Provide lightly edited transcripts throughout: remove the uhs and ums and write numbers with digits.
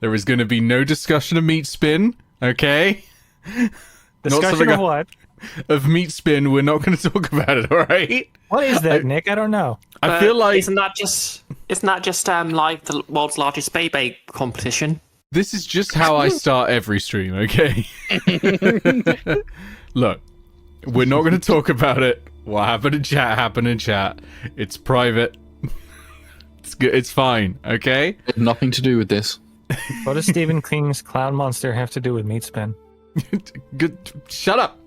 There is going to be no discussion of meat spin, okay? Discussion of what? Of meat spin, we're not going to talk about it, all right? What is that, Nick? I don't know. I feel like... Isn't that just like the world's largest baby competition? This is just how I start every stream, okay? Look, we're not going to talk about it. What happened in chat, It's private. It's good. It's fine, okay? It had nothing to do with this. What does Stephen King's Clown Monster have to do with meat spin? Good. Shut up.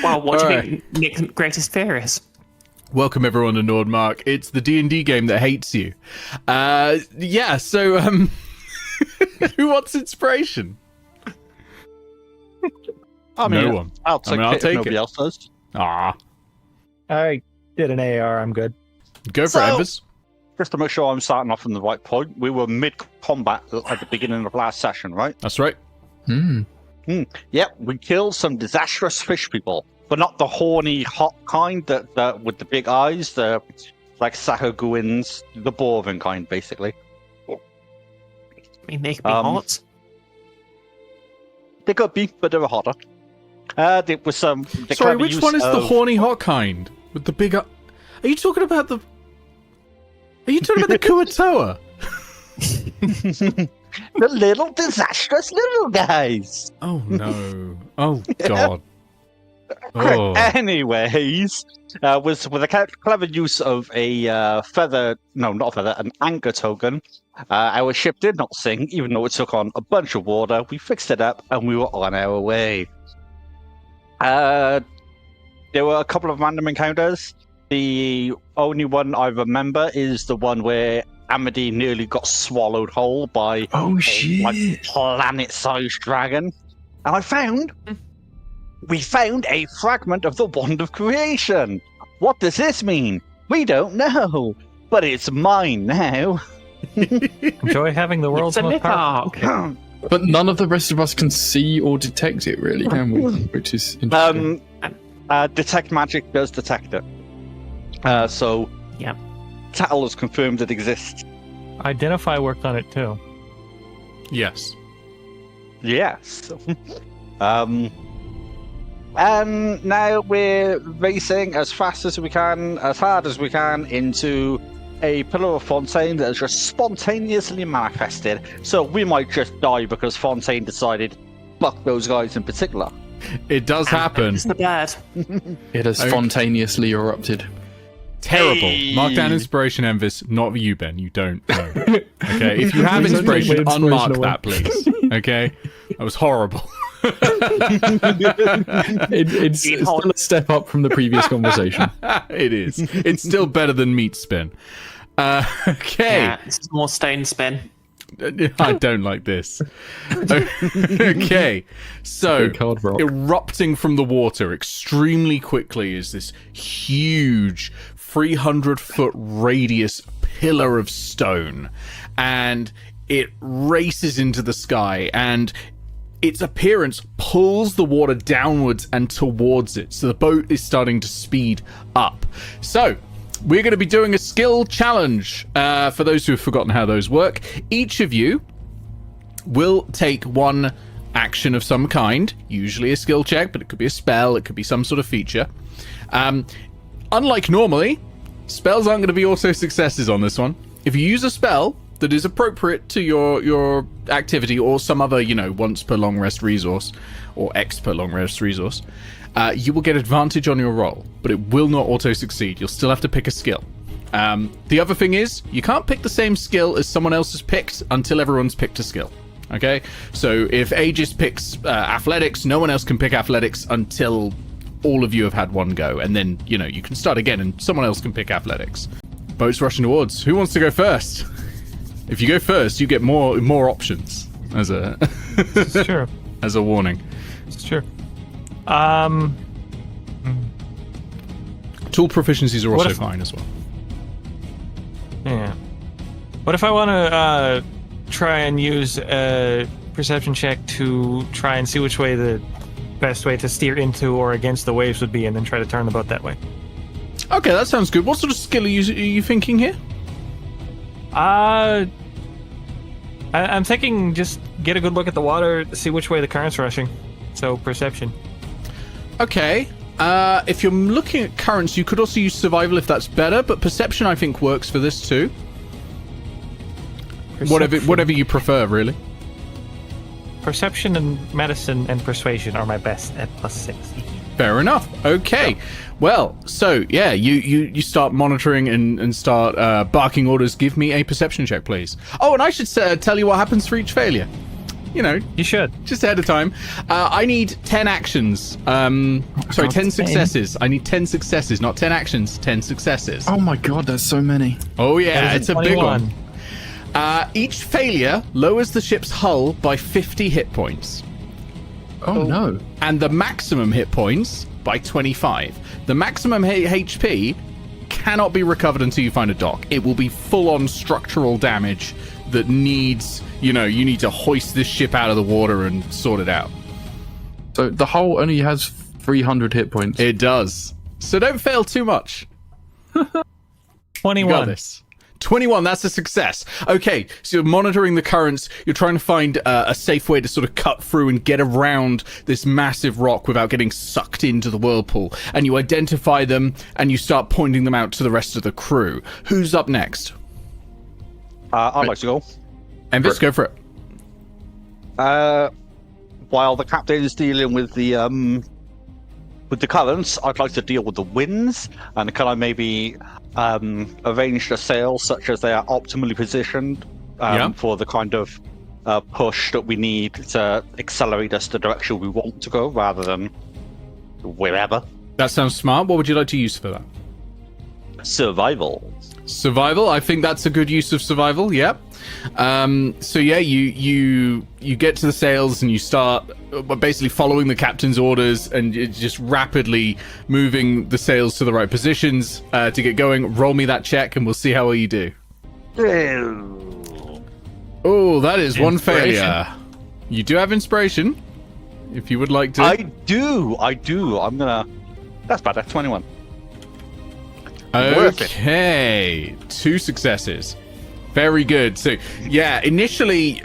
Well, what do you think Nick's greatest fear is? Welcome everyone to Nordmark. It's the D&D game that hates you. Yeah, so who wants inspiration? I mean, no one. I'll take it. Nobody else does. Ah, I did an AR. I'm good. go for it, Enfys. Just to make sure I'm starting off from the right point, we were mid-combat at the beginning of last session, right? That's right. Yep, we killed some disastrous fish people, but not the horny, hot kind that with the big eyes, the like Sahoguins, the Borvin kind, basically. I mean, they could be hot. They could be, but they were hotter. There was some. Sorry, which one is the horny hot kind with the big? Are you talking about the? Are you talking about the Kuatoa? The little disastrous little guys. Oh no! Oh god! Oh. Anyways, was with a clever use of a feather, no, not a feather, an anchor token. Our ship did not sink, even though it took on a bunch of water. We fixed it up, and we were on our way. There were a couple of random encounters. The only one I remember is the one where Amity nearly got swallowed whole by a planet-sized dragon. And we found a fragment of the Wand of Creation. What does this mean? We don't know, but it's mine now. Enjoy having the world's most powerful. But none of the rest of us can see or detect it, really, can we? Which is interesting. Detect magic does detect it. So, yeah. Tattle has confirmed it exists. Identify worked on it too. Yes. Yes. And now we're racing as fast as we can, as hard as we can, into a pillar of Fontaine that has just spontaneously manifested. So we might just die because Fontaine decided, fuck those guys in particular. It does happen. It's the bad. It has spontaneously erupted. Terrible. Hey. Mark down inspiration, Enfys. Not you, Ben. You don't know. Okay, if you have inspiration, unmark that, please. Okay? That was horrible. It's still a step up from the previous conversation. It is. It's still better than meat spin. Okay. Yeah, this is more stone spin. I don't like this. Okay, so erupting from the water extremely quickly is this huge 300-foot radius pillar of stone, and it races into the sky, and its appearance pulls the water downwards and towards it, so the boat is starting to speed up. So we're going to be doing a skill challenge. For those who have forgotten how those work, each of you will take one action of some kind, usually a skill check, but it could be a spell, it could be some sort of feature. Unlike normally, spells aren't going to be auto successes on this one. If you use a spell that is appropriate to your activity or some other, once per long rest resource or X per long rest resource, you will get advantage on your roll, but it will not auto-succeed. You'll still have to pick a skill. The other thing is, you can't pick the same skill as someone else has picked until everyone's picked a skill. Okay? So if Aegis picks athletics, no one else can pick athletics until all of you have had one go. And then, you can start again and someone else can pick athletics. Boat's rushing towards. Who wants to go first? If you go first, you get more options as a It's true. as a warning. It's true. Tool proficiencies are also fine as well. Yeah. What if I want to try and use a perception check to try and see which way the best way to steer into or against the waves would be, and then try to turn the boat that way? Okay, that sounds good. What sort of skill are you thinking here? I'm thinking just get a good look at the water, see which way the current's rushing. So perception. Okay. If you're looking at currents, you could also use survival if that's better, but perception I think works for this too. Whatever you prefer, really. Perception and medicine and persuasion are my best at +6. Fair enough. Okay. Yeah. Well, so yeah, you start monitoring and start barking orders. Give me a perception check, please. Oh, and I should tell you what happens for each failure. You know, you should. Just ahead of time. I need 10 actions. 10 successes. I need 10 successes, not 10 actions, 10 successes. Oh my god, that's so many. Oh yeah, it's a 21. big one. Each failure lowers the ship's hull by 50 hit points. Oh no. And the maximum hit points by 25. The maximum HP cannot be recovered until you find a dock. It will be full-on structural damage that needs, you need to hoist this ship out of the water and sort it out. So the hull only has 300 hit points. It does. So don't fail too much. 21. You got this. 21, that's a success. Okay, so you're monitoring the currents. You're trying to find a safe way to sort of cut through and get around this massive rock without getting sucked into the whirlpool. And you identify them, and you start pointing them out to the rest of the crew. Who's up next? I'd like to go. Enfys, go for it. While the captain is dealing with the currents, I'd like to deal with the winds. And can I maybe arrange the sails such as they are optimally positioned for the kind of push that we need to accelerate us the direction we want to go, rather than wherever? That sounds smart. What would you like to use for that? Survival. Survival. I think that's a good use of survival. Yep. So yeah, you get to the sails and you start basically following the captain's orders and just rapidly moving the sails to the right positions to get going. Roll me that check and we'll see how well you do. Oh, that is one failure. You do have inspiration, if you would like to. I do. That's better. 21. Okay, 2 successes. Very good. So, yeah, initially,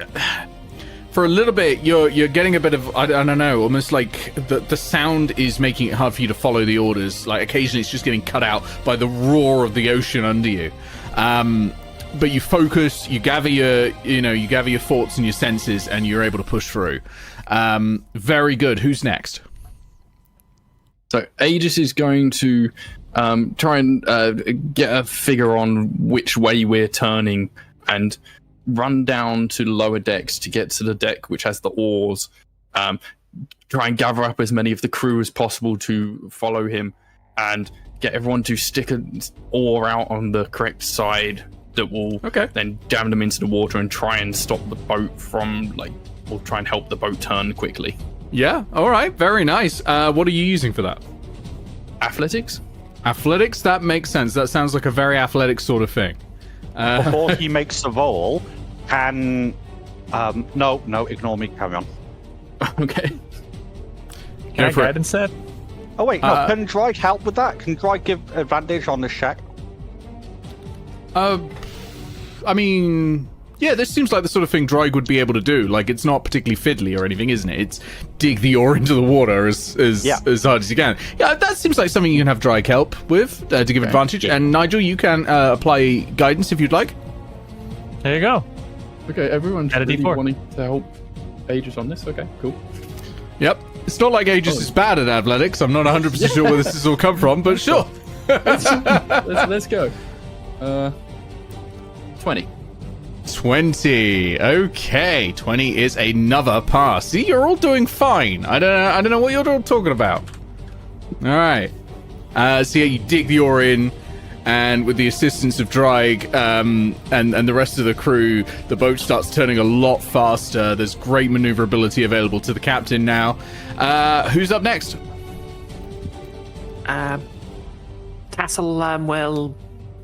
for a little bit, you're getting a bit of, I don't know, almost like the sound is making it hard for you to follow the orders. Like, occasionally it's just getting cut out by the roar of the ocean under you. But you focus, you gather your thoughts and your senses, and you're able to push through. Very good. Who's next? So, Aegis is going to try and get a figure on which way we're turning and run down to lower decks to get to the deck which has the oars. Try and gather up as many of the crew as possible to follow him and get everyone to stick an oar out on the correct side that will then jam them into the water and try and stop the boat from, or try and help the boat turn quickly. Yeah, all right, very nice. What are you using for that? Athletics? Athletics, that makes sense. That sounds like a very athletic sort of thing. Before he makes the roll, can... No, ignore me, carry on. Okay. Can I guide instead? Oh wait, no, can Dry help with that? Can Dry give advantage on this check? I mean... Yeah, this seems like the sort of thing Droig would be able to do. Like, it's not particularly fiddly or anything, isn't it? It's dig the oar into the water as hard as you can. Yeah, that seems like something you can have Droig help with to give advantage. Yeah. And Nigel, you can apply guidance if you'd like. There you go. Okay, everyone's really wanting to help Aegis on this. Okay, cool. Yep. It's not like Aegis is bad at athletics. I'm not 100% sure where this has all come from, but sure. let's go. 20. 20. Okay, 20 is another pass. See, you're all doing fine. I don't know what you're all talking about. All right. So yeah, you dig the oar in, and with the assistance of Dreig and the rest of the crew, the boat starts turning a lot faster. There's great maneuverability available to the captain now. Who's up next? Tattle will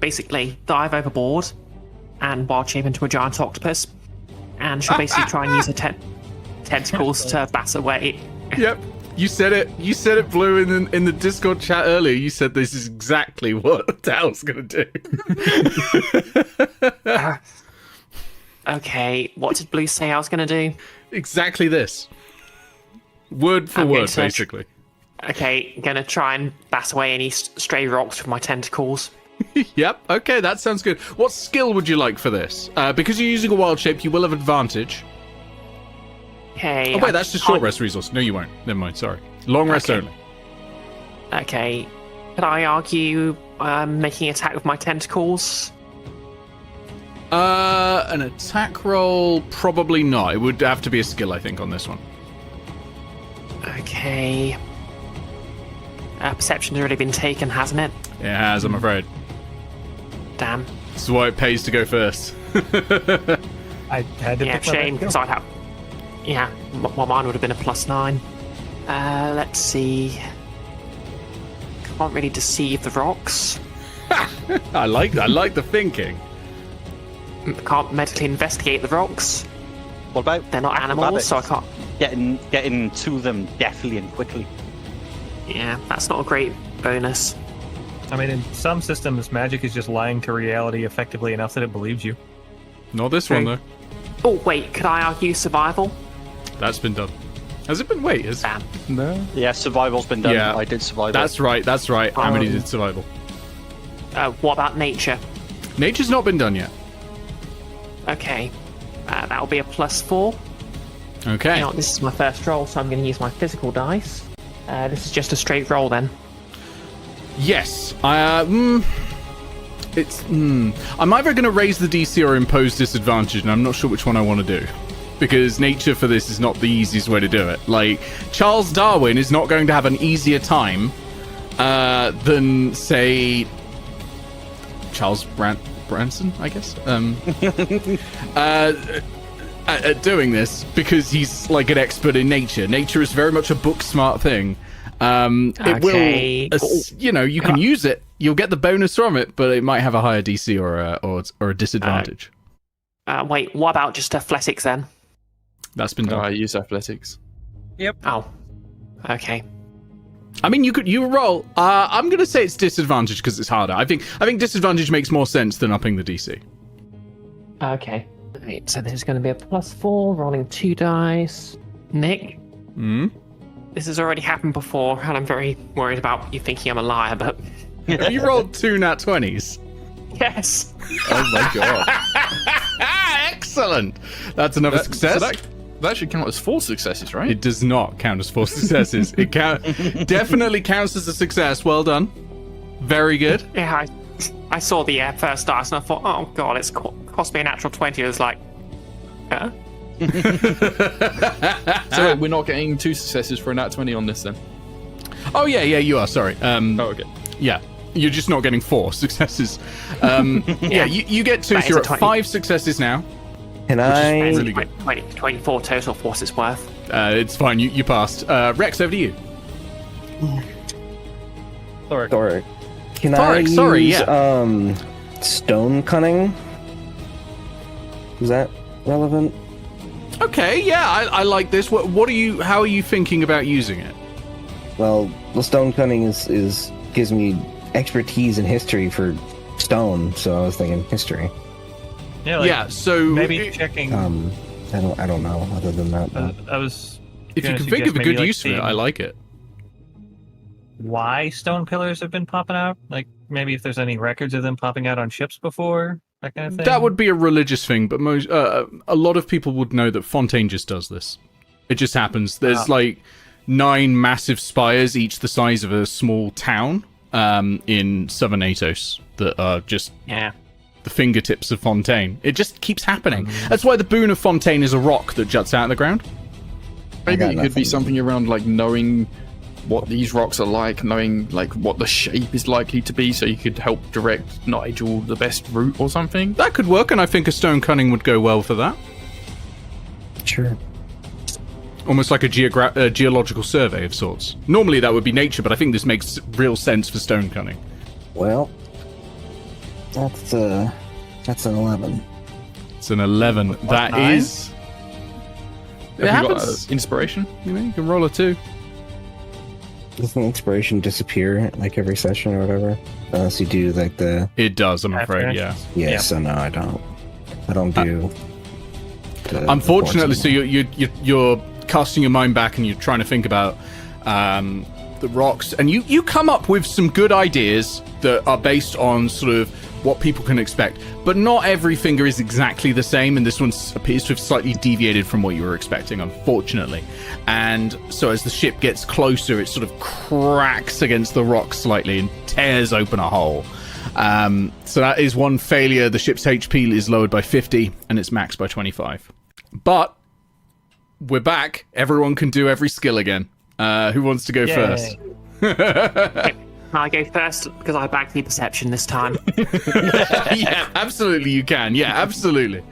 basically dive overboard and wild shape into a giant octopus, and she'll basically try and use her tentacles to bat away. Yep, you said it, Blue, in the Discord chat earlier. You said this is exactly what Tattle's gonna do. Okay, what did Blue say I was going to do? Exactly this. Word for Okay, word, so- basically. Okay, gonna try and bat away any stray rocks with my tentacles. Yep, okay, that sounds good. What skill would you like for this? Because you're using a wild shape, you will have advantage. Okay. Oh, wait, that's just short rest resource. No, you won't. Never mind, sorry. Long rest Okay. only. Okay. Could I argue making attack with my tentacles? An attack roll, probably not. It would have to be a skill, I think, on this one. Okay. Perception's already been taken, hasn't it? It has, I'm afraid. Damn. This is why it pays to go first. I had to Yeah, pick my shame, best because I'd have... Yeah, well, mine would have been a +9. Let's see... Can't really deceive the rocks. I like the thinking. Can't medically investigate the rocks. What about They're not animals, so I can't... getting to them deftly and quickly? Yeah, that's not a great bonus. I mean, in some systems, magic is just lying to reality effectively enough that it believes you. Not this one, though. Oh, wait, could I argue survival? That's been done. Has it been? Wait, has... Damn. No. Yeah, survival's been done. Yeah. I did survival. That's right. Amity did survival. What about nature? Nature's not been done yet. Okay. That'll be a +4. Okay. You know what, this is my first roll, so I'm going to use my physical dice. This is just a straight roll then. Yes. I'm either going to raise the DC or impose disadvantage, and I'm not sure which one I want to do. Because nature for this is not the easiest way to do it. Like, Charles Darwin is not going to have an easier time than, say, Charles Branson, I guess, at doing this, because he's like an expert in nature. Nature is very much a book smart thing. It Okay. will, you can use it. You'll get the bonus from it, but it might have a higher DC or a disadvantage. Wait, what about just athletics then? That's been done. I use athletics. Oh. Okay. I mean, you roll. I'm going to say it's disadvantage because it's harder. I think disadvantage makes more sense than upping the DC. Okay. Right, so this is going to be a +4, rolling 2 dice. Nick, this has already happened before, and I'm very worried about you thinking I'm a liar, but... Have you rolled 2 nat 20s? Yes! Oh my god. Excellent! That's another success. So that should count as 4 successes, right? It does not count as 4 successes. It definitely counts as a success. Well done. Very good. Yeah, I saw the first dice, and I thought, oh god, it's cost me a natural 20. It was like... Huh? So we're not getting 2 successes for a nat 20 on this then? Oh, yeah, you are. Sorry. Oh, okay. Yeah. You're just not getting 4 successes. Yeah, you get 2, That so is you're a at 20. 5 successes now. Can I? really good. 24 total for what it's worth. It's fine, you passed. Rex, over to you. Thorek. Can Thorek, I sorry, use stone cunning? Is that relevant? Okay, yeah, I like this. How are you thinking about using it? Well, the stone cunning is gives me expertise in history for stone, so I was thinking history. Yeah, Yeah, so maybe checking. I don't know other than that. but- I was. if you gonna can think of a suggest good maybe, use for it, seeing I like it. Why stone pillars have been popping out? Like maybe if there's any records of them popping out on ships before, that kind of thing. That would be a religious thing, but a lot of people would know that Fontaine just does this. It just happens. There's like 9 massive spires, each the size of a small town, in southern Aetos, that are just the fingertips of Fontaine. It just keeps happening. That's why the boon of Fontaine is a rock that juts out of the ground. Maybe got it could be nothing. something around like knowing what these rocks are like, knowing like what the shape is likely to be, so you could help direct Nigel the best route or something. That could work, and I think a stone cunning would go well for that. Sure. Almost like a geological survey of sorts. Normally that would be nature, but I think this makes real sense for stone cunning. Well, that's an 11. It's an 11. That 9? is... It Have you got happens. inspiration? You can roll a 2. Doesn't inspiration disappear like every session or whatever? Unless you do like the It does, I'm After afraid, yeah. actions? yeah. So no, I don't do Unfortunately, so you're casting your mind back and you're trying to think about the rocks, and you come up with some good ideas that are based on sort of what people can expect, but not every finger is exactly the same, and this one appears to have slightly deviated from what you were expecting, unfortunately. And so as the ship gets closer, it sort of cracks against the rock slightly and tears open a hole. So that is one failure. The ship's HP is lowered by 50 and it's maxed by 25. But we're back. Everyone can do every skill again. Who wants to go first? I go first because I backed the perception this time. Yeah, absolutely you can. Yeah, absolutely.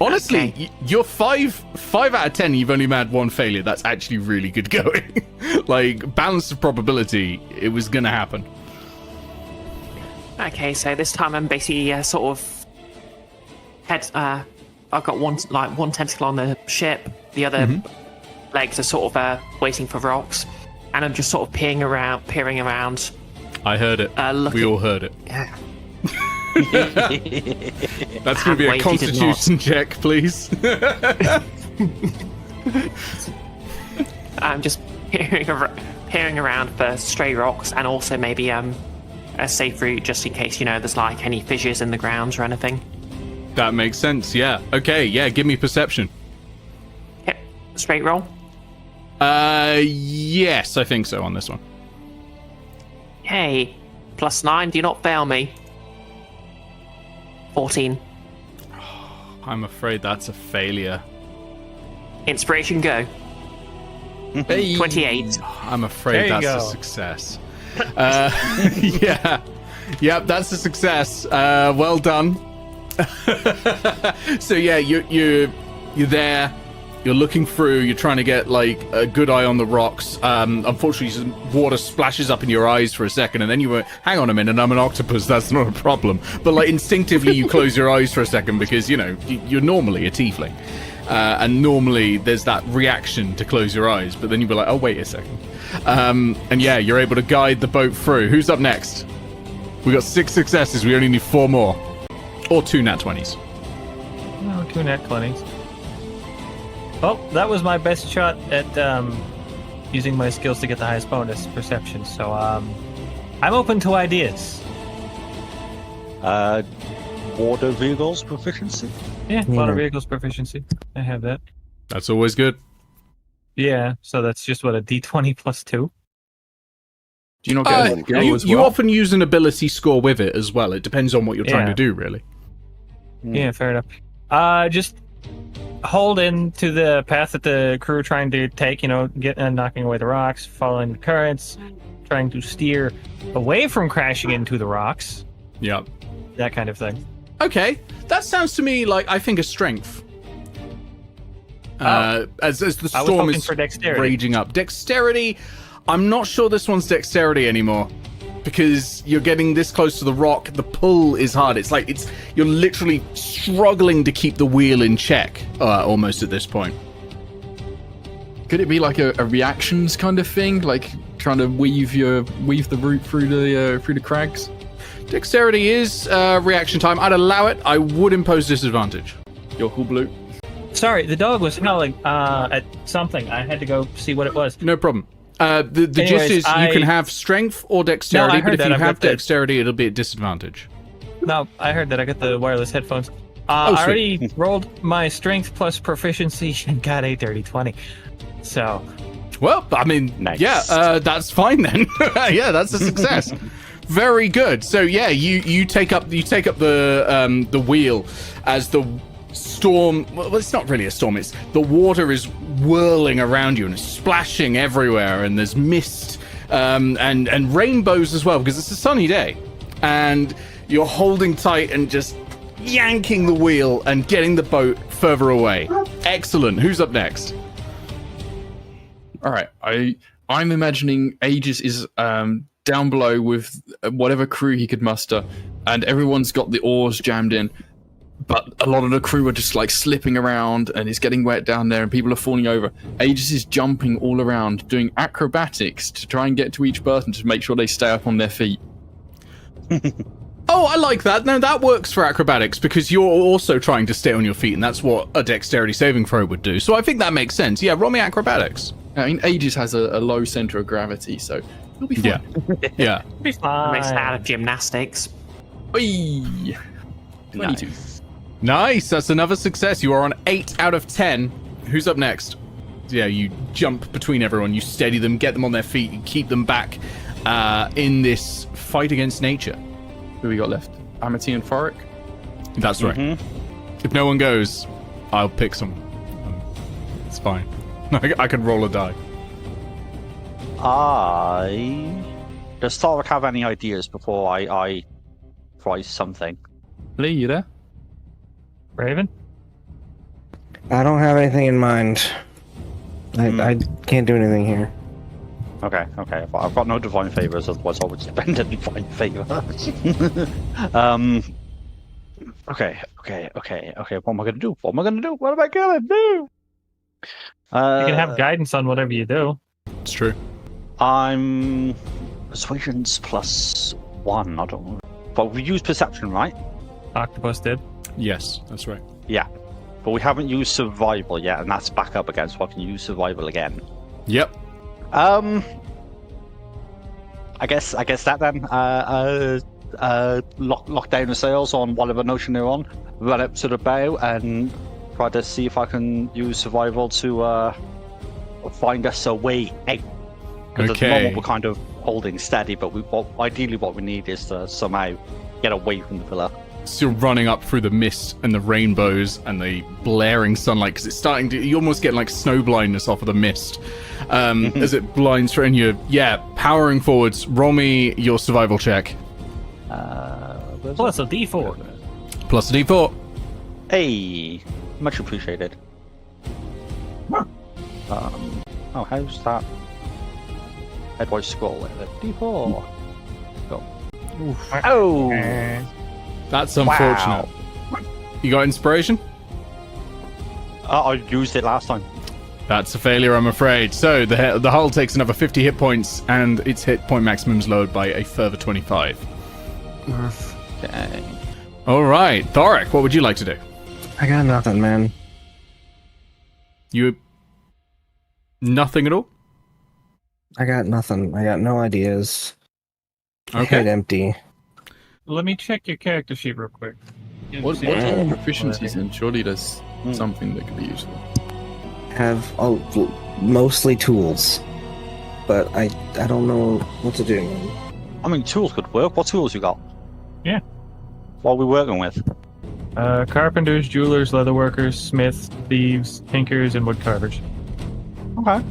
Honestly, Okay. you're 5 out of 10. You've only had one failure. That's actually really good going. Like, balance of probability, it was going to happen. Okay, so this time I'm basically sort of I've got one tentacle on the ship, the other legs are sort of waiting for rocks, and I'm just sort of peering around. I heard it. Looking- We all heard it. Yeah. That's going to be a constitution check, please. I'm just peering around for stray rocks, and also maybe a safe route just in case, there's like any fissures in the ground or anything. That makes sense, yeah. Okay, yeah, give me perception. Yep. Straight roll. Yes, I think so on this one. Hey, +9, do not fail me. 14. I'm afraid that's a failure. Inspiration, go. Hey. 28. I'm There afraid you that's go. a success. Yeah. Yep, that's a success. Well done. So yeah, you're there. You're looking through. You're trying to get like a good eye on the rocks. Unfortunately, some water splashes up in your eyes for a second, and then you went, "Hang on a minute, I'm an octopus. That's not a problem." But like instinctively, you close your eyes for a second because you're normally a tiefling, and normally there's that reaction to close your eyes. But then you were like, "Oh, wait a second," and yeah, you're able to guide the boat through. Who's up next? We got 6 successes. We only need 4 more, or 2 nat 20s. No, 2 nat 20s. Oh, that was my best shot at using my skills to get the highest bonus, perception. So I'm open to ideas. Water vehicles proficiency. Yeah, motor vehicles proficiency. I have that. That's always good. Yeah, so that's just what, a D20 plus 2? Do you not get a skill as well? You often use an ability score with it as well. It depends on what you're trying to Yeah. do, really. Yeah, fair enough. Just hold into the path that the crew are trying to take, knocking away the rocks, following the currents, trying to steer away from crashing into the rocks, Yeah. that kind of thing. Okay, that sounds to me like I think a strength. As the I was storm hoping is for dexterity. raging up. Dexterity, I'm not sure this one's dexterity anymore. Because you're getting this close to the rock, the pull is hard. It's like you're literally struggling to keep the wheel in check, almost at this point. Could it be like a reactions kind of thing, like trying to weave the route through the crags? Dexterity is reaction time. I'd allow it. I would impose disadvantage. Your cool blue. Sorry, the dog was howling at something. I had to go see what it was. No problem. The gist Anyways, is you can have strength or dexterity, No, I heard but if that. you I've have got the- dexterity, it'll be at disadvantage. No, I heard that. I got the wireless headphones. Oh, I sweet. already rolled my strength plus proficiency and got a dirty 20. So, Well, I mean, Nice. yeah, that's fine then. Yeah, that's a success. Very good. So yeah, you take up the wheel as the storm. Well, it's not really a storm. It's the water is whirling around you and it's splashing everywhere, and there's mist and rainbows as well because it's a sunny day, and you're holding tight and just yanking the wheel and getting the boat further away. Excellent. Who's up next? All right, I'm imagining Aegis is down below with whatever crew he could muster, and everyone's got the oars jammed in, but a lot of the crew are just like slipping around, and it's getting wet down there, and people are falling over. Aegis is jumping all around, doing acrobatics to try and get to each person to make sure they stay up on their feet. Oh, I like that. No, that works for acrobatics because you're also trying to stay on your feet, and that's what a dexterity saving throw would do. So I think that makes sense. Yeah, roll me acrobatics. I mean, Aegis has a low center of gravity, so you'll be fine. Yeah. Be fine. Makes it out of gymnastics. Oi! 22. Nice. That's another success. You are on 8 out of 10. Who's up next? Yeah, you jump between everyone. You steady them, get them on their feet, and keep them back in this fight against nature. Who we got left? Amity and Thorek? That's right. If no one goes, I'll pick someone. It's fine. I can roll a die. Does Thorek have any ideas before I try something? Lee, you there? Raven? I don't have anything in mind. I can't do anything here. Okay. I've got no divine favors, otherwise I would spend a divine favor. Okay. What am I gonna do? What am I gonna do? You can have guidance on whatever you do. It's true. I'm persuasion's +1. I don't know. But we use perception, right? Octopus did. Yes, that's right. Yeah. But we haven't used survival yet, and that's back up again, so I can use survival again. Yep. I guess that then. Lock down the sails on whatever notion they're on, run up to the bow, and try to see if I can use survival to find us a way out. Because at the moment we're kind of holding steady, but ideally what we need is to somehow get away from the pillar. So you're running up through the mist and the rainbows and the blaring sunlight because it's starting to. You almost get like snow blindness off of the mist as it blinds through. And you're powering forwards. Roll me your survival check. Plus a D4. Plus a D4. Hey, much appreciated. How's that? How do I scroll with it? D4. Go. Oh. That's unfortunate. Wow. You got inspiration? I used it last time. That's a failure, I'm afraid. So the hull takes another 50 hit points, and its hit point maximum is lowered by a further 25. Okay. All right, Thorek, what would you like to do? I got nothing, man. You nothing at all? I got nothing. I got no ideas. Okay. Head empty. Let me check your character sheet real quick. What are your proficiencies in? Surely there's something that could be useful. Have mostly tools, but I don't know what to do. I mean, tools could work. What tools you got? Yeah. What are we working with? Carpenters, jewelers, leatherworkers, smiths, thieves, tinkers, and wood carvers. Okay.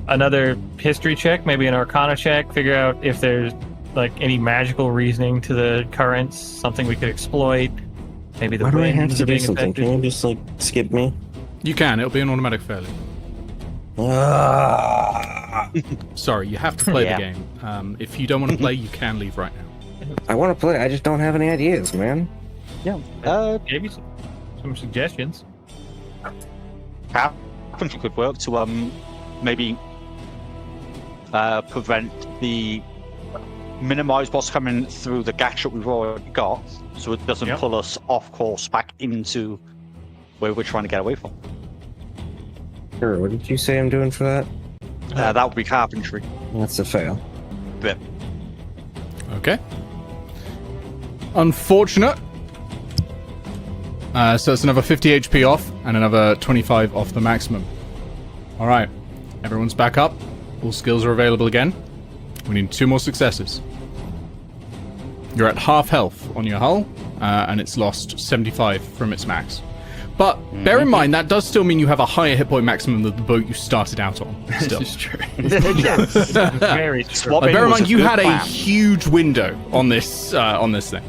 Another history check, maybe an arcana check, figure out if there's like any magical reasoning to the currents, something we could exploit. Maybe the Why do I have winds to are do being something? affected. Can you just skip me? You can. It'll be an automatic failure. Sorry, you have to play the game. If you don't want to play, you can leave right now. I want to play. I just don't have any ideas, man. Yeah. Maybe some suggestions. Carpentry could work to maybe minimize what's coming through the gash that we've already got, so it doesn't pull us off course back into where we're trying to get away from. Sure. What did you say I'm doing for that? That would be carpentry. That's a fail. But Okay. Unfortunate. So it's another 50 HP off and another 25 off the maximum. All right. Everyone's back up. All skills are available again. We need 2 more successes. You're at half health on your hull, and it's lost 75 from its max. But bear in mind, that does still mean you have a higher hit point maximum than the boat you started out on. Still. This is true. Very true. Bear in mind, you had a huge window on this thing.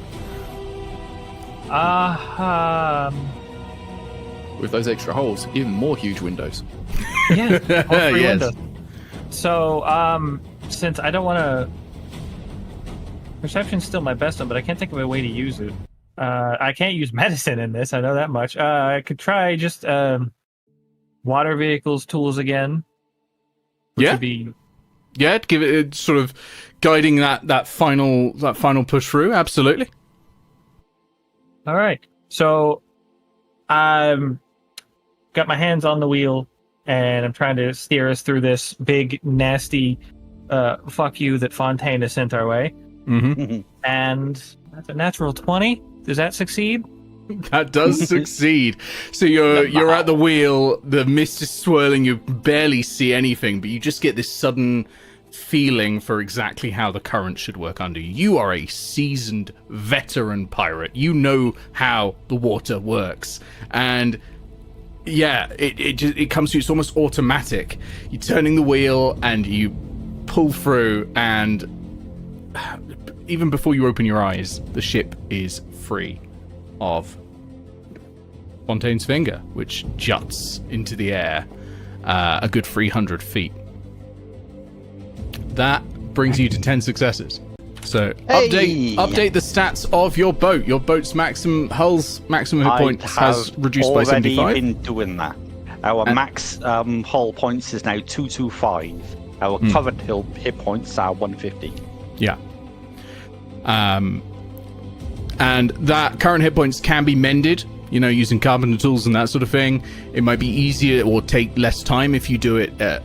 With those extra holes, even more huge windows. Yeah. all 3 Yes. windows. So, since I don't want to... Perception's still my best one, but I can't think of a way to use it. I can't use medicine in this, I know that much. I could try just water vehicles tools again. Which would be Yeah, give it sort of guiding that final push through. Absolutely. All right. So I'm got my hands on the wheel, and I'm trying to steer us through this big, nasty fuck you that Fontaine has sent our way. Mm-hmm. And that's a natural 20. Does that succeed? That does succeed. So you're at the wheel, the mist is swirling, you barely see anything, but you just get this sudden feeling for exactly how the current should work under you. You are a seasoned veteran pirate. You know how the water works. And yeah, it comes to you, it's almost automatic. You're turning the wheel and you pull through, and even before you open your eyes, the ship is free of Fontaine's finger, which juts into the air a good 300 feet. That brings you to 10 successes. So update the stats of your boat. Your boat's hull's maximum hit points has reduced by 75. I've already been doing that. Our max hull points is now 225. Our current hit points are 150. Yeah. And that current hit points can be mended, using carpenter tools and that sort of thing. It might be easier or take less time if you do it at,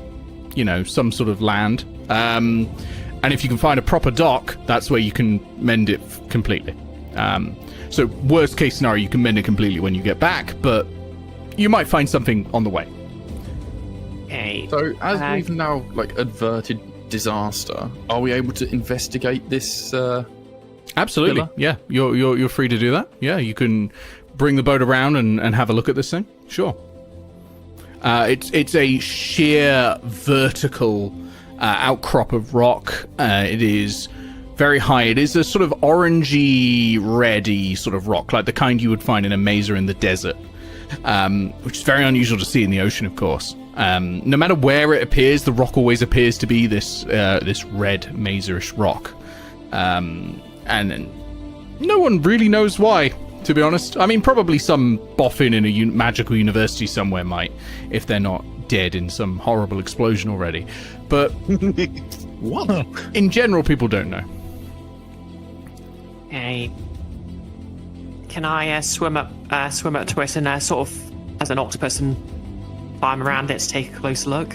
some sort of land. And if you can find a proper dock, that's where you can mend it completely. So worst case scenario, you can mend it completely when you get back, but you might find something on the way. Okay. So as we've now averted disaster, are we able to investigate this? Absolutely. Villa? Yeah, you're free to do that. Yeah, you can bring the boat around and have a look at this thing. Sure. It's a sheer vertical outcrop of rock. It is very high. It is a sort of orangey, reddy sort of rock, like the kind you would find in a mesa in the desert, which is very unusual to see in the ocean, of course. No matter where it appears, the rock always appears to be this red mesa-ish rock. And no one really knows why, to be honest. I mean, probably some boffin in a magical university somewhere might, if they're not dead in some horrible explosion already. But what? In general, people don't know. Hey, can I swim up to it and sort of, as an octopus, and climb around it to take a closer look?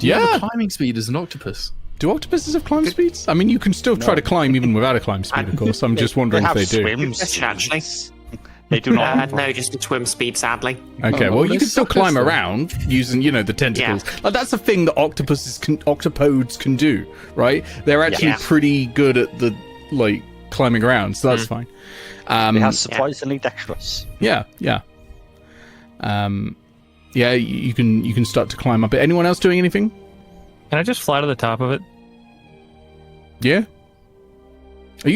Do you have a climbing speed as an octopus? Do octopuses have climb speeds? I mean, you can still try to climb even without a climb speed, of course. I'm just wondering if they do. Swims, actually. They do not. No, just the swim speed, sadly. Okay, well, you can still climb around using, the tentacles. Yeah. Like, that's a thing that octopodes can do, right? They're actually pretty good at climbing around, so that's fine. They are surprisingly dexterous. Yeah. Yeah, you can start to climb up it. Anyone else doing anything? Can I just fly to the top of it? Yeah. Are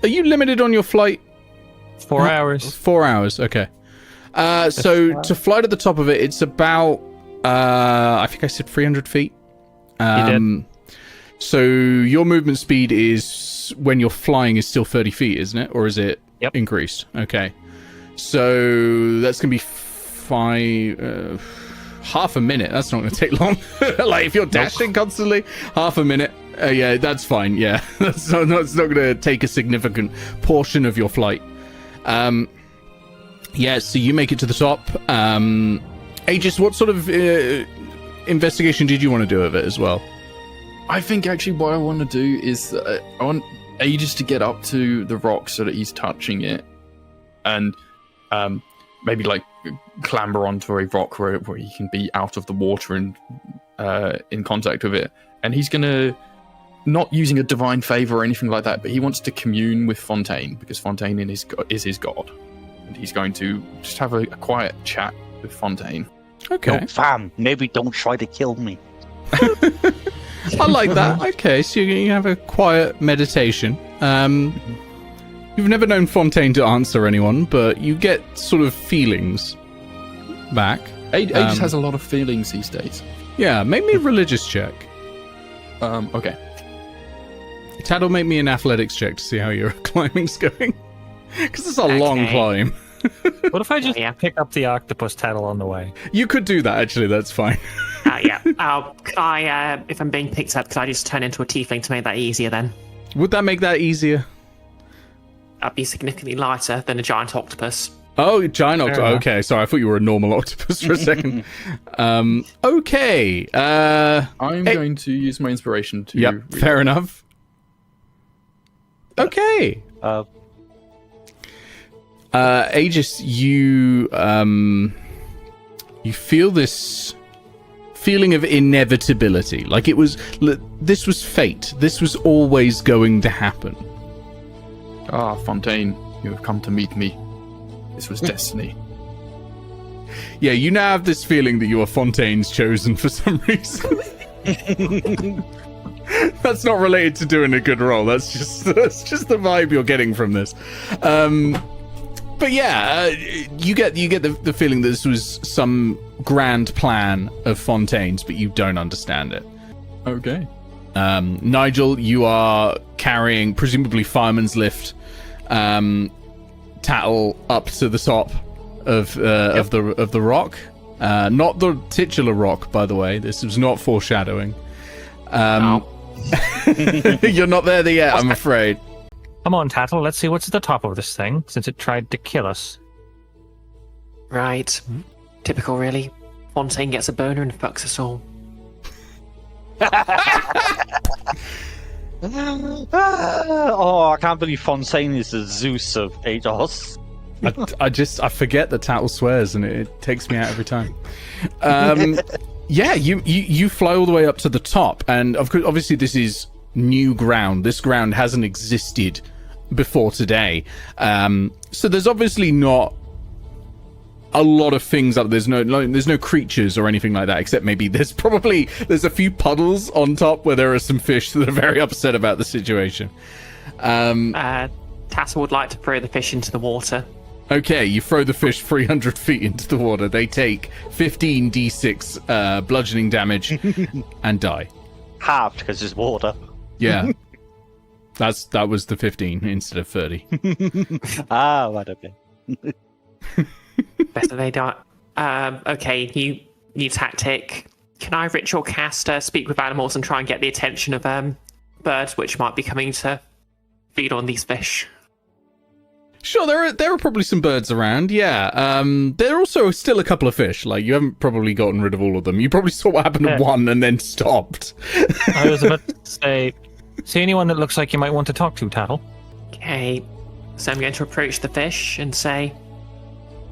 you limited on your flight? 4 hours. 4 hours. Okay. So to fly to the top of it, it's about I think I said 300 feet. You did. So your movement speed is when you're flying is still 30 feet, isn't it? Or is it increased? Okay. So that's gonna be half a minute. That's not going to take long. If you're dashing constantly, half a minute. Yeah, that's fine. Yeah, it's not going to take a significant portion of your flight. Yeah, so you make it to the top. Aegis, what sort of investigation did you want to do of it as well? I think actually what I want to do is I want Aegis to get up to the rock so that he's touching it, and maybe clamber onto a rock where he can be out of the water and in contact with it. And he's gonna, not using a divine favor or anything like that, but he wants to commune with Fontaine, because Fontaine is his god, and he's going to just have a quiet chat with Fontaine. Okay. No, fam, maybe don't try to kill me. I like that. Okay, so you have a quiet meditation. You've never known Fontaine to answer anyone, but you get sort of feelings back. Aegis has a lot of feelings these days. Yeah, make me a religious check. Okay. Tattle, make me an athletics check to see how your climbing's going. Because it's a long climb. What if I just pick up the octopus Tattle on the way? You could do that, actually. That's fine. Yeah. Can I, if I'm being picked up, could I just turn into a tiefling to make that easier then? Would that make that easier? I'd be significantly lighter than a giant octopus. Oh, giant octopus. Okay, sorry, I thought you were a normal octopus for a second. Okay. I'm going to use my inspiration to... Yep, fair enough. Okay. Aegis, you feel this feeling of inevitability. Like this was fate. This was always going to happen. Ah, Fontaine, you have come to meet me. This was destiny. Yeah, you now have this feeling that you are Fontaine's chosen for some reason. That's not related to doing a good roll. That's just the vibe you're getting from this. But yeah, you get the feeling that this was some grand plan of Fontaine's, but you don't understand it. Okay. Nigel, you are carrying presumably fireman's lift. Tattle up to the top of the rock, not the titular rock, by the way. This was not foreshadowing. You're not there yet, I'm afraid. Come on, Tattle. Let's see what's at the top of this thing, since it tried to kill us. Right. Typical, really. Fontaine gets a boner and fucks us all. Oh, I can't believe Fontaine is the Zeus of Aetos. I forget that Tattle swears, and it takes me out every time. Yeah, you fly all the way up to the top, and of course, obviously this is new ground. This ground hasn't existed before today, so there's obviously not a lot of things up there. There's no creatures or anything like that, except maybe there's a few puddles on top where there are some fish that are very upset about the situation. Tattle would like to throw the fish into the water. Okay, you throw the fish 300 feet into the water. They take 15 d6 bludgeoning damage and die. Halved because it's water. Yeah. That was the 15 instead of 30. Right, okay. Better they die. Okay, new tactic. Can I ritual cast speak with animals and try and get the attention of birds which might be coming to feed on these fish? Sure, there are probably some birds around, yeah. There are also still a couple of fish. Like, you haven't probably gotten rid of all of them. You probably saw what happened to one and then stopped. I was about to say, see anyone that looks like you might want to talk to, Tattle? Okay, so I'm going to approach the fish and say,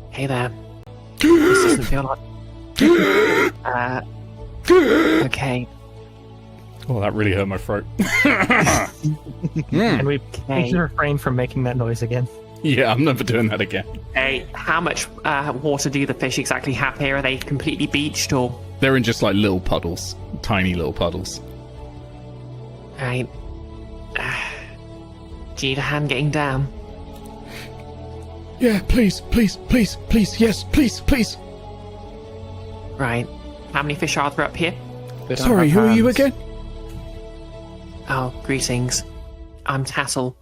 hey there. This doesn't feel like... okay. Oh, that really hurt my throat. And we please refrain from making that noise again. Yeah, I'm never doing that again. Hey, how much water do the fish exactly have here? Are they completely beached, or...? They're in just, like, little puddles. Tiny little puddles. Right. Do you need a hand getting down? Yeah, please, yes, please. Right. How many fish are there up here? Sorry, who are you again? Oh, greetings. I'm Tattle.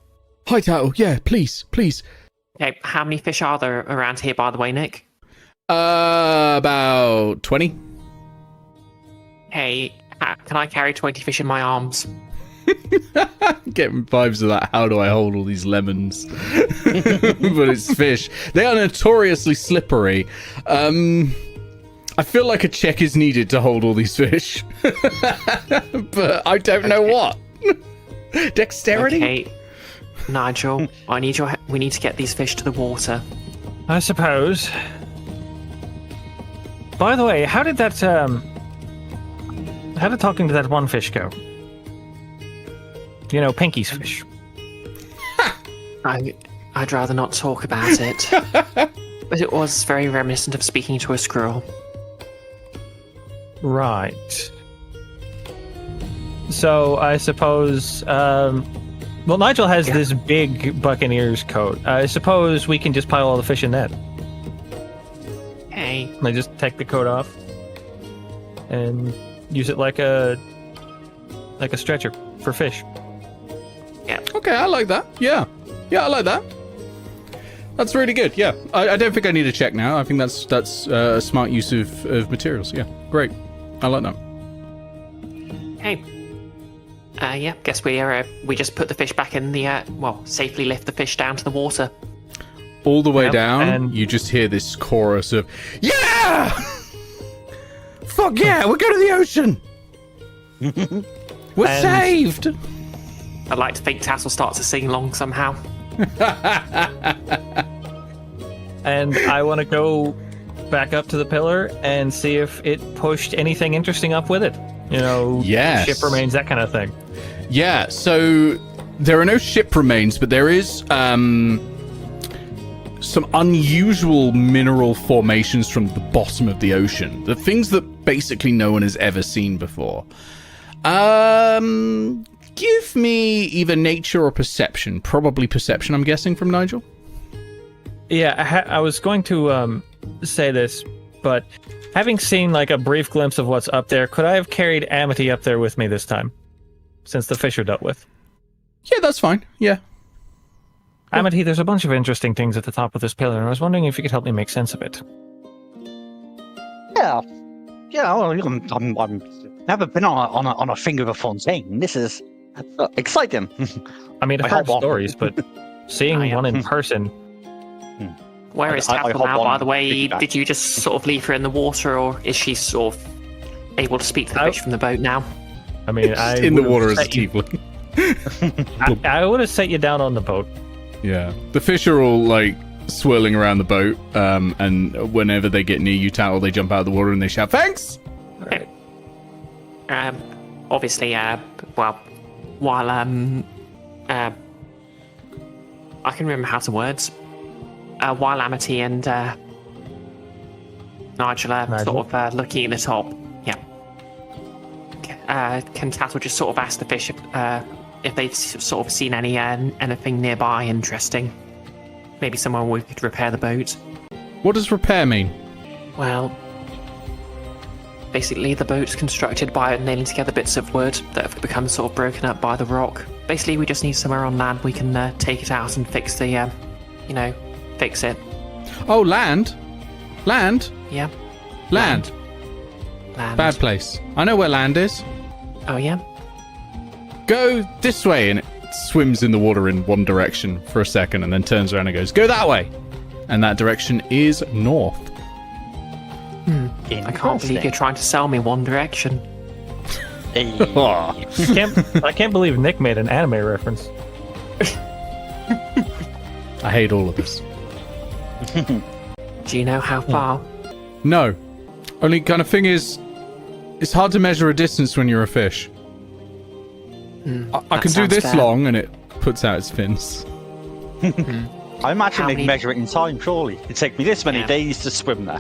Hi, Tattle. Yeah, please. Okay, how many fish are there around here, by the way, Nick? About 20. Hey, can I carry 20 fish in my arms? Getting vibes of that. How do I hold all these lemons? But it's fish. They are notoriously slippery. I feel like a check is needed to hold all these fish. But I don't know what. Dexterity? Okay. Nigel, I need your we need to get these fish to the water. I suppose. By the way, how did talking to that one fish go? You know, Pinky's fish. I'd rather not talk about it. But it was very reminiscent of speaking to a squirrel. Right. So I suppose, well, Nigel has this big Buccaneers coat. I suppose we can just pile all the fish in that. Hey. I just take the coat off and use it like a stretcher for fish. Yeah. Okay, I like that. Yeah, I like that. That's really good. Yeah, I don't think I need a check now. I think that's a smart use of materials. Yeah, great. I like that. Hey. Yeah, guess we just put the fish back in the, safely lift the fish down to the water. All the way Yep, down, and- you just hear this chorus of, yeah! Fuck yeah, we're going to the ocean! We're saved! I'd like to think Tattle starts to sing along somehow. And I want to go back up to the pillar and see if it pushed anything interesting up with it. You know, Yes. ship remains, that kind of thing. Yeah, so there are no ship remains, but there is some unusual mineral formations from the bottom of the ocean. The things that basically no one has ever seen before. Give me either nature or perception. Probably perception, I'm guessing, from Nigel. Yeah, I was going to say this, but having seen like a brief glimpse of what's up there, could I have carried Amity up there with me this time? Since the fish are dealt with. Yeah, that's fine. Yeah. Amity, there's a bunch of interesting things at the top of this pillar, and I was wondering if you could help me make sense of it. Yeah. Well, I'm never been on a finger of a fontaine. This is exciting. I mean, I've I heard hope on. stories, but seeing one in person. Where is I Tattle hop now, on by the way? piggyback. Did you just sort of leave her in the water, or is she sort of able to speak to the fish from the boat now? I mean, I In the would've water as a set you- tiefling. I would have set you down on the boat. Yeah. The fish are all, like, swirling around the boat, and whenever they get near you, Tattle, they jump out of the water and they shout, thanks! Obviously, while I can remember how to words. While Amity and Nigel are sort of looking at the top, yeah. Can Tattle just sort of ask the fish if they've sort of seen anything nearby interesting? Maybe somewhere we could repair the boat. What does repair mean? Well, basically the boat's constructed by nailing together bits of wood that have become sort of broken up by the rock. Basically, we just need somewhere on land we can take it out and fix the, fix it. Oh, land? Land? Yeah. Land. Land. Bad place. I know where land is. Oh, yeah? Go this way, and it swims in the water in one direction for a second and then turns around and goes, go that way! And that direction is north. I can't believe you're trying to sell me One Direction. Oh. I can't believe Nick made an anime reference. I hate all of this. Do you know how far? No. Only kind of thing is, it's hard to measure a distance when you're a fish. I can do this fair. long, and it puts out its fins. I imagine How they many- measure it in time, surely. It'd take me this many Yeah. days to swim there.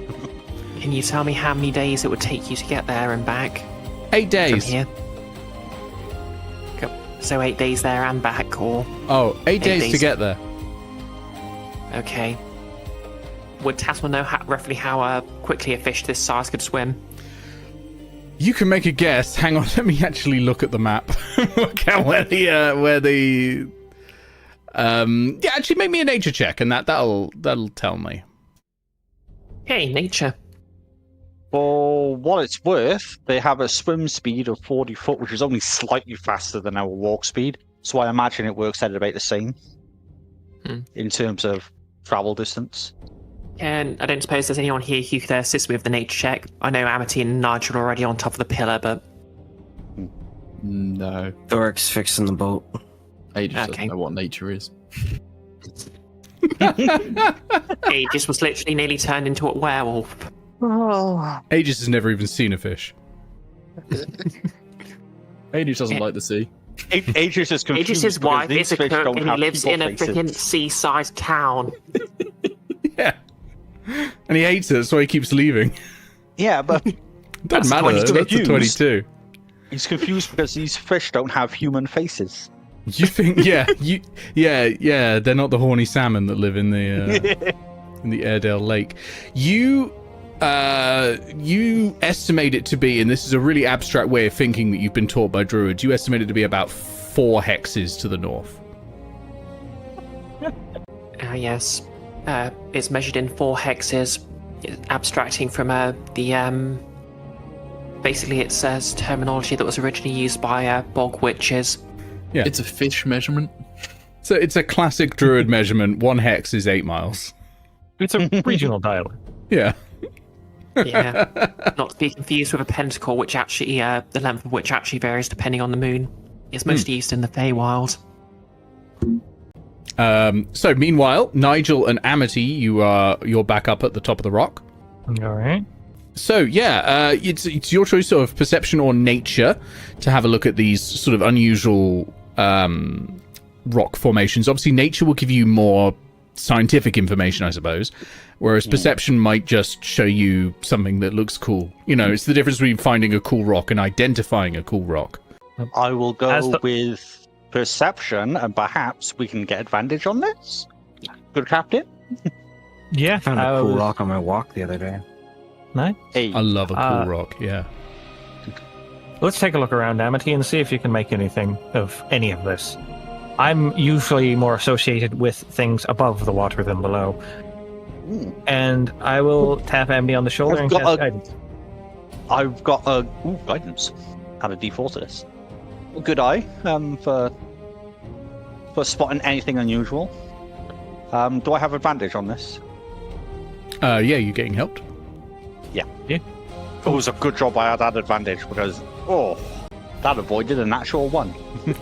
Can you tell me how many days it would take you to get there and back 8 from days. here? So 8 days there and back, or... Oh, 8 days to days. get there. Okay. Would Tattle know roughly how quickly a fish this size could swim? You can make a guess. Hang on, let me actually look at the map. Look at where the yeah, actually make me a nature check, and that'll tell me. Hey, nature. For what it's worth, they have a swim speed of 40 foot, which is only slightly faster than our walk speed. So I imagine it works out about the same in terms of travel distance. And I don't suppose there's anyone here who could assist me with the nature check. I know Amity and Nigel are already on top of the pillar, but... No. Thorek's fixing the boat. Aegis Okay. doesn't know what nature is. Aegis was literally nearly turned into a werewolf. Aegis has never even seen a fish. Aegis doesn't like the sea. Aegis is confused. Aegis' because wife these is a fish cook don't and he have lives people in a faces. freaking seaside town. Yeah. And he hates it, so he keeps leaving. Yeah, but Doesn't matter. 22 That's the views. 22. he's confused because these fish don't have human faces. You think? Yeah. Yeah. They're not the horny salmon that live in the Airedale Lake. You estimate it to be, and this is a really abstract way of thinking that you've been taught by druids. You estimate it to be about 4 hexes to the north. Yes. It's measured in 4 hexes, abstracting from the Basically, it says terminology that was originally used by bog witches. Yeah. It's a fish measurement. So it's a classic druid measurement. 1 hex is 8 miles. It's a regional dialect. Yeah. Yeah. Not to be confused with a pentacle, which actually, the length of which actually varies depending on the moon. It's mostly used in the Feywild. So meanwhile, Nigel and Amity, you're back up at the top of the rock. All right. So yeah, it's your choice of perception or nature to have a look at these sort of unusual rock formations. Obviously, nature will give you more scientific information, I suppose, whereas perception might just show you something that looks cool. You know, it's the difference between finding a cool rock and identifying a cool rock. I will go with perception, and perhaps we can get advantage on this. Good captain. Yeah. I found a cool rock on my walk the other day. Nice. Hey, I love a cool rock, yeah. Let's take a look around, Amity, and see if you can make anything of any of this. I'm usually more associated with things above the water than below. And I will tap Amity on the shoulder and cast guidance. I've got a guidance. Add a D4 to this. Good eye for spotting anything unusual. Do I have advantage on this? Yeah, you're getting helped. Yeah. It was a good job I had that advantage because that avoided a natural 1.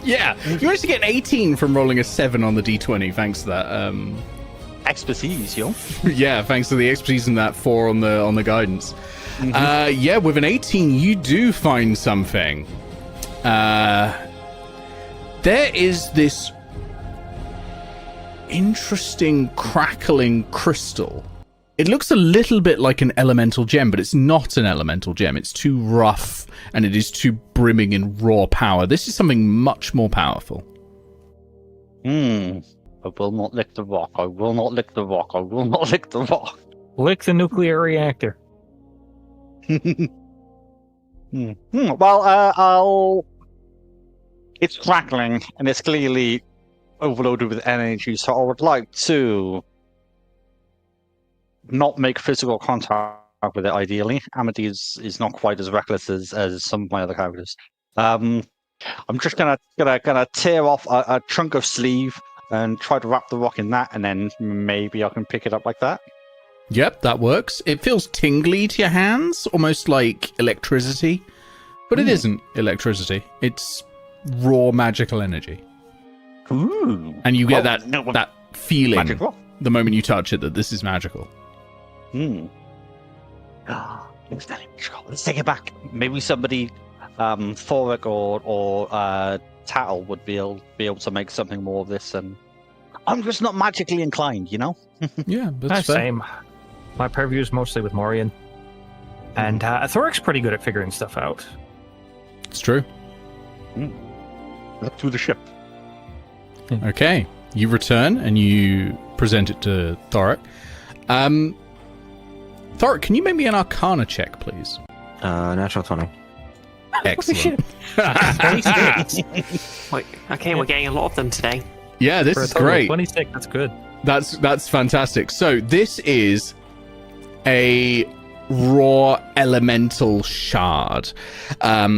Yeah, you managed to get an 18 from rolling a 7 on the D20. Thanks to that. Expertise, yo. Yeah, thanks to the expertise and that 4 on the guidance. Yeah, with an 18, you do find something. There is this interesting crackling crystal. It looks a little bit like an elemental gem, but it's not an elemental gem. It's too rough, and it is too brimming in raw power. This is something much more powerful. I will not lick the rock. I will not lick the rock. I will not lick the rock. Lick the nuclear reactor. Well, it's crackling, and it's clearly overloaded with energy, so I would like to not make physical contact with it, ideally. Amity is not quite as reckless as some of my other characters. I'm just gonna tear off a chunk of sleeve and try to wrap the rock in that, and then maybe I can pick it up like that. Yep, that works. It feels tingly to your hands, almost like electricity, but it isn't electricity. It's raw magical energy. Ooh. And you get that feeling Magical? the moment you touch it that this is magical. It's very magical. Let's take it back. Maybe somebody, Thorek or Tattle would be able to make something more of this, and I'm just not magically inclined, you know? Yeah, that's fair. Same. My purview is mostly with Morian. And Thorek's pretty good at figuring stuff out. It's true. Look through the ship. Okay, you return and you present it to Thorek. Thorek, can you make me an Arcana check, please? Natural 20. Excellent. Wait, okay, we're getting a lot of them today. Yeah, this is great. 26, that's good. That's fantastic. So this is a raw elemental shard.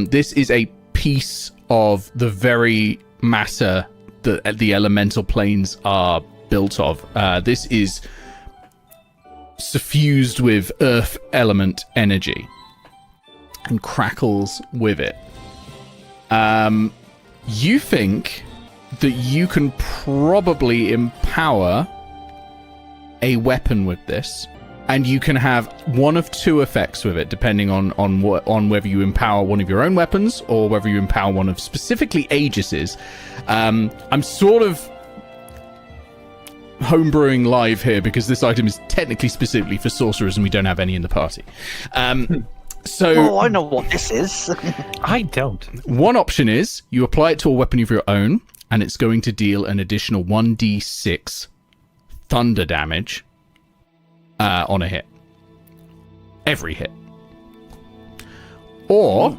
This is a piece of the very matter that the elemental planes are built of. This is suffused with earth element energy and crackles with it. You think that you can probably empower a weapon with this, and you can have one of two effects with it, depending on whether you empower one of your own weapons or whether you empower one of specifically Aegis's. I'm sort of homebrewing live here because this item is technically specifically for sorcerers and we don't have any in the party. So I know what this is. I don't. One option is you apply it to a weapon of your own, and it's going to deal an additional 1d6 thunder damage on a hit. Every hit. Or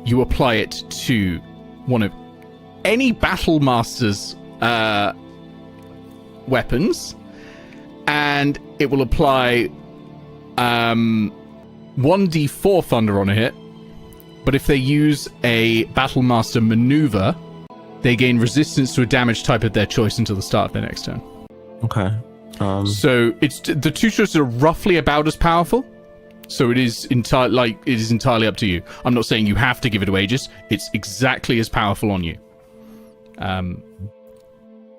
you apply it to one of any battle master's weapons, and it will apply 1d4 thunder on a hit, But if they use a Battlemaster maneuver, they gain resistance to a damage type of their choice until the start of their next turn. Okay. So it's the two choices are roughly about as powerful. So it is entirely up to you. I'm not saying you have to give it to Aegis. It's exactly as powerful on you.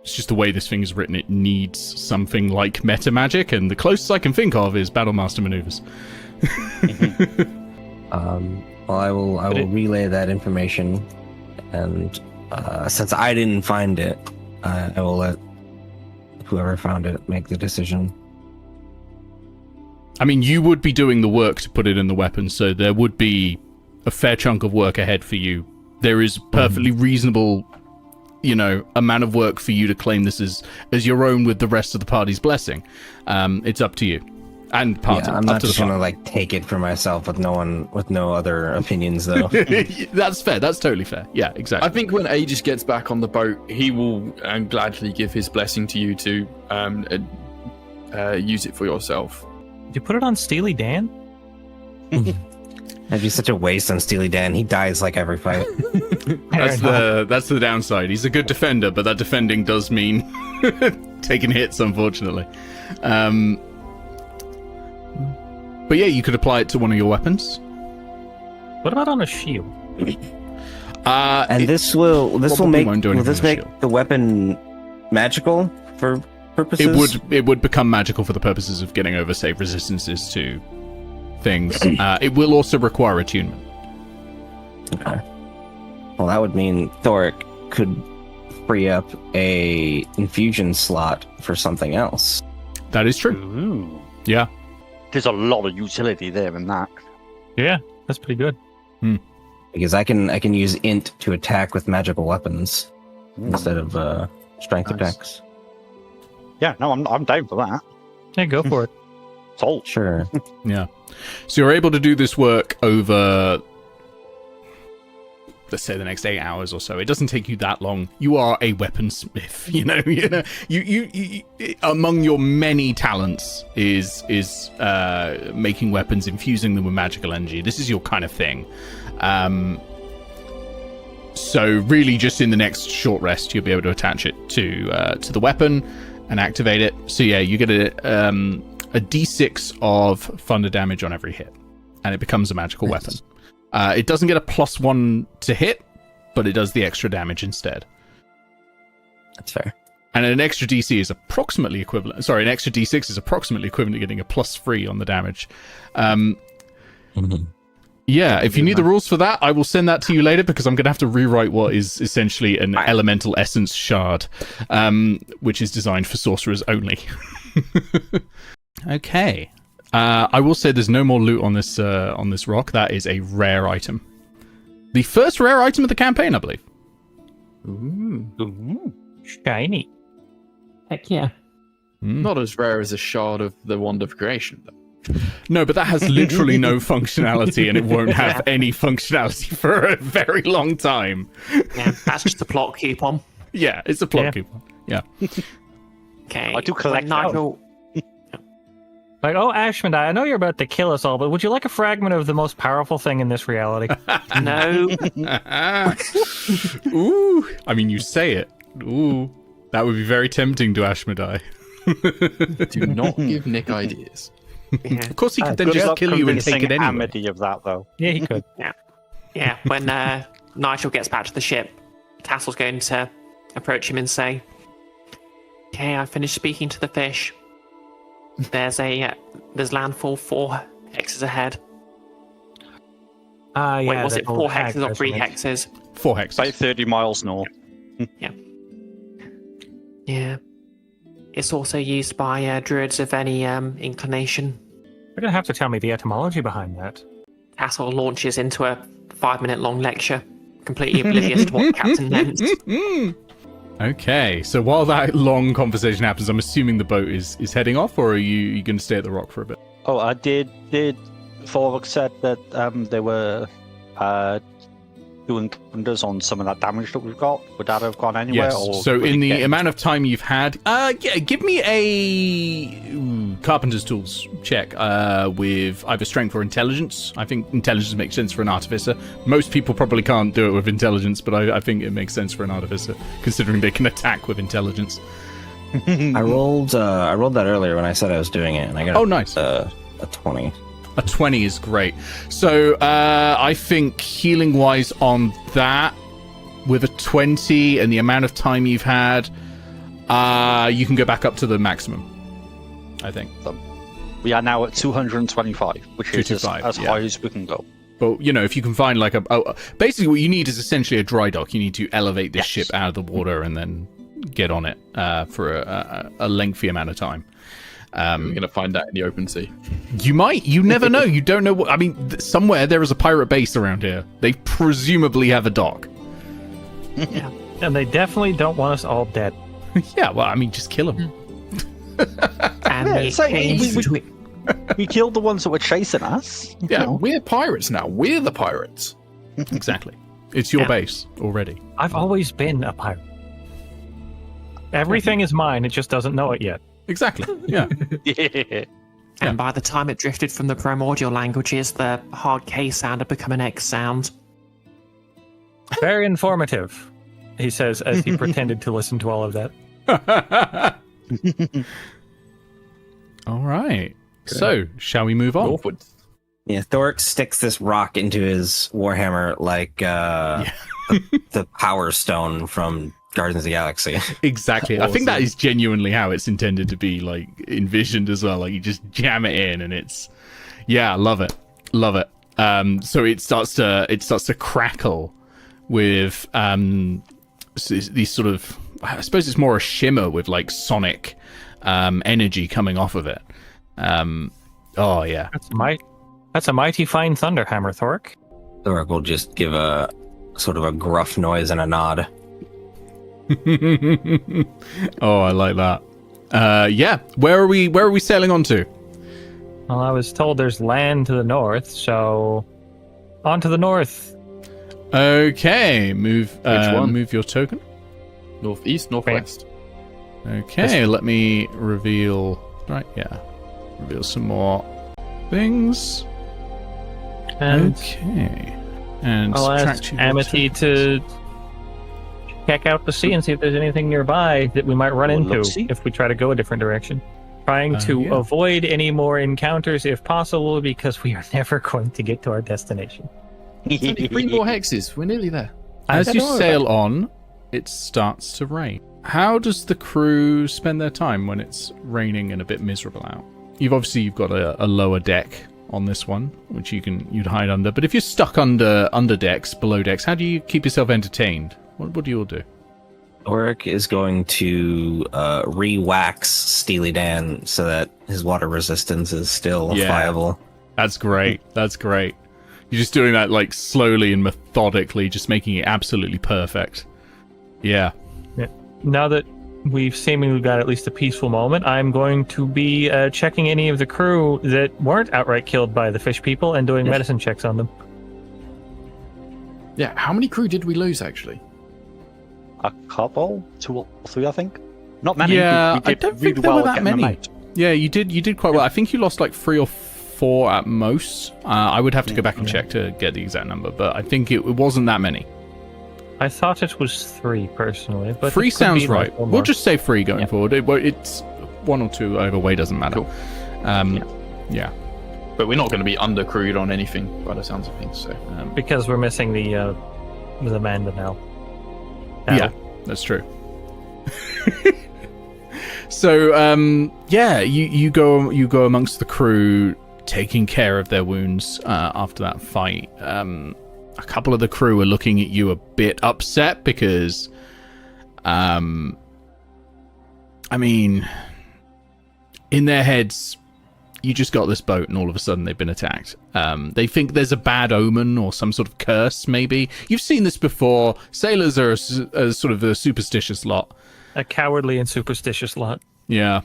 It's just the way this thing is written. It needs something like meta magic, and the closest I can think of is Battlemaster maneuvers. Well, I will relay that information, and since I didn't find it, I will let whoever found it make the decision. I mean, you would be doing the work to put it in the weapon, so there would be a fair chunk of work ahead for you. There is perfectly reasonable, amount of work for you to claim this as your own with the rest of the party's blessing. It's up to you. And party. Yeah, I'm not just gonna take it for myself with no other opinions though. That's fair. That's totally fair. Yeah, exactly. I think when Aegis gets back on the boat, he will gladly give his blessing to you to use it for yourself. Did you put it on Steely Dan? That'd be such a waste on Steely Dan. He dies like every fight. That's the downside. He's a good defender, but that defending does mean taking hits, unfortunately. But yeah, you could apply it to one of your weapons. What about on a shield? And this will make the weapon magical for purposes? It would become magical for the purposes of getting over, say, resistances to things. It will also require attunement. Okay. Well, that would mean Thorek could free up a infusion slot for something else. That is true. Ooh. Yeah. There's a lot of utility there in that. Yeah, that's pretty good. Because I can use int to attack with magical weapons instead of strength attacks. Yeah, no, I'm down for that. Yeah, go for it. Sold. Sure. Yeah. So you're able to do this work over, let's say, the next 8 hours or so. It doesn't take you that long. You are a weaponsmith. You among your many talents is making weapons, infusing them with magical energy. This is your kind of thing. So really, just in the next short rest, you'll be able to attach it to the weapon and activate it. So yeah, you get a d6 of thunder damage on every hit, and it becomes a magical weapon. It doesn't get a +1 to hit, but it does the extra damage instead. That's fair. And an extra DC is approximately equivalent. Sorry, an extra D6 is approximately equivalent to getting a +3 on the damage. Yeah, if you need the rules for that, I will send that to you later, because I'm going to have to rewrite what is essentially an elemental essence shard, which is designed for sorcerers only. Okay. I will say there's no more loot on this rock. That is a rare item. The first rare item of the campaign, I believe. Ooh. Shiny. Heck yeah. Not as rare as a shard of the Wand of Creation, though. No, but that has literally no functionality, and it won't have any functionality for a very long time. Yeah, that's just a plot coupon. Yeah, it's a plot coupon. Yeah. Okay. I do collect Nigel. Like, oh, Ashmedai, I know you're about to kill us all, but would you like a fragment of the most powerful thing in this reality? No. Ooh. I mean, you say it. Ooh. That would be very tempting to Ashmedai. Do not give Nick ideas. Yeah. Of course, he could then just kill you and take it anyway. Amity of that, though. Yeah, he could. Yeah. When Nigel gets back to the ship, Tassle's going to approach him and say, "Okay, I finished speaking to the fish. There's landfall 4 hexes ahead." Yeah, Wait, was that it 4 old hexes or 3 hag hexes? 4 hexes. About 30 miles north. Yeah. It's also used by druids of any inclination. You're going to have to tell me the etymology behind that. Tassel launches into a 5-minute long lecture, completely oblivious to what the captain meant. Okay, so while that long conversation happens, I'm assuming the boat is heading off, or are you going to stay at the rock for a bit? Oh, I did Thorek said that they were doing wonders on some of that damage that we've got? Would that have gone anywhere? Yes. Or so in the amount of time you've had, give me a carpenter's tools check with either strength or intelligence. I think intelligence makes sense for an artificer. Most people probably can't do it with intelligence, but I think it makes sense for an artificer, considering they can attack with intelligence. I rolled that earlier when I said I was doing it, and I got nice. A 20. A 20 is great. So I think healing-wise on that, with a 20 and the amount of time you've had, you can go back up to the maximum, I think. We are now at 225, which is as high as we can go. But, if you can find like basically what you need is essentially a dry dock. You need to elevate this ship out of the water and then get on it for a lengthy amount of time. We're going to find that in the open sea. You might. You never know. You don't know what... I mean, somewhere there is a pirate base around here. They presumably have a dock. Yeah. And they definitely don't want us all dead. Yeah, well, I mean, just kill them. And we killed the ones that were chasing us. Yeah, we're pirates now. We're the pirates. Exactly. It's your base already. I've always been a pirate. Everything is mine. It just doesn't know it yet. Exactly. Yeah. And by the time it drifted from the primordial languages, the hard K sound had become an X sound. Very informative, he says as he pretended to listen to all of that. All right. Okay. So, shall we move on? Northwards. Yeah, Thorek sticks this rock into his warhammer like the Power Stone from Guardians of the Galaxy. Exactly. Awesome. I think that is genuinely how it's intended to be, like, envisioned as well. Like, you just jam it in and it's... Yeah, love it. Love it. So it starts to crackle with these sort of... I suppose it's more a shimmer with, like, sonic energy coming off of it. Oh, yeah. That's a mighty fine thunderhammer, Thorek. Thorek will just give a sort of a gruff noise and a nod. Oh, I like that. Yeah. Where are we sailing on to? Well, I was told there's land to the north, so on to the north. Okay. Move your token. Northeast, northwest. Okay, let me reveal... Right, yeah. Reveal some more things. And okay. And I'll ask Amity to check out the sea and see if there's anything nearby that we might run into if we try to go a different direction. Trying to avoid any more encounters if possible, because we are never going to get to our destination. It's only 3 more hexes. We're nearly there. As you sail on, it starts to rain. How does the crew spend their time when it's raining and a bit miserable out? You've got a lower deck on this one, which you'd hide under. But if you're stuck under decks, below decks, how do you keep yourself entertained? What do you all do? Thorek is going to re-wax Steely Dan so that his water resistance is still viable. That's great. That's great. You're just doing that like slowly and methodically, just making it absolutely perfect. Yeah. Now that we've seemingly got at least a peaceful moment, I'm going to be checking any of the crew that weren't outright killed by the fish people and doing medicine checks on them. Yeah, how many crew did we lose, actually? A couple? 2 or 3, I think. Not many. Yeah, I don't think there were that many. Yeah, you did quite well. I think you lost like 3 or 4 at most. I would have to go back and check to get the exact number, but I think it wasn't that many. I thought it was 3 personally, but 3 sounds right. We'll just say 3 going forward. It's 1 or 2 either way, doesn't matter. Cool. Yeah. But we're not going to be undercrewed on anything by the sounds of things. So because we're missing the Amanda now. Yeah, that's true. So you go amongst the crew, taking care of their wounds after that fight. A couple of the crew are looking at you a bit upset because, I mean, in their heads, you just got this boat and all of a sudden they've been attacked. They think there's a bad omen or some sort of curse, maybe. You've seen this before. Sailors are a sort of a superstitious lot. A cowardly and superstitious lot. Yeah.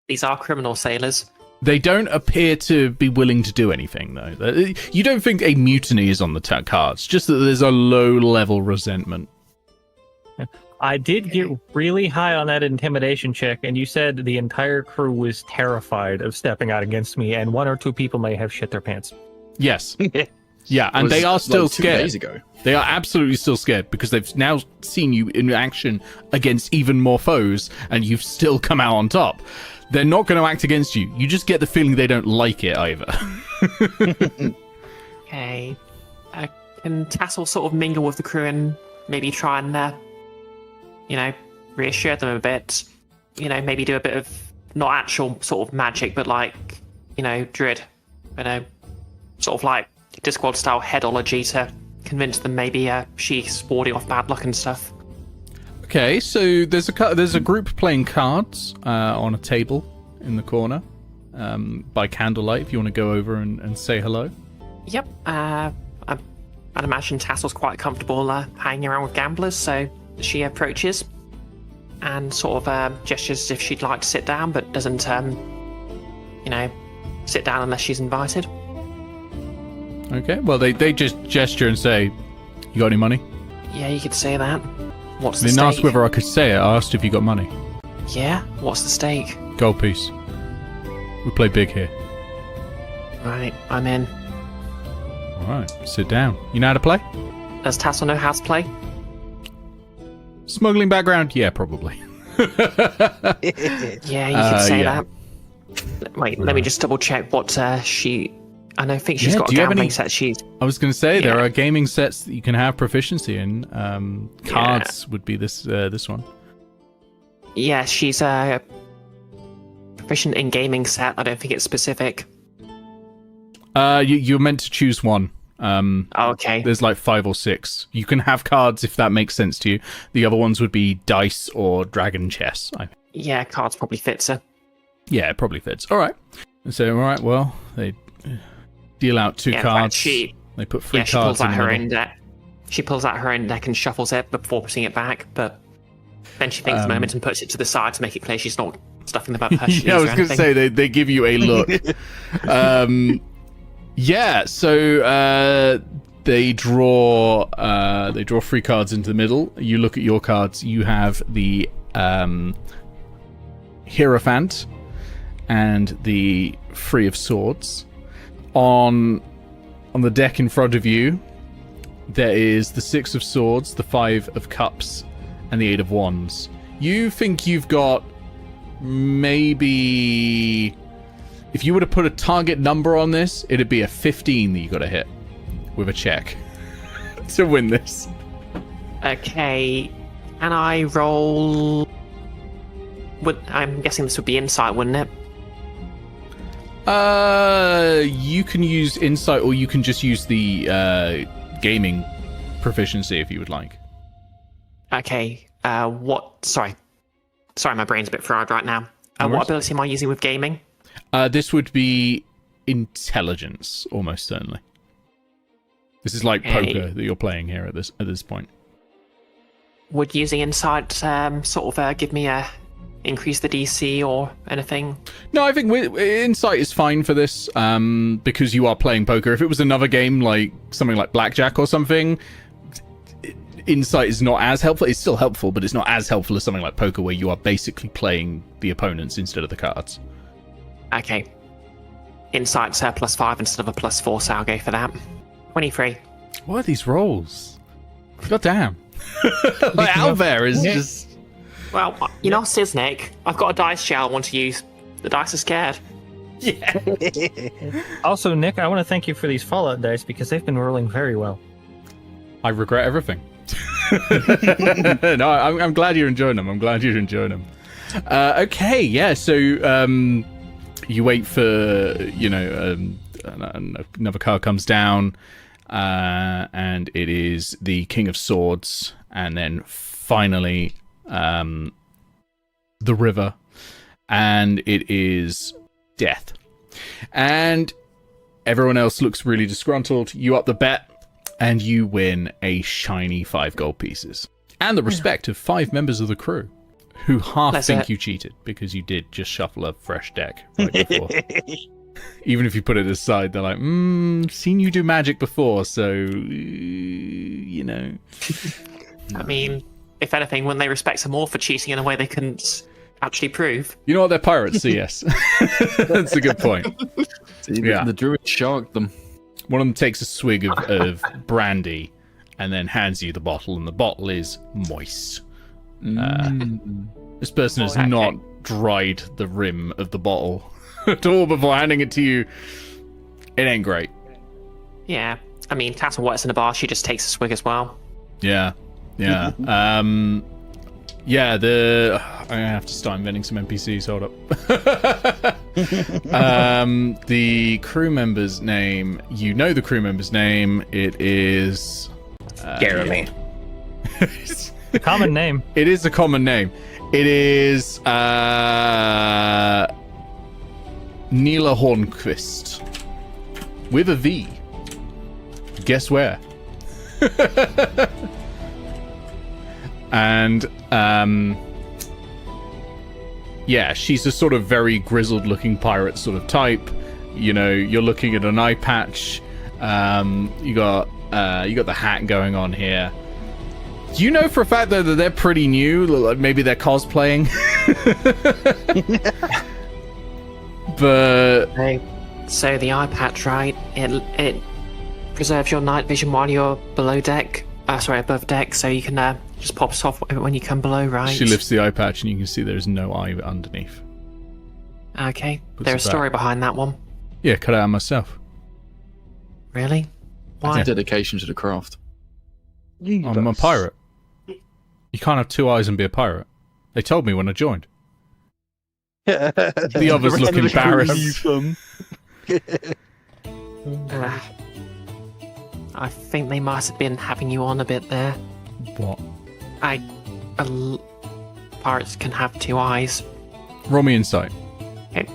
These are criminal sailors. They don't appear to be willing to do anything, though. You don't think a mutiny is on the cards, just that there's a low-level resentment. I did get really high on that intimidation check, and you said the entire crew was terrified of stepping out against me, and 1 or 2 people may have shit their pants. Yes. Yeah, and they are still like 2 scared. days ago. They are absolutely still scared because they've now seen you in action against even more foes, and you've still come out on top. They're not going to act against you. You just get the feeling they don't like it either. Okay. Can Tattle sort of mingle with the crew and maybe try and, reassure them a bit? Maybe do a bit of, not actual sort of magic, but like, druid. Sort of like Discworld style headology to convince them maybe she's warding off bad luck and stuff. Okay, so there's a group playing cards on a table in the corner by candlelight. If you want to go over and say hello. Yep. I'd imagine Tassle's quite comfortable hanging around with gamblers, so she approaches and sort of gestures as if she'd like to sit down, but doesn't, sit down unless she's invited. Okay, well, they just gesture and say, "You got any money?" Yeah, you could say that. What's the They didn't stake? ask whether I could say it. I asked if you got money. Yeah? What's the stake? Gold piece. We play big here. Right, I'm in. All right, sit down. You know how to play? Does Tassel know how to play? Smuggling background? Yeah, probably. Yeah, you could say yeah. that. Wait, let me just double check what she... I don't think she's Yeah, got do a you have gambling any- set. She's... I was going to say there Yeah. are gaming sets that you can have proficiency in. Cards would be this one. Yeah, she's proficient in gaming set. I don't think it's specific. You're meant to choose one. Okay. There's like 5 or 6. You can have cards if that makes sense to you. The other ones would be dice or dragon chess. Yeah, cards probably fits her. Yeah, it probably fits. All right. So, all right, well, they deal out 2 Yeah, in fact, cards. They put 3 she cards pulls out in the her middle. own deck. She pulls out her own deck and shuffles it before putting it back, but then she thinks a moment and puts it to the side to make it clear she's not stuffing them up her shoes Yeah, I was or going to anything. say they give you a look. Yeah, so they draw 3 cards into the middle. You look at your cards. You have the Hierophant and the Free of Swords. On the deck in front of you, there is the 6 of Swords, the 5 of Cups, and the 8 of Wands. You think you've got maybe... If you were to put a target number on this, it'd be a 15 that you got to hit with a check to win this. Okay, can I roll... I'm guessing this would be insight, wouldn't it? You can use insight, or you can just use the gaming proficiency if you would like. Okay, what... Sorry, my brain's a bit fried right now. No What worries. ability am I using with gaming? This would be intelligence, almost certainly. This is like Okay. poker that you're playing here at this point. Would using insight sort of give me a increase the DC or anything? No, I think insight is fine for this because you are playing poker. If it was another game like something like blackjack or something, insight is not as helpful. It's still helpful, but it's not as helpful as something like poker where you are basically playing the opponents instead of the cards. Okay. Insight's +5 instead of a +4, so I'll go for that. 23. What are these rolls? God damn. Like, Owlbear is just... Well, you know, Siznik, I've got a dice shell I want to use. The dice are scared. Also, Nick, I want to thank you for these Fallout dice because they've been rolling very well. I regret everything. No, I'm glad you're enjoying them. Okay, yeah, so you wait for, another card comes down, and it is the King of Swords, and then finally the River, and it is Death. And everyone else looks really disgruntled. You up the bet, and you win a shiny 5 gold pieces. And the respect of 5 members of the crew, who half That's think it. you cheated, because you did just shuffle a fresh deck right before. Even if you put it aside, they're like, seen you do magic before, so, I mean, if anything, wouldn't they respect them more for cheating in a way they couldn't actually prove? You know what? They're pirates, so yes. That's a good point. See, the druid sharked them. One of them takes a swig of brandy and then hands you the bottle, and the bottle is moist. This person has not dried the rim of the bottle at all before handing it to you. It ain't great. Yeah. I mean, Tattle works in a bar. She just takes a swig as well. Yeah. I'm gonna have to start inventing some NPCs. Hold up. The crew member's name. You know the crew member's name. It is Jeremy. A common name. It is a common name. It is Neela Hornquist with a V. Guess where? And she's a sort of very grizzled looking pirate sort of type. You know, you're looking at an eye patch. You got the hat going on here. Do you know for a fact though that they're pretty new? Like maybe they're cosplaying. But so the eye patch, right? It preserves your night vision while you're below deck. Above deck, so you can just pop it off when you come below, right? She lifts the eye patch and you can see there's no eye underneath. Okay, there's a story behind that one. Yeah, cut it out myself. Really? Why? That's a dedication to the craft. I'm a pirate. You can't have two eyes and be a pirate. They told me when I joined. The others look embarrassed. I think they must have been having you on a bit there. What? Pirates can have two eyes. Roll me insight. Okay.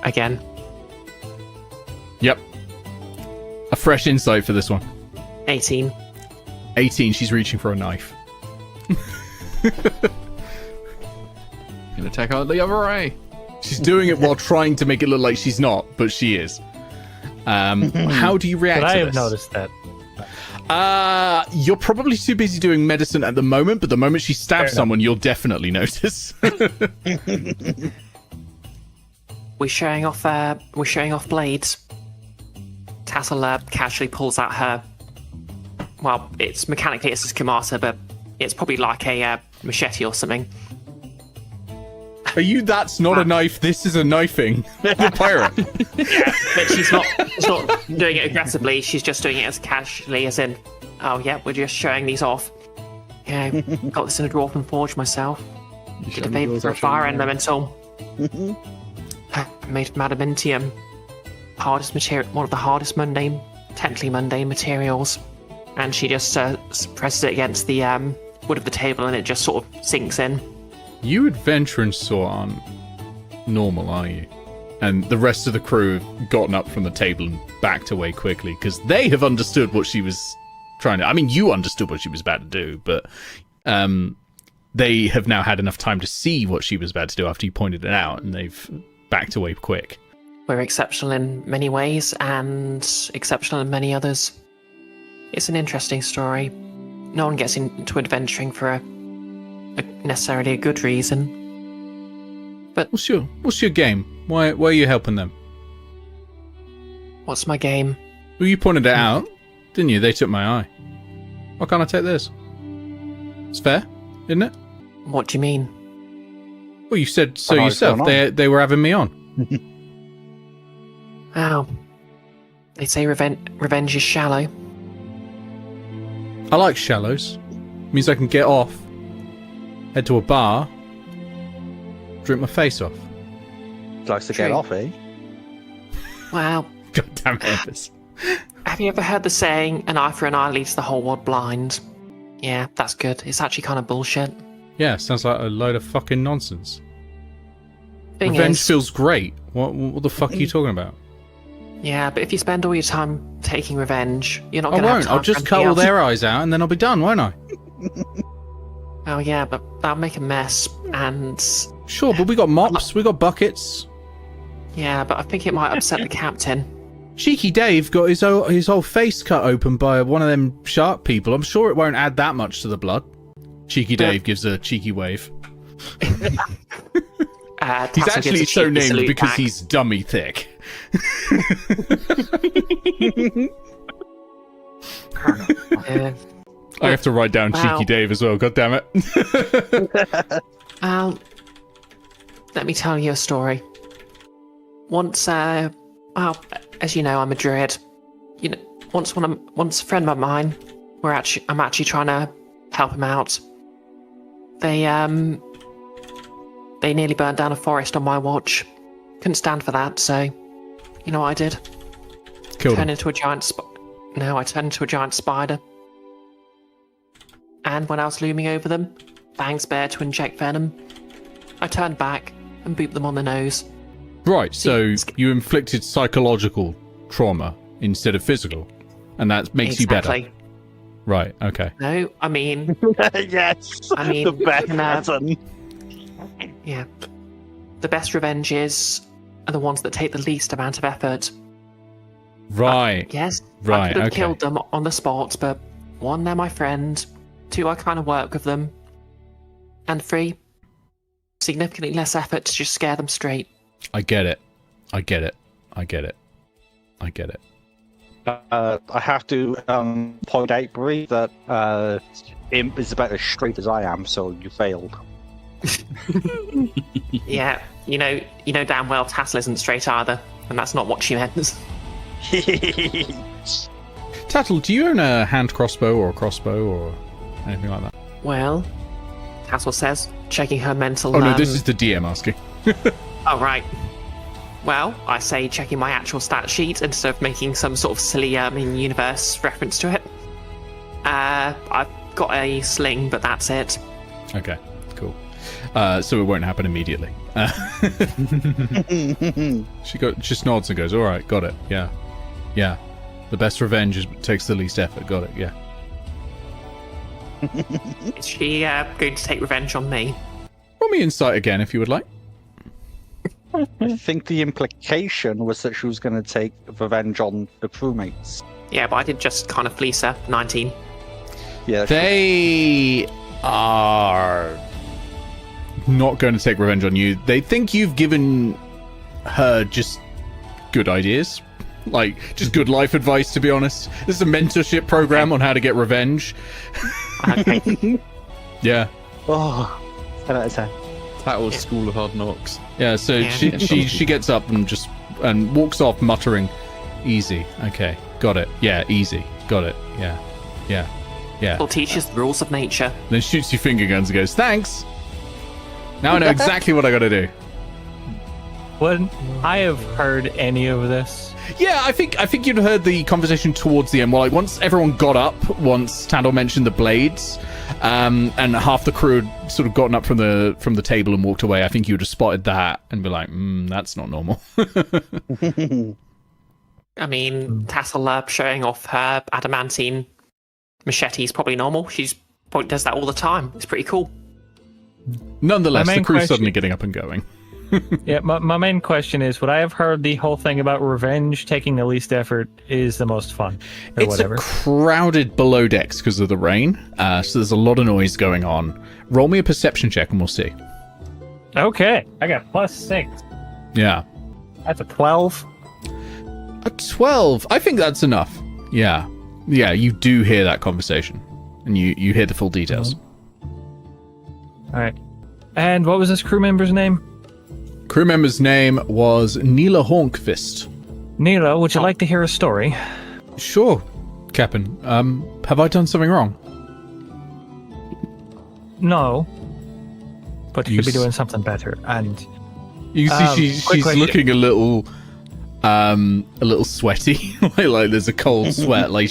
Again. Yep. A fresh insight for this one. 18. 18, she's reaching for a knife. Gonna attack out the other eye. She's doing it while trying to make it look like she's not, but she is. How do you react to this? I have noticed that. You're probably too busy doing medicine at the moment, but the moment she stabs someone, you'll definitely notice. We're showing off blades. Tattle casually pulls out her. Well, it's mechanically it's a schemata, but it's probably like a machete or something. That's not a knife. This is a knifing. The pirate. Yeah, but she's not doing it aggressively. She's just doing it as casually, as in, oh yeah, we're just showing these off. Yeah, got this in a dwarven forge myself. Did a favor for a fire elemental. Made of adamantium. Hardest material, one of the hardest technically mundane materials. And she just presses it against the wood of the table, and it just sort of sinks in. You adventurers sort aren't normal, are you? And the rest of the crew have gotten up from the table and backed away quickly because they have understood what she was trying to. I mean, you understood what she was about to do, but they have now had enough time to see what she was about to do after you pointed it out, and they've backed away quick. We're exceptional in many ways and exceptional in many others. It's an interesting story. No one gets into adventuring for necessarily a good reason. But what's your game? Why are you helping them? What's my game? Well, you pointed it out, didn't you? They took my eye. Why can't I take this? It's fair, isn't it? What do you mean? Well, you said so yourself. They were having me on. Oh. They say revenge is shallow. I like shallows. Means I can get off, head to a bar, drink my face off. Likes to get off, eh? Well. God damn it, Enfys. Have you ever heard the saying, an eye for an eye leaves the whole world blind? Yeah, that's good. It's actually kind of bullshit. Yeah, sounds like a load of fucking nonsense. Revenge feels great. What the fuck are you talking about? Yeah, but if you spend all your time taking revenge, you're not going to have time. I'll just cut all their eyes out and then I'll be done, won't I? Oh yeah, but that'll make a mess, and... Sure, but we got mops, we got buckets. Yeah, but I think it might upset the captain. Cheeky Dave got his whole face cut open by one of them shark people. I'm sure it won't add that much to the blood. Cheeky Dave gives a cheeky wave. He's Tattle actually gives a so cheeky named salute because back. he's dummy thick. Yeah. I have to write down Wow. Cheeky Dave as well, god damn it. Let me tell you a story. Once, well, as you know, I'm a druid. You know, once a friend of mine, I'm actually trying to help him out. They nearly burnt down a forest on my watch. Couldn't stand for that, so you know what I did? Killed him. I turned into a giant spider. And when I was looming over them, fangs bare to inject venom, I turned back and booped them on the nose. Right, so you inflicted psychological trauma instead of physical, and that makes you better. Exactly. Right, okay. No, I mean, Yes. I mean, the best you can, pattern. yeah. The best revenges are the ones that take the least amount of effort. Right. Yes, I Right, could have okay. killed them on the spot, but 1, they're my friend. 2, I kind of work with them. And 3, significantly less effort to just scare them straight. I get it. I have to point out, Bree, that Imp is about as straight as I am, so you failed. Yeah, you know damn well Tattle isn't straight either, and that's not what she meant. Tattle, do you own a hand crossbow or a crossbow or anything like that? Well, Tattle says, checking her mental... Oh no, this is the DM asking. Oh, right. Well, I say checking my actual stat sheet instead of making some sort of silly in-universe reference to it. I've got a sling, but that's it. Okay, cool. So it won't happen immediately. She just nods and goes, alright, got it, yeah. Yeah. The best revenge takes the least effort, got it, yeah. Is she going to take revenge on me? Roll me insight again if you would like. I think the implication was that she was going to take revenge on the crewmates. Yeah, but I did just kind of fleece her. 19. Yeah, They are not going to take revenge on you. They think you've given her just good ideas. Like, just good life advice, to be honest. This is a mentorship program on how to get revenge. Okay. Yeah. Oh, 10 out of 10. Tattle's School of Hard Knocks. Yeah, so Yeah. she gets up and walks off muttering, easy. Okay, got it. Yeah, easy. Got it. Yeah. Will teach us the rules of nature. Then shoots you finger guns and goes, thanks. Now I know exactly what I gotta do. Would I have heard any of this? Yeah, I think you'd heard the conversation towards the end. Well, like once everyone got up, once Tattle mentioned the blades, and half the crew had sort of gotten up from the table and walked away. I think you'd have spotted that and be like, that's not normal. I mean, Tattle showing off her adamantine machete is probably normal. She probably does that all the time. It's pretty cool. Nonetheless, My the main crew's question- suddenly getting up and going. Yeah, my main question is, would I have heard the whole thing about revenge taking the least effort is the most fun, or It's whatever? a crowded below decks because of the rain, so there's a lot of noise going on. Roll me a perception check and we'll see. Okay, I got +6. Yeah. That's a 12. A 12. I think that's enough. Yeah. Yeah, you do hear that conversation. And you hear the full details. All right. And what was this crew member's name? Crew member's name was Neela Hornkvist. Nilo, would you like to hear a story? Sure, Captain. Have I done something wrong? No. But you You could be s- doing something better. And You can see quick she's question. looking a little sweaty. like there's a cold sweat. Like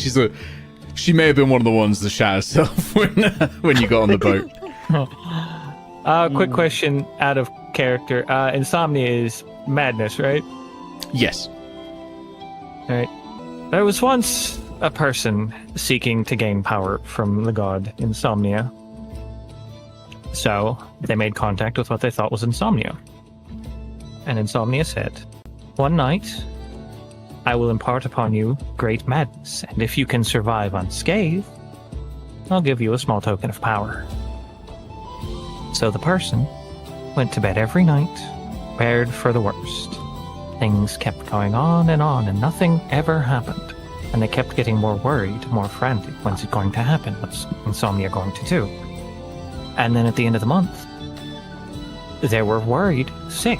she may have been one of the ones that shat herself when you got on the boat. quick question out of character. Insomnia is madness, right? Yes. All right. There was once a person seeking to gain power from the god Insomnia. So they made contact with what they thought was Insomnia. And Insomnia said, "One night, I will impart upon you great madness, and if you can survive unscathed, I'll give you a small token of power." So the person went to bed every night, prepared for the worst. Things kept going on, and nothing ever happened. And they kept getting more worried, more frantic. When's it going to happen? What's insomnia going to do? And then at the end of the month, they were worried, sick.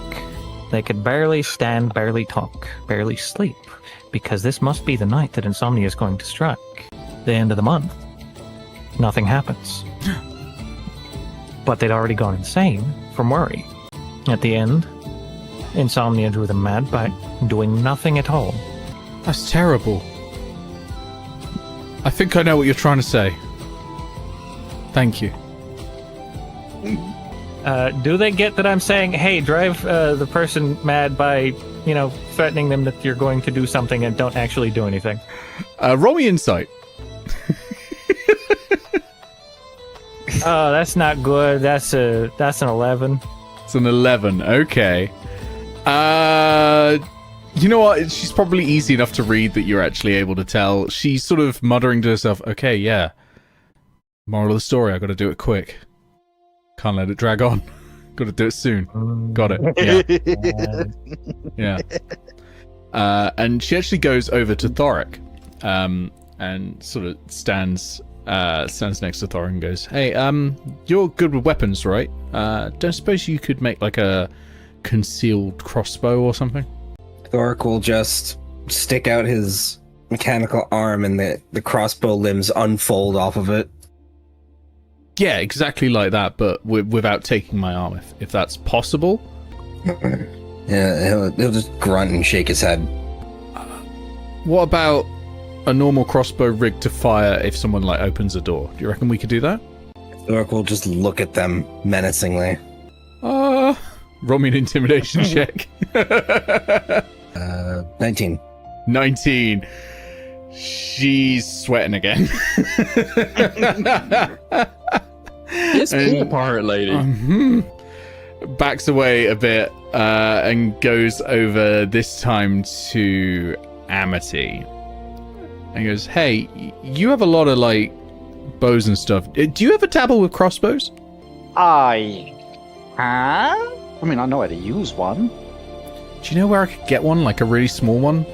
They could barely stand, barely talk, barely sleep, because this must be the night that insomnia is going to strike. The end of the month, nothing happens. But they'd already gone insane from worry. At the end, insomnia drew them mad by doing nothing at all. That's terrible. I think I know what you're trying to say. Thank you. Do they get that I'm saying, hey, drive the person mad by, threatening them that you're going to do something and don't actually do anything? Roll me insight. Oh, that's not good. That's an 11. It's an 11. Okay. You know what? She's probably easy enough to read that you're actually able to tell. She's sort of muttering to herself, okay, yeah. Moral of the story, I gotta do it quick. Can't let it drag on. Gotta do it soon. Got it. Yeah. Yeah. And she actually goes over to Thorek, and sort of stands next to Thorek and goes, hey, you're good with weapons, right? Don't suppose you could make like a concealed crossbow or something? Thorek will just stick out his mechanical arm and the crossbow limbs unfold off of it. Yeah, exactly like that, but without taking my arm, if that's possible. Yeah, he'll just grunt and shake his head. What about a normal crossbow rig to fire if someone opens a door? Do you reckon we could do that? Thorek will just look at them menacingly. Roll me an intimidation check. 19. 19. She's sweating again. It's cool, pirate lady. Backs away a bit and goes over this time to Amity. And goes, hey, you have a lot of bows and stuff. Do you ever dabble with crossbows? I know how to use one. Do you know where I could get one? Like a really small one?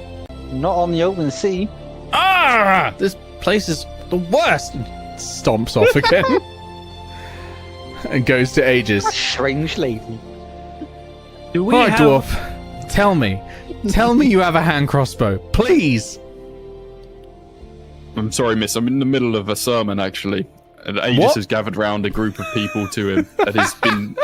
Not on the open sea. This place is the worst. And stomps off again. And goes to Aegis. Strange lady. Do we Alright, have... dwarf. Tell me you have a hand crossbow. Please. I'm sorry, miss. I'm in the middle of a sermon, actually. And Aegis has gathered round a group of people to him and has been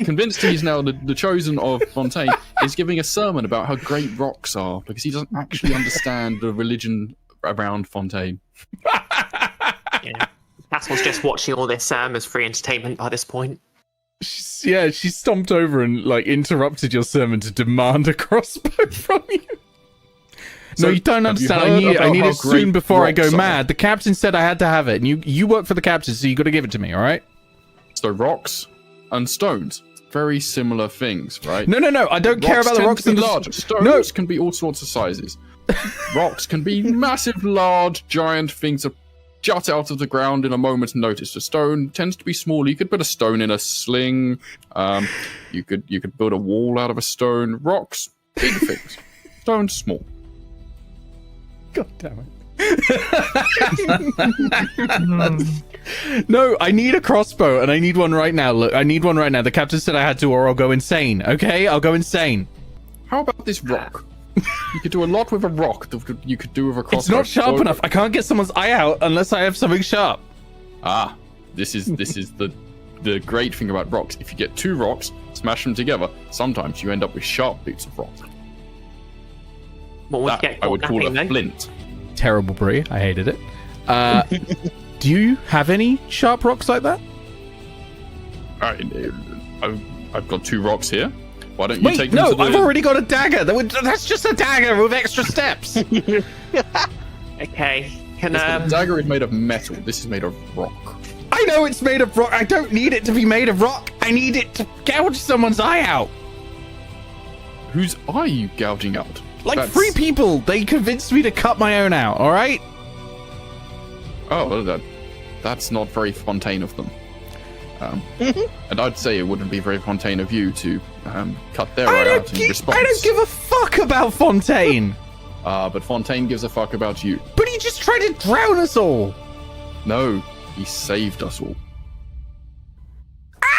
convinced he's now the chosen of Fontaine. Is giving a sermon about how great rocks are because he doesn't actually understand the religion around Fontaine. Yeah. Pastle's just watching all this as free entertainment by this point. She stomped over and interrupted your sermon to demand a crossbow from you. So, no, you don't understand. I need it soon before I go mad. The captain said I had to have it, and you work for the captain, so you got to give it to me. All right? So rocks and stones, very similar things, right? No. I don't care about the rocks and the large. Stones can be all sorts of sizes. Rocks can be massive, large, giant things that jut out of the ground in a moment's notice. A stone tends to be small. You could put a stone in a sling. You could build a wall out of a stone. Rocks, big things. Stones, small. God damn it. No, I need a crossbow, and I need one right now. Look, I need one right now. The captain said I had to, or I'll go insane. Okay? I'll go insane. How about this rock? You could do a lot with a rock that you could do with a crossbow. It's not sharp enough. I can't get someone's eye out unless I have something sharp. This is the great thing about rocks. If you get two rocks, smash them together, sometimes you end up with sharp bits of rock. What would That I would call a flint. Terrible, Brie. I hated it. Do you have any sharp rocks like that? I've got two rocks here. Why don't you take them to the... I've already got a dagger. That's just a dagger with extra steps. Okay. The dagger is made of metal. This is made of rock. I know it's made of rock. I don't need it to be made of rock. I need it to gouge someone's eye out. Whose eye are you gouging out? Three people. They convinced me to cut my own out, all right? Oh, that's not very Fontaine of them. And I'd say it wouldn't be very Fontaine of you to cut their eye out in response. I don't give a fuck about Fontaine. But Fontaine gives a fuck about you. But he just tried to drown us all. No, he saved us all.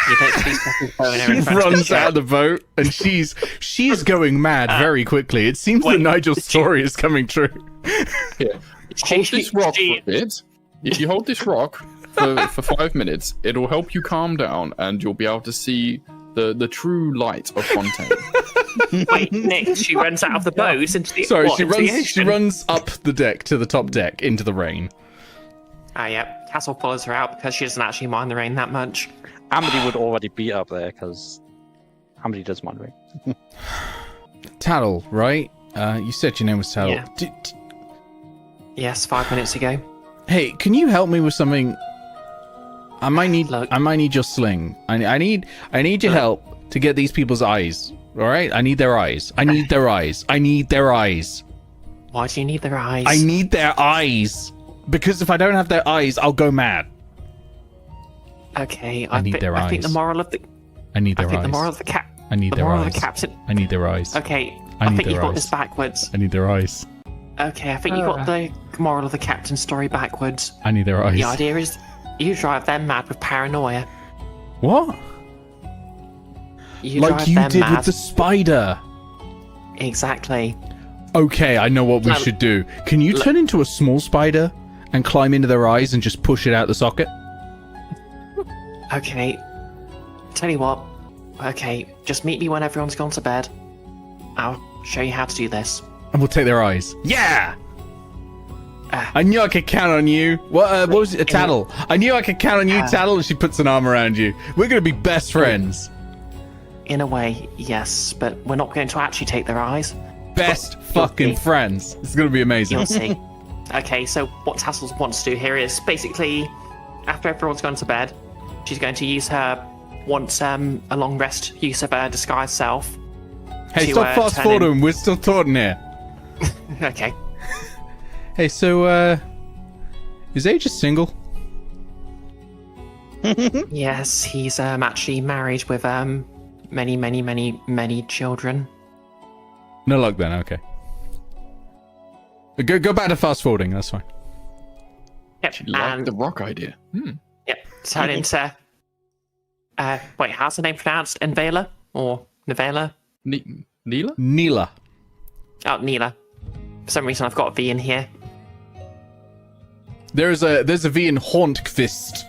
You don't see fucking phone She runs out of the boat, and she's going mad very quickly. It seems that Nigel's story is coming true. Here, hold this rock for a bit. If you hold this rock for 5 minutes, it'll help you calm down, and you'll be able to see the true light of Fontaine. Wait, Nick, she runs out of the boat into the Sorry, what, into the she ocean? runs up the deck to the top deck into the rain. Ah, yeah. Tattle follows her out because she doesn't actually mind the rain that much. Amity would already be up there because Amity does mind rain. Tattle, right? You said your name was Tattle. Yeah. Yes, 5 minutes ago. Hey, can you help me with something? I might need Look. your sling. I need your help to get these people's eyes. All right? I need their eyes. I need their eyes. I need their eyes. Why do you need their eyes? I need their eyes. Because if I don't have their eyes, I'll go mad. Okay, I need their I think eyes. the moral of the I need their I think eyes. the moral of the cat. I need The their moral eyes. of the captain. I need their eyes. Okay, I I need think you've their got eyes. this backwards. I need their eyes. Okay, I think you got the moral of the captain story backwards. I need their eyes. The idea is you drive them mad with paranoia. What? You Like drive you them did mad. with the spider. Exactly. Okay, I know what we should do. Can you turn into a small spider and climb into their eyes and just push it out the socket? Okay. Tell you what. Okay, just meet me when everyone's gone to bed. I'll show you how to do this. And we'll take their eyes. Yeah! Ah. I knew I could count on you. What was it? A Tattle. I knew I could count on you, Ah. Tattle, and she puts an arm around you. We're going to be best friends. In a way, yes, but we're not going to actually take their eyes. Best fucking friends. It's going to be amazing. You'll see. Okay, so what Tassel wants to do here is basically, after everyone's gone to bed, she's going to use her a long rest use of her disguised self. Hey, to, stop fast turn forwarding. We're still talking here. Okay. Hey, so, is Aegis single? Yes, he's actually married with many children. No luck then, okay. Go back to fast forwarding, that's fine. Yep. Like And the rock idea. yep, turn into wait, how's the name pronounced? Envala or Nevela? Neela? Neela. Oh, Neela. For some reason I've got a V in here. There's a V in Hornkvist.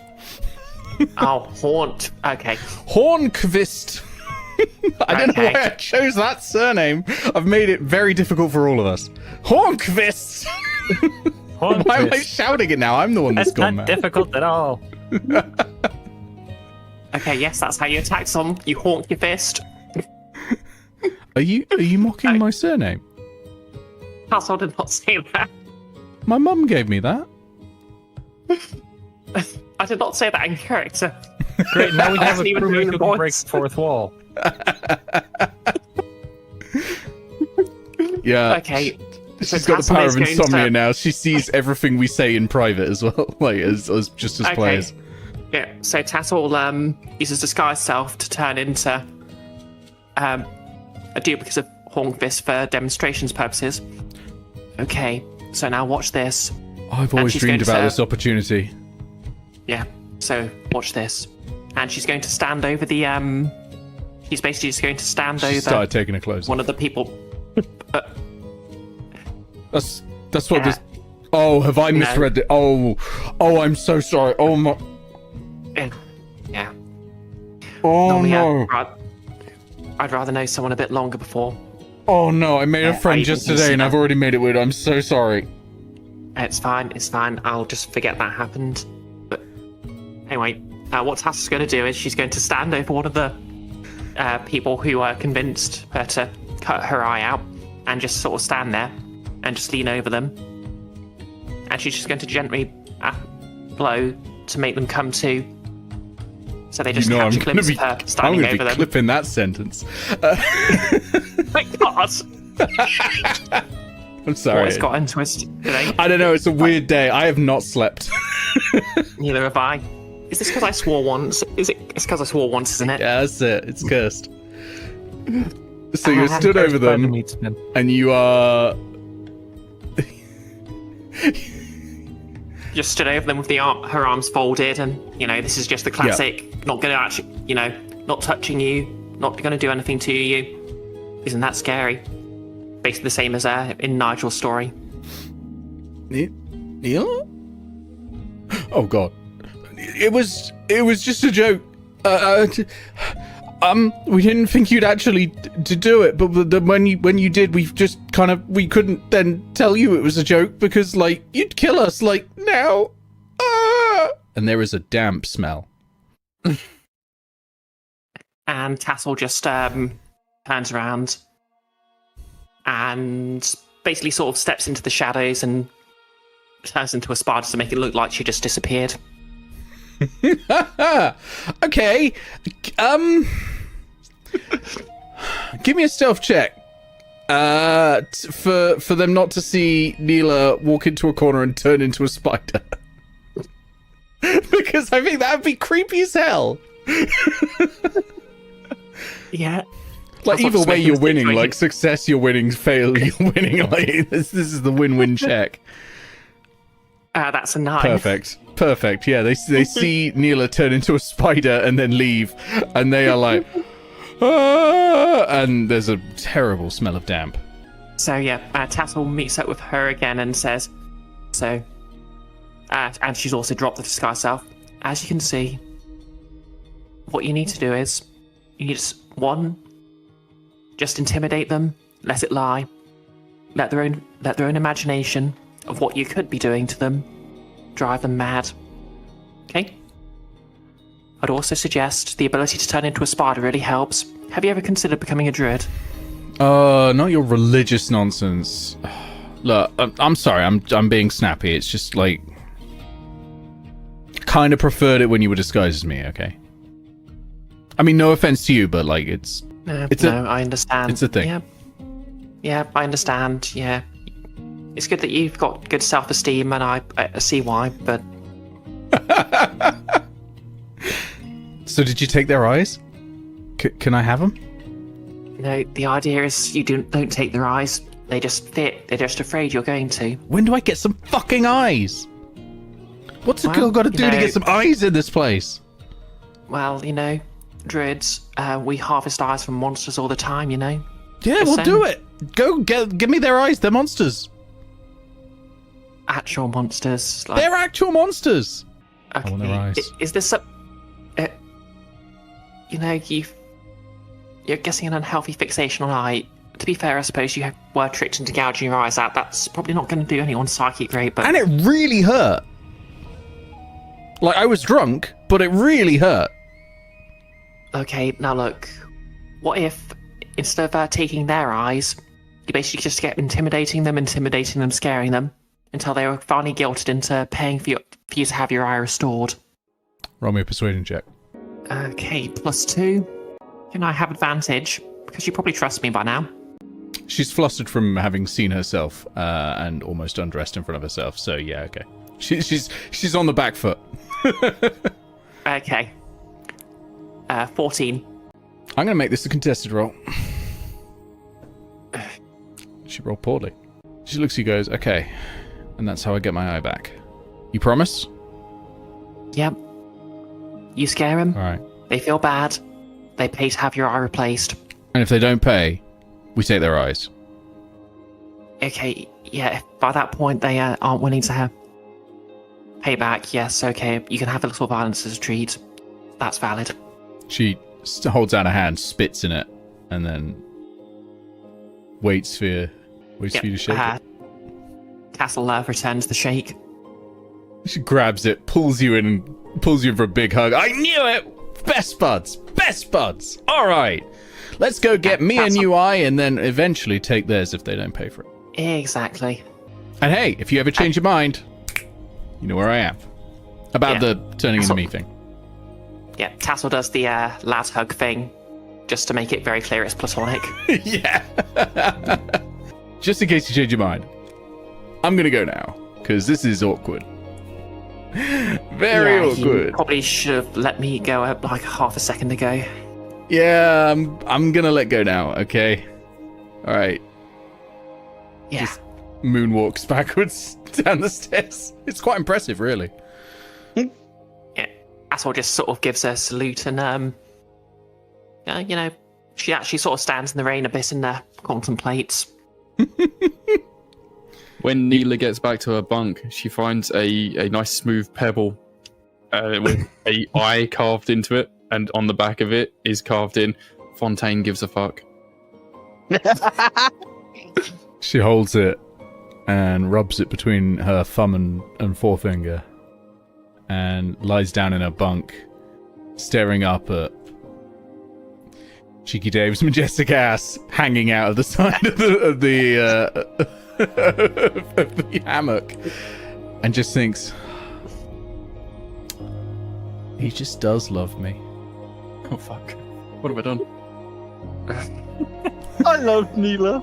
Oh, Haunt. Okay. Hornkvist. I don't know Okay. why I chose that surname. I've made it very difficult for all of us. Hornkvist. Why am I shouting it now? I'm the one that's That's gone not mad. difficult at all. Okay, yes, that's how you attack someone. You haunt your fist. Are you mocking my surname? Tassel did not say that. My mum gave me that. I did not say that in character. Great, now we I have a wasn't even doing crewmate the who can break voice. the fourth wall. Yeah. Okay. She's So got the power Tassel of is going insomnia to- now. She sees everything we say in private as well, like as Okay. players. Yeah, so Tattle uses disguise self to turn into a duplicate of Hornfist for demonstrations purposes. Okay, so now watch this. I've always she's dreamed going to about serve- this opportunity. Yeah, so watch this. And she's going to stand over the she's basically just going to stand She over started taking her clothes one off. of the people. That's what Yeah. this. Oh, have I misread it? Oh, I'm so sorry. Oh my. Yeah. Oh Normally, no. I'd rather know someone a bit longer before. Oh no. I made a I friend even just can today, see and I've that. already made it weird. I'm so sorry. It's fine. I'll just forget that happened. But anyway, what Tassa's going to do is she's going to stand over one of the people who convinced her to cut her eye out, and just sort of stand there and just lean over them. And she's just going to gently blow to make them come to. So they just You know, I'm catch a going to glimpse be. of her I'm standing going to over be them. clipping that sentence. Thank God! I'm sorry. What has got into us today? I don't know. It's a weird day. I have not slept. Neither have I. Is this because I swore once? It's because I swore once, isn't it? Yeah, that's it. It's cursed. So you're stood over them, and you are... Just stood over them with her arms folded, and, this is just the classic, not going to actually, not touching you, not going to do anything to you. Isn't that scary? Basically the same as in Nigel's story. Neil? Oh, God. It was just a joke. We didn't think you'd actually to do it, but when you did, we couldn't then tell you it was a joke because, you'd kill us, now. And there is a damp smell. And Tattle just turns around and basically sort of steps into the shadows and turns into a spider to make it look like she just disappeared. Okay. Give me a stealth check. For them not to see Neela walk into a corner and turn into a spider. Because I think that'd be creepy as hell. Yeah. Either way you're winning, success you're winning, fail you're winning. This is the win-win check. That's a 9. Perfect. Yeah, they see Neela turn into a spider and then leave, and they are like, and there's a terrible smell of damp. So Tattle meets up with her again and says, and she's also dropped the disguise self. As you can see, what you need to do is, you need to, just intimidate them, let it lie, let their own imagination of what you could be doing to them drive them mad. Okay? I'd also suggest the ability to turn into a spider really helps. Have you ever considered becoming a druid? Not your religious nonsense. Look, I'm sorry, I'm being snappy. It's just kind of preferred it when you were disguised as me, okay? I mean, no offense to you, but I understand. It's a thing. Yeah, I understand. Yeah, it's good that you've got good self-esteem, and I see why. But so, did you take their eyes? Can I have them? No, the idea is you don't take their eyes. They just fit. They're just afraid you're going to. When do I get some fucking eyes? What's a girl got to do to get some eyes in this place? Well, druids, we harvest eyes from monsters all the time, Yeah, we'll do it. Go give me their eyes. They're monsters. Actual monsters. They're actual monsters. Okay. I want their eyes. Is this you're guessing an unhealthy fixation on eye. To be fair, I suppose you were tricked into gouging your eyes out. That's probably not going to do anyone's psyche great, but... And it really hurt. I was drunk, but it really hurt. Okay, now look. What if, instead of taking their eyes, you basically just kept intimidating them, scaring them, until they were finally guilted into paying for you to have your eye restored? Roll me a persuasion check. Okay, +2. Can I have advantage? Because you probably trust me by now. She's flustered from having seen herself and almost undressed in front of herself. So yeah, okay. She's on the back foot. Okay. 14. I'm gonna make this a contested roll. She rolled poorly. She looks at you, goes, okay, and that's how I get my eye back. You promise? Yep. You scare them. All right. They feel bad. They pay to have your eye replaced. And if they don't pay, we take their eyes. Okay, yeah, if by that point they aren't willing to pay back, yes, okay, you can have a little violence as a treat. That's valid. She holds out a hand, spits in it, and then waits for you to shake it. Tattle returns the shake. She grabs it, pulls you in for a big hug. I knew it! Best buds! Best buds! Alright. Let's go get me a new eye and then eventually take theirs if they don't pay for it. Exactly. And hey, if you ever change your mind, you know where I am. About the turning into me thing. Yeah, Tattle does the lad hug thing, just to make it very clear it's platonic. Yeah. Just in case you change your mind. I'm gonna go now, because this is awkward. Very You awkward. probably should have let me go like half a second ago. Yeah, I'm gonna let go now, okay? Alright. Yeah. Just moonwalks backwards down the stairs. It's quite impressive, really. Yeah. Asshole just sort of gives her a salute and, she actually sort of stands in the rain a bit and contemplates. When Neela gets back to her bunk, she finds a nice smooth pebble with a eye carved into it, and on the back of it is carved in Fontaine gives a fuck. She holds it and rubs it between her thumb and forefinger and lies down in her bunk, staring up at Cheeky Dave's majestic ass hanging out of the side of the hammock, and just thinks, he just does love me. Oh fuck. What have I done? I love Neela.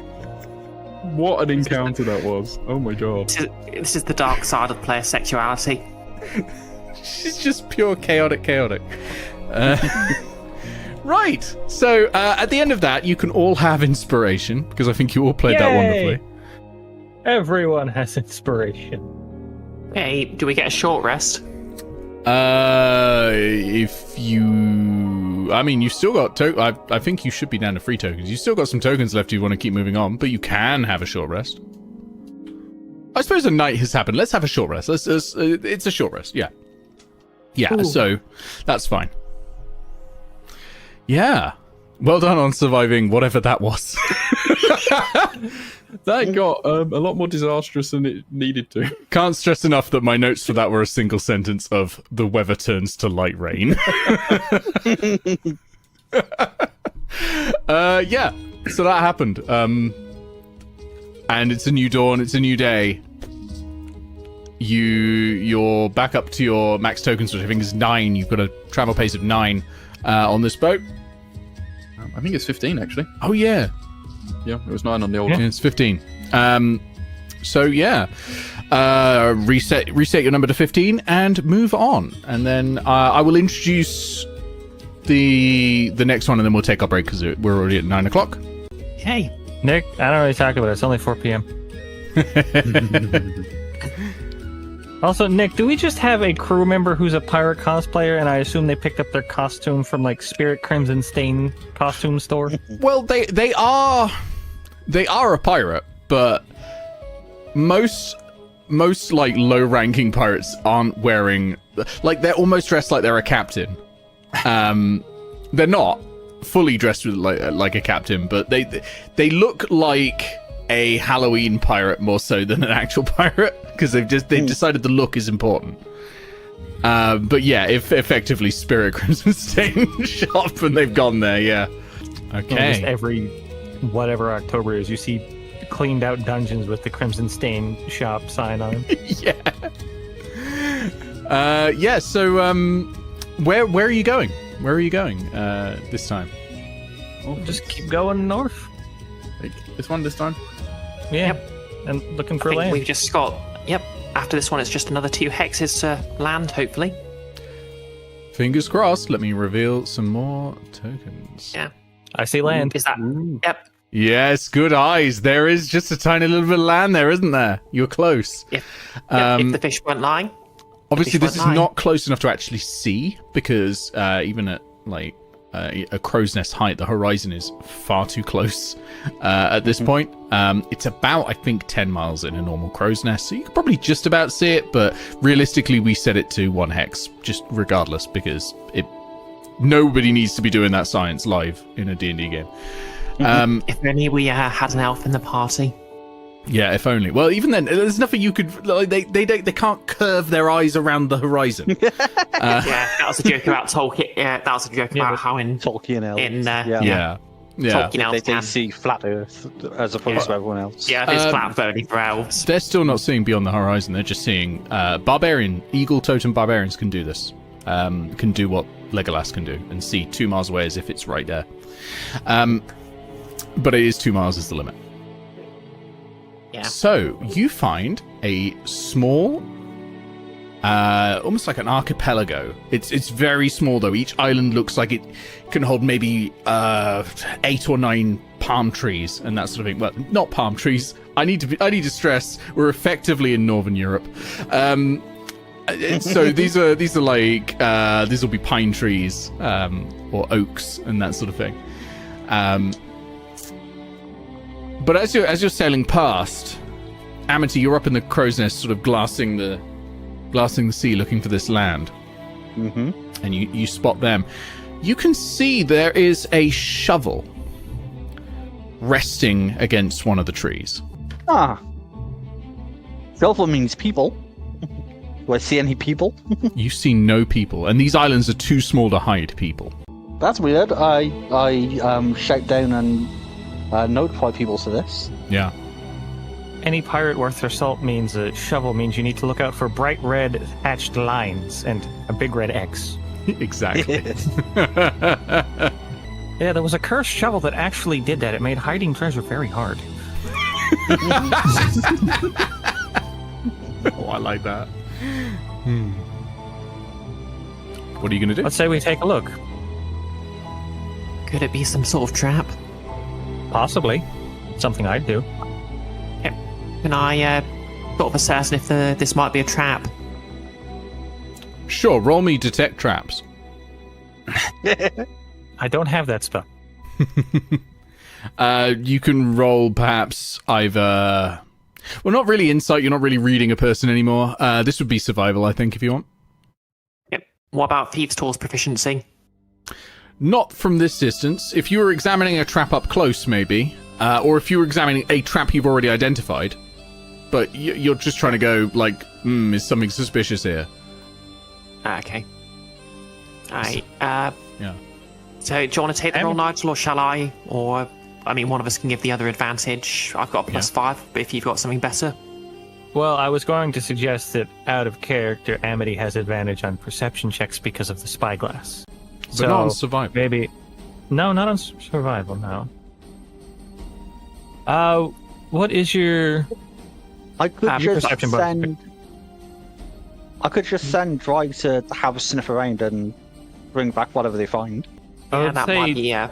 What an encounter that was. Oh my god. This is the dark side of player sexuality. She's just pure chaotic. Right. So at the end of that, you can all have inspiration, because I think you all played that Yay! wonderfully. Everyone has inspiration. Hey, do we get a short rest? If you... I mean, you've still got... I think you should be down to 3 tokens. You've still got some tokens left if you want to keep moving on, but you can have a short rest. I suppose a night has happened. Let's have a short rest. It's a short rest, yeah. Yeah, Ooh. So that's fine. Yeah. Well done on surviving whatever that was. That got a lot more disastrous than it needed to. Can't stress enough that my notes for that were a single sentence of the weather turns to light rain. Yeah, so that happened. And it's a new dawn, it's a new day. You're back up to your max tokens, which I think is 9. You've got a travel pace of 9 on this boat. I think it's 15 actually. Oh yeah. Yeah, it was 9 on the old one. It's 15. So yeah, reset your number to 15 and move on. And then I will introduce the next one, and then we'll take our break because we're already at 9 o'clock. Hey. Nick, I don't know what you're talking about. It's only 4 p.m. Also, Nick, do we just have a crew member who's a pirate cosplayer, and I assume they picked up their costume from like Spirit Crimson Stain costume store? Well, they are a pirate, but most like low-ranking pirates aren't wearing, like, they're almost dressed like they're a captain. They're not fully dressed with like a captain, but they look like a Halloween pirate more so than an actual pirate, because they've decided the look is important. But yeah, if effectively Spirit Crimson Stain shop, and they've gone there, yeah. Okay. Just every whatever October is, you see cleaned out dungeons with the Crimson Stain shop sign on them. Yeah. Yeah. So, where are you going? Where are you going this time? We'll just keep going north. Like, this one this time? Yeah. Yep. And looking I for think land. we've just got... Yep. After this one, it's just another 2 hexes to land, hopefully. Fingers crossed. Let me reveal some more tokens. Yeah. I see land. Is that... Yep. Yes, good eyes. There is just a tiny little bit of land there, isn't there? You're close. If the fish weren't lying. Obviously, this fish is weren't lying. not close enough to actually see, because even at like a crow's nest height, the horizon is far too close at this point. It's about, I think, 10 miles in a normal crow's nest, so you could probably just about see it, but realistically, we set it to 1 hex, just regardless, because nobody needs to be doing that science live in a D&D game. If only we had an elf in the party. Yeah, if only. Well, even then, there's nothing you could. Like, they can't curve their eyes around the horizon. Yeah, that was a joke about Tolkien. Yeah, that was a joke about how in Tolkien elves. Yeah. Tolkien elves They can. see flat Earth as opposed to everyone else. Yeah, it's flat only for elves. They're still not seeing beyond the horizon. They're just seeing eagle totem barbarians can do this. Can do what Legolas can do and see 2 miles away as if it's right there. But it is 2 miles is the limit. Yeah. So you find a small almost like an archipelago. It's very small though. Each island looks like it can hold maybe 8 or 9 palm trees and that sort of thing. Well, not palm trees. I need to stress we're effectively in Northern Europe. So these are like these will be pine trees or oaks and that sort of thing. But as you're sailing past, Amity, you're up in the crow's nest, sort of glassing the sea, looking for this land. Mm-hmm. And you spot them. You can see there is a shovel resting against one of the trees. Ah. Shovel means people. Do I see any people? You see no people, and these islands are too small to hide people. That's weird. I shout down and notify people to this. Yeah. Any pirate worth their salt means a shovel means you need to look out for bright red hatched lines and a big red X. Exactly. Yeah, there was a cursed shovel that actually did that. It made hiding treasure very hard. Oh, I like that. What are you going to do? Let's say we take a look. Could it be some sort of trap? Possibly. Something I'd do. Can I sort of assassin if this might be a trap? Sure, roll me detect traps. I don't have that spell. You can roll perhaps either... Well, not really insight. You're not really reading a person anymore. This would be survival, I think, if you want. Yep. What about Thieves' Tools proficiency? Not from this distance. If you were examining a trap up close, maybe. Or if you were examining a trap you've already identified. But you're just trying to go, like, is something suspicious here? Okay. Alright, Yeah. So, do you want to take the roll, Nigel, or shall I? Or, I mean, one of us can give the other advantage. I've got a +5, but if you've got something better. Well, I was going to suggest that out of character, Amity has advantage on perception checks because of the spyglass. But not on survival. Maybe... No, not on survival, no. What is your... I could just perception send... I could just send Drive to have a sniff around and bring back whatever they find. Yeah, that might be, yeah.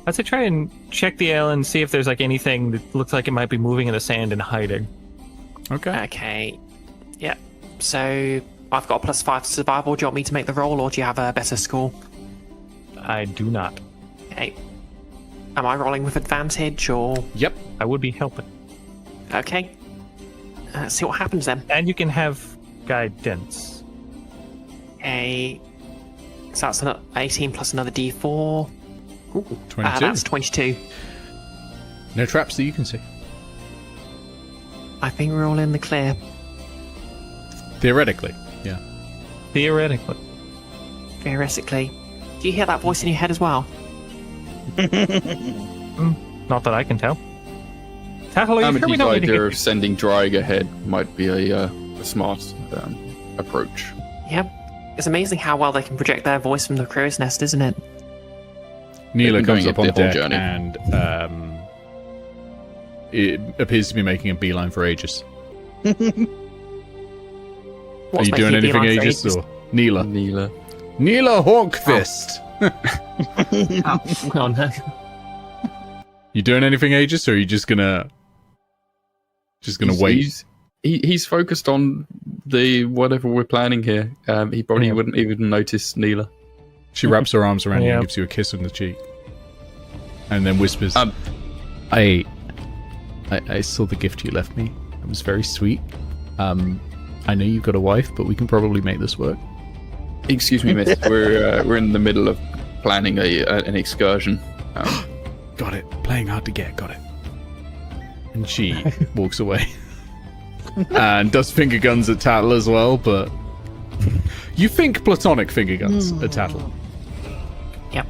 I'd say try and check the island, see if there's like anything that looks like it might be moving in the sand and hiding. Okay. Okay. Yeah. So, I've got a +5 to survival. Do you want me to make the roll, or do you have a better score? I do not. Okay. Am I rolling with advantage, or...? Yep. I would be helping. Okay. Let's see what happens then. And you can have guidance. Okay. So that's an 18 plus another d4. Ooh, 22. That's 22. No traps that you can see. I think we're all in the clear. Theoretically, yeah. Theoretically. Theoretically. Do you hear that voice in your head as well? Not that I can tell. Tattle, are you sure we Amity's don't need to idea get... of sending Drag ahead might be a smart approach. Yep. It's amazing how well they can project their voice from the crow's nest, isn't it? Neela been comes doing up on it the whole deck journey. and it appears to be making a beeline for Aegis. Are What's you doing making a anything, beeline for Aegis, or Neela? Neela. Neela Hawkfist! Oh no. You doing anything, Aegis, or are you just gonna wait? He's focused on the whatever we're planning here. He probably wouldn't even notice Neela. She wraps her arms around you Yeah. and gives you a kiss on the cheek. And then whispers, I saw the gift you left me. It was very sweet. I know you've got a wife, but we can probably make this work. Excuse me, miss. We're in the middle of planning an excursion. Got it. Playing hard to get. Got it. And she walks away. And does finger guns at Tattle as well, but... You think platonic finger guns at Tattle. Yep.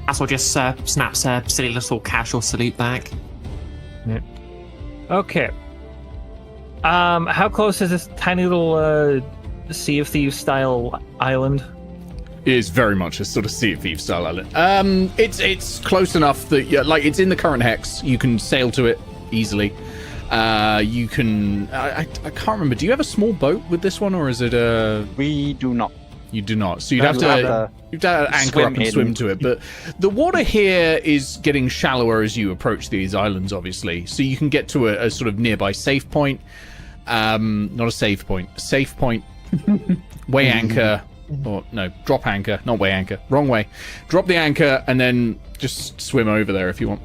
Asshole just snaps a silly little casual salute back. Yeah. Okay. How close is this tiny little Sea of Thieves style island? It is very much a sort of Sea of Thieves style island. It's close enough that it's in the current hex. You can sail to it easily. You can... I can't remember. Do you have a small boat with this one, or is it a... We do not. You do not. So you'd have to anchor up and swim to it. But the water here is getting shallower as you approach these islands, obviously. So you can get to a sort of nearby safe point. Not a save point. Safe point. Weigh anchor. Or, no, drop anchor. Not weigh anchor. Wrong way. Drop the anchor and then just swim over there if you want.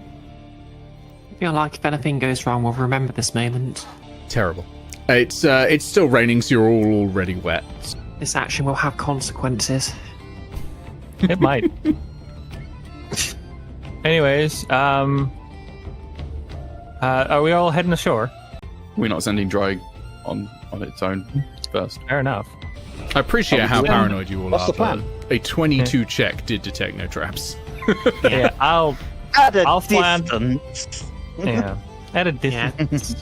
I feel like if anything goes wrong, we'll remember this moment. Terrible. It's still raining, so you're all already wet. This action will have consequences. It might. Anyways, are we all heading ashore? We're not sending Dry on its own first. Fair enough. I appreciate how paranoid you all What's are. the plan? A 22 check did detect no traps. Yeah, I'll fly on. Distance. Yeah, at a distance.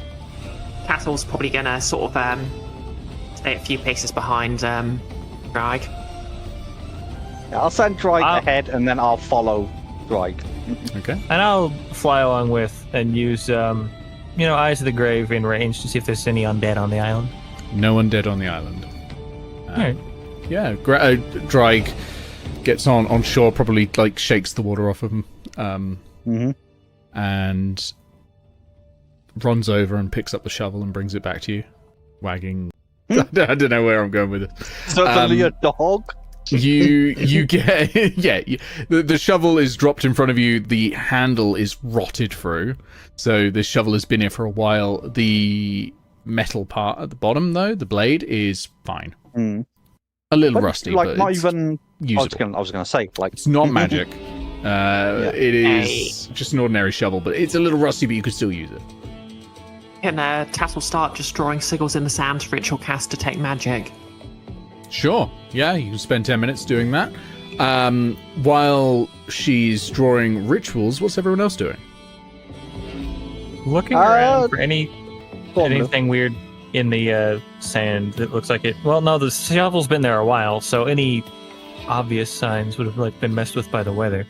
Tattle's probably gonna sort of stay a few paces behind Drag. I'll send Drake ahead, and then I'll follow Drake. Okay. And I'll fly along with and use, Eyes of the Grave in range to see if there's any undead on the island. No undead on the island. Alright. Yeah, Drake gets on shore, probably shakes the water off of him, and runs over and picks up the shovel and brings it back to you, wagging. I don't know where I'm going with it. Certainly a dog. You get the shovel is dropped in front of you. The handle is rotted through, so the shovel has been here for a while. The metal part at the bottom, though, the blade is fine. A little rusty, but not it's even usable. I was gonna say, It's not magic. It is just an ordinary shovel, but it's a little rusty, but you could still use it. Can Tattle start just drawing sigils in the sand to ritual cast detect magic? Sure. Yeah, you can spend 10 minutes doing that. While she's drawing rituals, what's everyone else doing? Looking around for anything weird in the sand that looks like it. Well, no, the shovel's been there a while, so any obvious signs would have been messed with by the weather.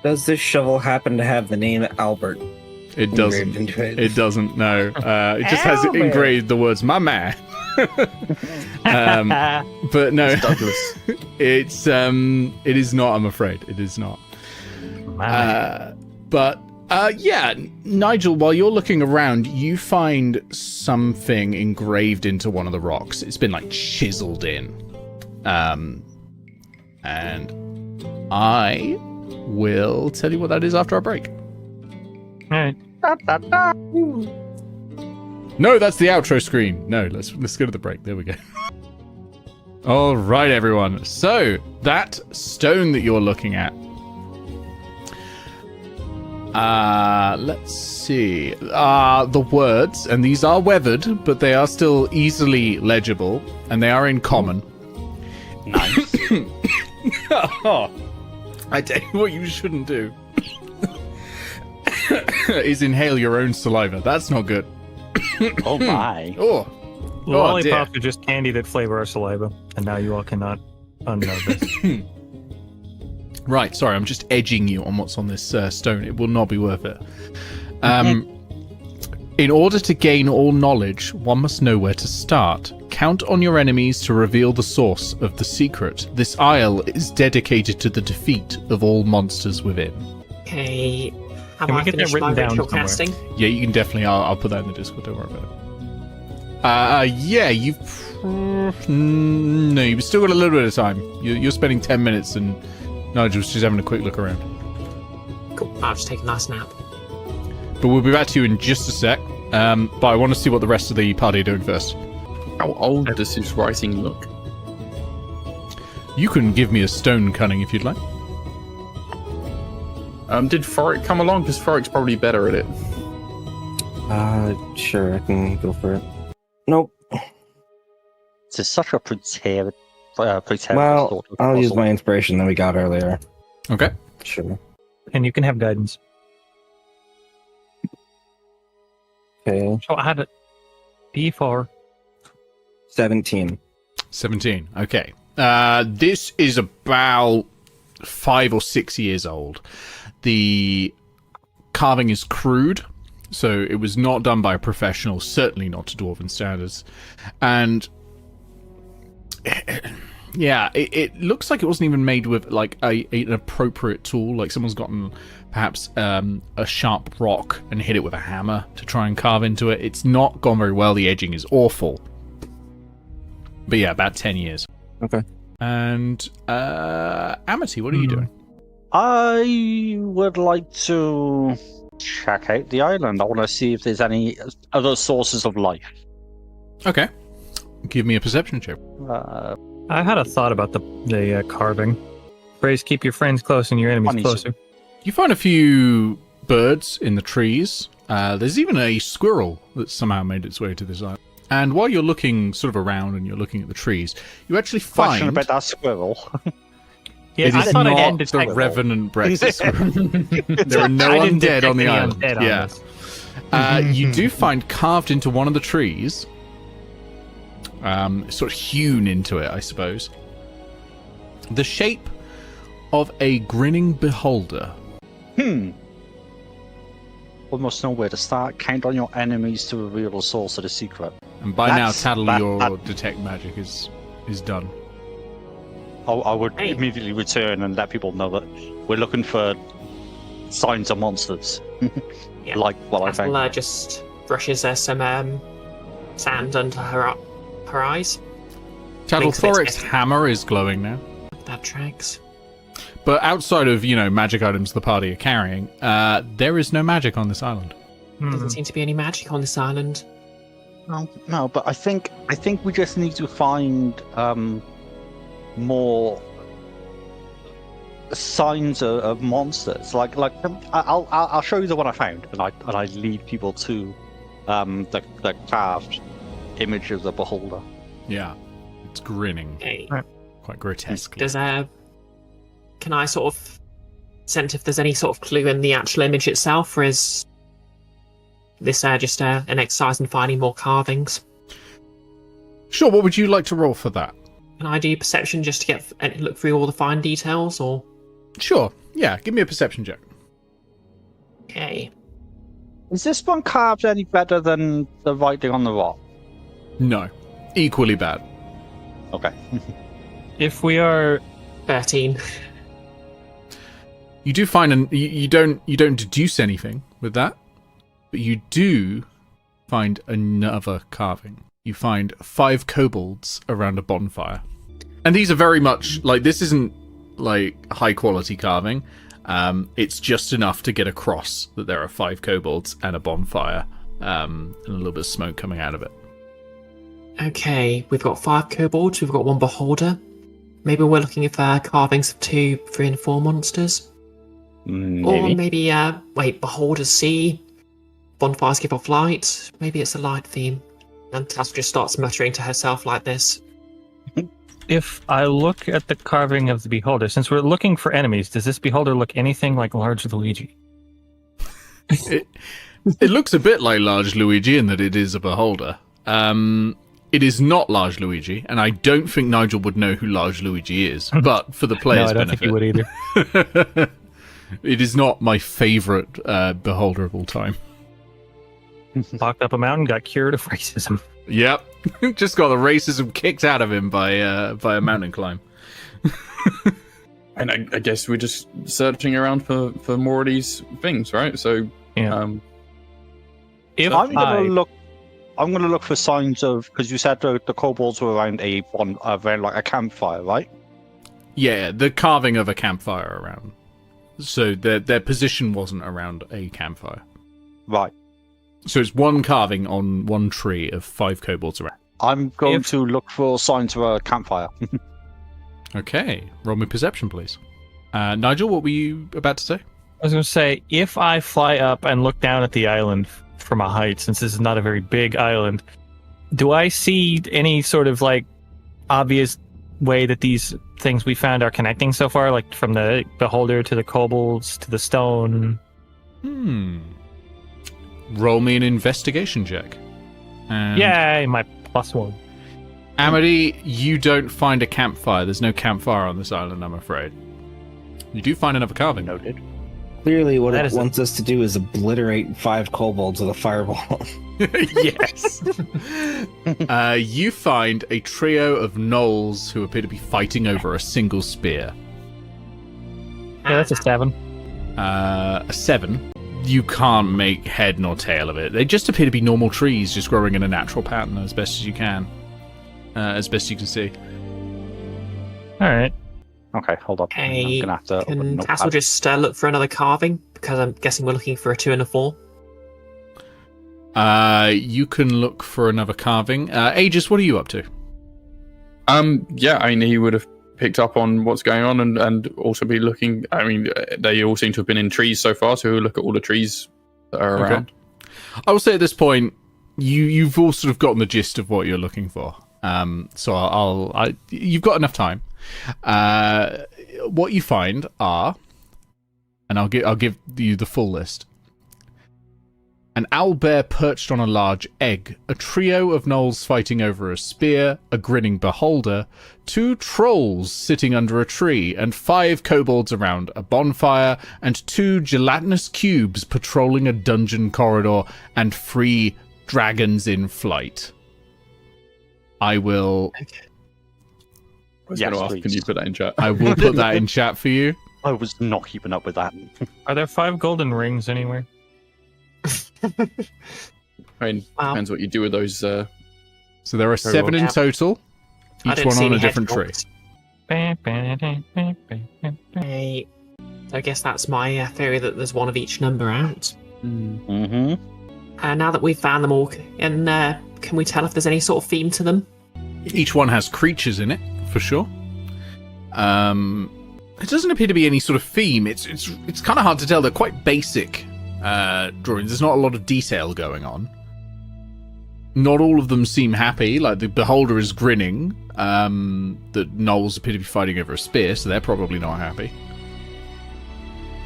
Does this shovel happen to have the name Albert? It doesn't. It doesn't. No. It just has engraved the words "my man." But no, It's Douglas. it is not. I'm afraid it is not. But Nigel, while you're looking around, you find something engraved into one of the rocks. It's been chiseled in, and I will tell you what that is after our break. All right. No, that's the outro screen. No, let's go to the break. There we go. All right, everyone. So that stone that you're looking at. Let's see. The words, and these are weathered, but they are still easily legible, and they are in common. nice. I tell you what you shouldn't do. Is inhale your own saliva. That's not good. Oh my. Oh. Lollipops are just candy that flavor our saliva, and now you all cannot unknow this. Right, sorry, I'm just edging you on what's on this stone. It will not be worth it. In order to gain all knowledge, one must know where to start. Count on your enemies to reveal the source of the secret. This isle is dedicated to the defeat of all monsters within. Okay. Have Can we I get that finished my written down ritual somewhere? casting? Yeah, you can definitely. I'll put that in the Discord. Don't worry about it. Yeah, you've. No, you've still got a little bit of time. You're spending 10 minutes, and Nigel's just having a quick look around. Cool. I'll just take a nice nap. But we'll be back to you in just a sec. But I want to see what the rest of the party are doing first. How old does his writing look? You can give me a stone cunning if you'd like. Did Thorek come along? Because Thorek's probably better at it. Sure, I can go for it. Nope. This is such a precarious Well, I'll use my inspiration that we got earlier. Okay. Sure. And you can have guidance. Okay. So I had a D4. 17. 17. Okay. This is about 5 or 6 years old. The carving is crude. So it was not done by a professional, certainly not to dwarven standards. And yeah, it looks like it wasn't even made with like an appropriate tool. Like someone's gotten perhaps a sharp rock and hit it with a hammer to try and carve into it. It's not gone very well. The edging is awful. But yeah, about 10 years. Okay. And Amity, what are you doing? I would like to check out the island. I want to see if there's any other sources of life. Okay. Give me a perception check. I had a thought about the carving. Phrase, keep your friends close and your enemies closer. You find a few birds in the trees. There's even a squirrel that somehow made its way to this island. And while you're looking sort of around and you're looking at the trees, you actually find... Question about that squirrel. It is not the revenant breakfast squirrel. There are no undead on the island. You do find carved into one of the trees, sort of hewn into it, I suppose, the shape of a grinning beholder. Almost know where to start. Count on your enemies to reveal the source of the secret. And by now, Tattle, your detect magic is done. I would immediately return and let people know that we're looking for signs of monsters. Yeah. Like what I Pastel, found. just brushes some sand under her eyes. Tattle, Thorek's hammer is glowing now. That tracks. But outside of, magic items the party are carrying, there is no magic on this island. Doesn't seem to be any magic on this island. No, but I think we just need to find more signs of monsters. Like I'll show you the one I found, and I lead people to the carved image of the beholder. Yeah, it's grinning, quite grotesquely. Can I sort of sense if there's any sort of clue in the actual image itself, or is this just an exercise in finding more carvings? Sure, what would you like to roll for that? Can I do perception just to look through all the fine details, or? Sure, yeah, give me a perception check. Okay. Is this one carved any better than the writing on the rock? No, equally bad. Okay. If we are 13. You do find you don't deduce anything with that, but you do find another carving. You find 5 kobolds around a bonfire, and these are very much like, this isn't like high quality carving. It's just enough to get across that there are 5 kobolds and a bonfire, and a little bit of smoke coming out of it. Okay, we've got 5 kobolds, we've got 1 beholder. Maybe we're looking for carvings of 2, 3, and 4 monsters. Maybe. Or maybe, beholders see, bonfires give off light. Maybe it's a light theme. And Tattle just starts muttering to herself like this. If I look at the carving of the beholder, since we're looking for enemies, does this beholder look anything like Large Luigi? It looks a bit like Large Luigi in that it is a beholder. It is not Large Luigi, and I don't think Nigel would know who Large Luigi is, but for the player's benefit... No, I don't think he would either. It is not my favourite beholder of all time. Walked up a mountain, got cured of racism. Yep. Just got the racism kicked out of him by a mountain climb. And I guess we're just searching around for more of these things, right? So, yeah. If I'm gonna look for signs of, because you said the kobolds were around around like a campfire, right? Yeah, the carving of a campfire around. So their position wasn't around a campfire. Right. So it's one carving on one tree of 5 kobolds around. I'm going to look for signs of a campfire. Okay, roll me perception, please. Nigel, what were you about to say? I was going to say, if I fly up and look down at the island from a height, since this is not a very big island, do I see any sort of like obvious way that these things we found are connecting so far, like from the beholder to the kobolds to the stone? Roll me an investigation check. And Yay, my +1. Amity, you don't find a campfire. There's no campfire on this island, I'm afraid. You do find another carving. Noted. Clearly, what That it is wants us to do is obliterate 5 kobolds with a fireball. Yes. You find a trio of gnolls who appear to be fighting over a single spear. Yeah, that's a 7. A 7. You can't make head nor tail of it. They just appear to be normal trees, just growing in a natural pattern as best as you can. As best you can see. All right. Okay, hold on. Hey, I'm gonna have to. can Tattle just look for another carving? Because I'm guessing we're looking for a 2 and a 4. You can look for another carving. Aegis, what are you up to? Yeah, I mean, he would have picked up on what's going on and also be looking. I mean, they all seem to have been in trees so far, so he'll look at all the trees that are around. I will say at this point, you've all sort of gotten the gist of what you're looking for. So you've got enough time. What you find are, and I'll give you the full list. An owlbear perched on a large egg, a trio of gnolls fighting over a spear, a grinning beholder, 2 trolls sitting under a tree, and 5 kobolds around a bonfire, and 2 gelatinous cubes patrolling a dungeon corridor, and 3 dragons in flight. I will... I was going to ask, can you put that in chat? I will put that in chat for you. I was not keeping up with that. Are there 5 golden rings anywhere? I mean, depends what you do with those. So there are 7 in total, I each didn't one see on a any different head tree. nods. Hey, so I guess that's my theory that there's one of each number out. Mm-hmm. Now that we've found them all, and can we tell if there's any sort of theme to them? Each one has creatures in it, for sure. It doesn't appear to be any sort of theme. It's kind of hard to tell. They're quite basic drawings. There's not a lot of detail going on. Not all of them seem happy. Like the beholder is grinning. The gnolls appear to be fighting over a spear, so they're probably not happy.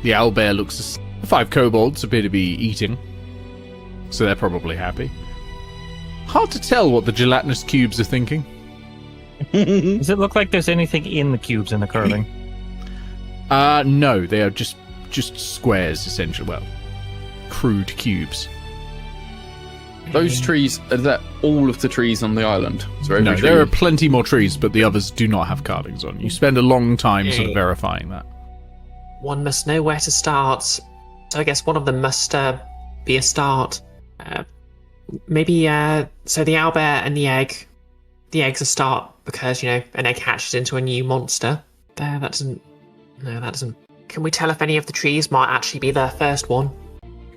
The owlbear looks... The 5 kobolds appear to be eating, so they're probably happy. Hard to tell what the gelatinous cubes are thinking. Does it look like there's anything in the cubes in the carving? No, they are just squares, essentially. Well, crude cubes. Those trees, are that all of the trees on the island? So No, there are plenty more trees, but the others do not have carvings on. You spend a long time sort of verifying that. One must know where to start. So I guess one of them must be a start. Maybe, so the owlbear and the egg. The egg's a start because, an egg hatches into a new monster. That doesn't... Can we tell if any of the trees might actually be their first one?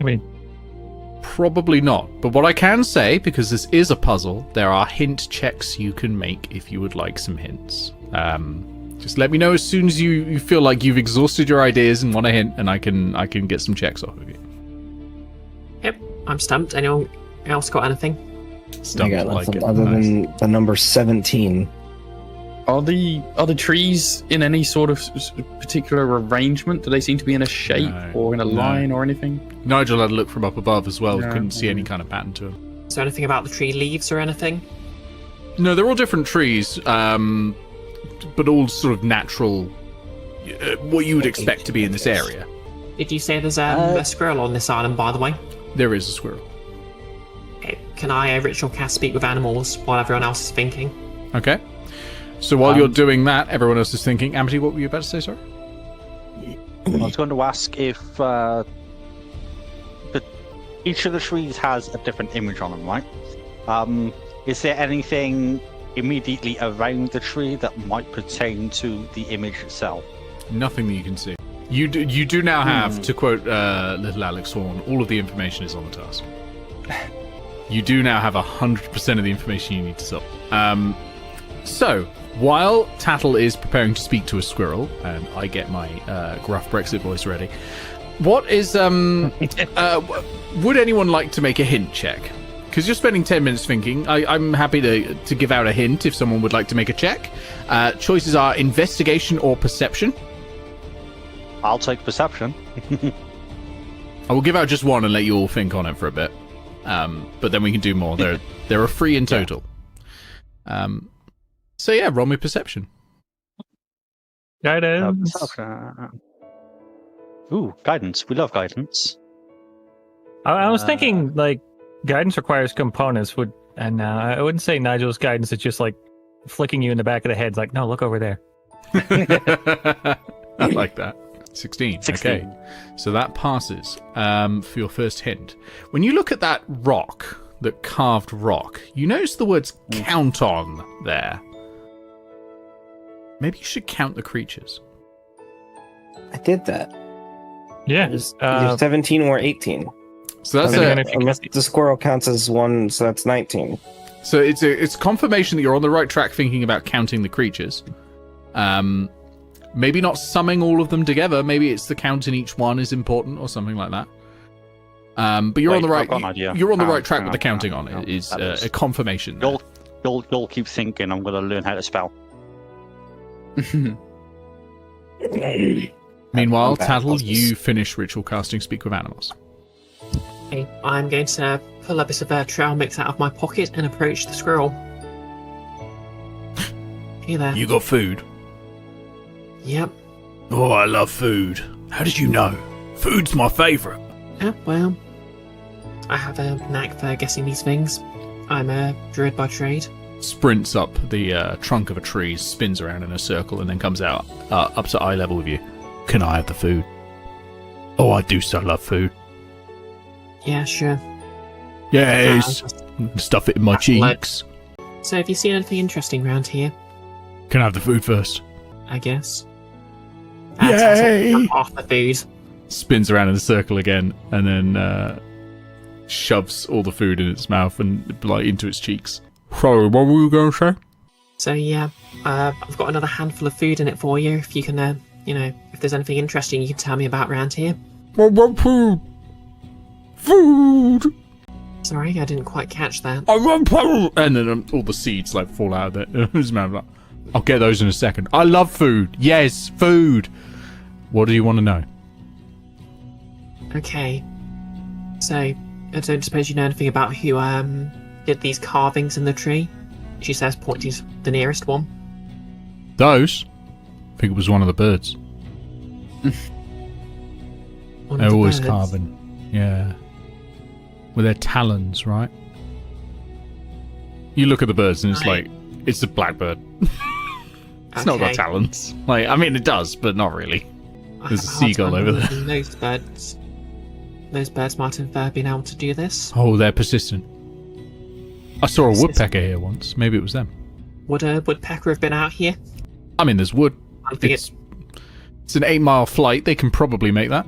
I mean, Probably not. But what I can say, because this is a puzzle, there are hint checks you can make if you would like some hints. Just let me know as soon as you feel like you've exhausted your ideas and want a hint, and I can get some checks off of you. Yep, I'm stumped. Anyone else got anything? Stumped, I got like nothing it. other Nice. than the number 17. Are the trees in any sort of particular arrangement? Do they seem to be in a shape No, or in a no. line or anything? Nigel had a look from up above as well. Yeah. Couldn't see any kind of pattern to them. Is there anything about the tree leaves or anything? No, they're all different trees, but all sort of natural, what you would expect to be in this area. Did you say there's a squirrel on this island, by the way? There is a squirrel. Okay, can I ritual cast speak with animals while everyone else is thinking? Okay. So while you're doing that, everyone else is thinking. Amity, what were you about to say, sorry? I was going to ask if but each of the trees has a different image on them, right? Is there anything immediately around the tree that might pertain to the image itself? Nothing that you can see. You do now have, to quote little Alex Horn, all of the information is on the task. You do now have 100% of the information you need to solve. So, while Tattle is preparing to speak to a squirrel, and I get my gruff Brexit voice ready, what is would anyone like to make a hint check? Because you're spending 10 minutes thinking. I'm happy to give out a hint if someone would like to make a check. Choices are investigation or perception. I'll take perception. I will give out just one and let you all think on it for a bit. But then we can do more. There are 3 in total. So yeah, roll me perception. guidance. Perception. Ooh, guidance. We love guidance. I was thinking, like, guidance requires components. And I wouldn't say Nigel's guidance is just, like, flicking you in the back of the head. It's like, no, look over there. I like that. 16. 16. Okay. So that passes for your first hint. When you look at that rock, that carved rock, you notice the words count on there. Maybe you should count the creatures. I did that. Yeah. Either 17 or 18. So that's unless the squirrel counts as one, so that's 19. So it's confirmation that you're on the right track thinking about counting the creatures. Maybe not summing all of them together. Maybe it's the count in each one is important or something like that. But you're on the right. You're on the right track with the counting on it. Is a confirmation. You'll keep thinking. I'm going to learn how to spell. Meanwhile, Tattle, you finish ritual casting Speak with Animals. Okay, I'm going to pull a bit of trail mix out of my pocket and approach the squirrel. Hey there. You got food? Yep. Oh, I love food. How did you know? Food's my favourite. Well, I have a knack for guessing these things. I'm a druid by trade. Sprints up the trunk of a tree, spins around in a circle, and then comes out up to eye level with you. Can I have the food? Oh, I do so love food. Yeah, sure. Yes. Stuff it in my cheeks. So, have you seen anything interesting around here? Can I have the food first? I guess. Yay! Half the food. Spins around in a circle again, and then shoves all the food in its mouth and like into its cheeks. Sorry, what were you going to say? So yeah, I've got another handful of food in it for you. If you can, if there's anything interesting you can tell me about around here. I want food. Food. Sorry, I didn't quite catch that. I want food. And then all the seeds like fall out of his mouth. Like, I'll get those in a second. I love food. Yes, food. What do you want to know? Okay. So, I don't suppose you know anything about who did these carvings in the tree? She says, pointing to the nearest one. Those? I think it was one of the birds. They're always carving. Yeah. With their talons, right? You look at the birds and it's like, it's a blackbird. It's not got talons. Like, I mean, it does, but not really. There's a seagull over there. Those birds might have been able to do this. Oh, they're persistent. I saw a woodpecker here once. Maybe it was them. Would a woodpecker have been out here? I mean, there's wood. It's an 8-mile flight. They can probably make that.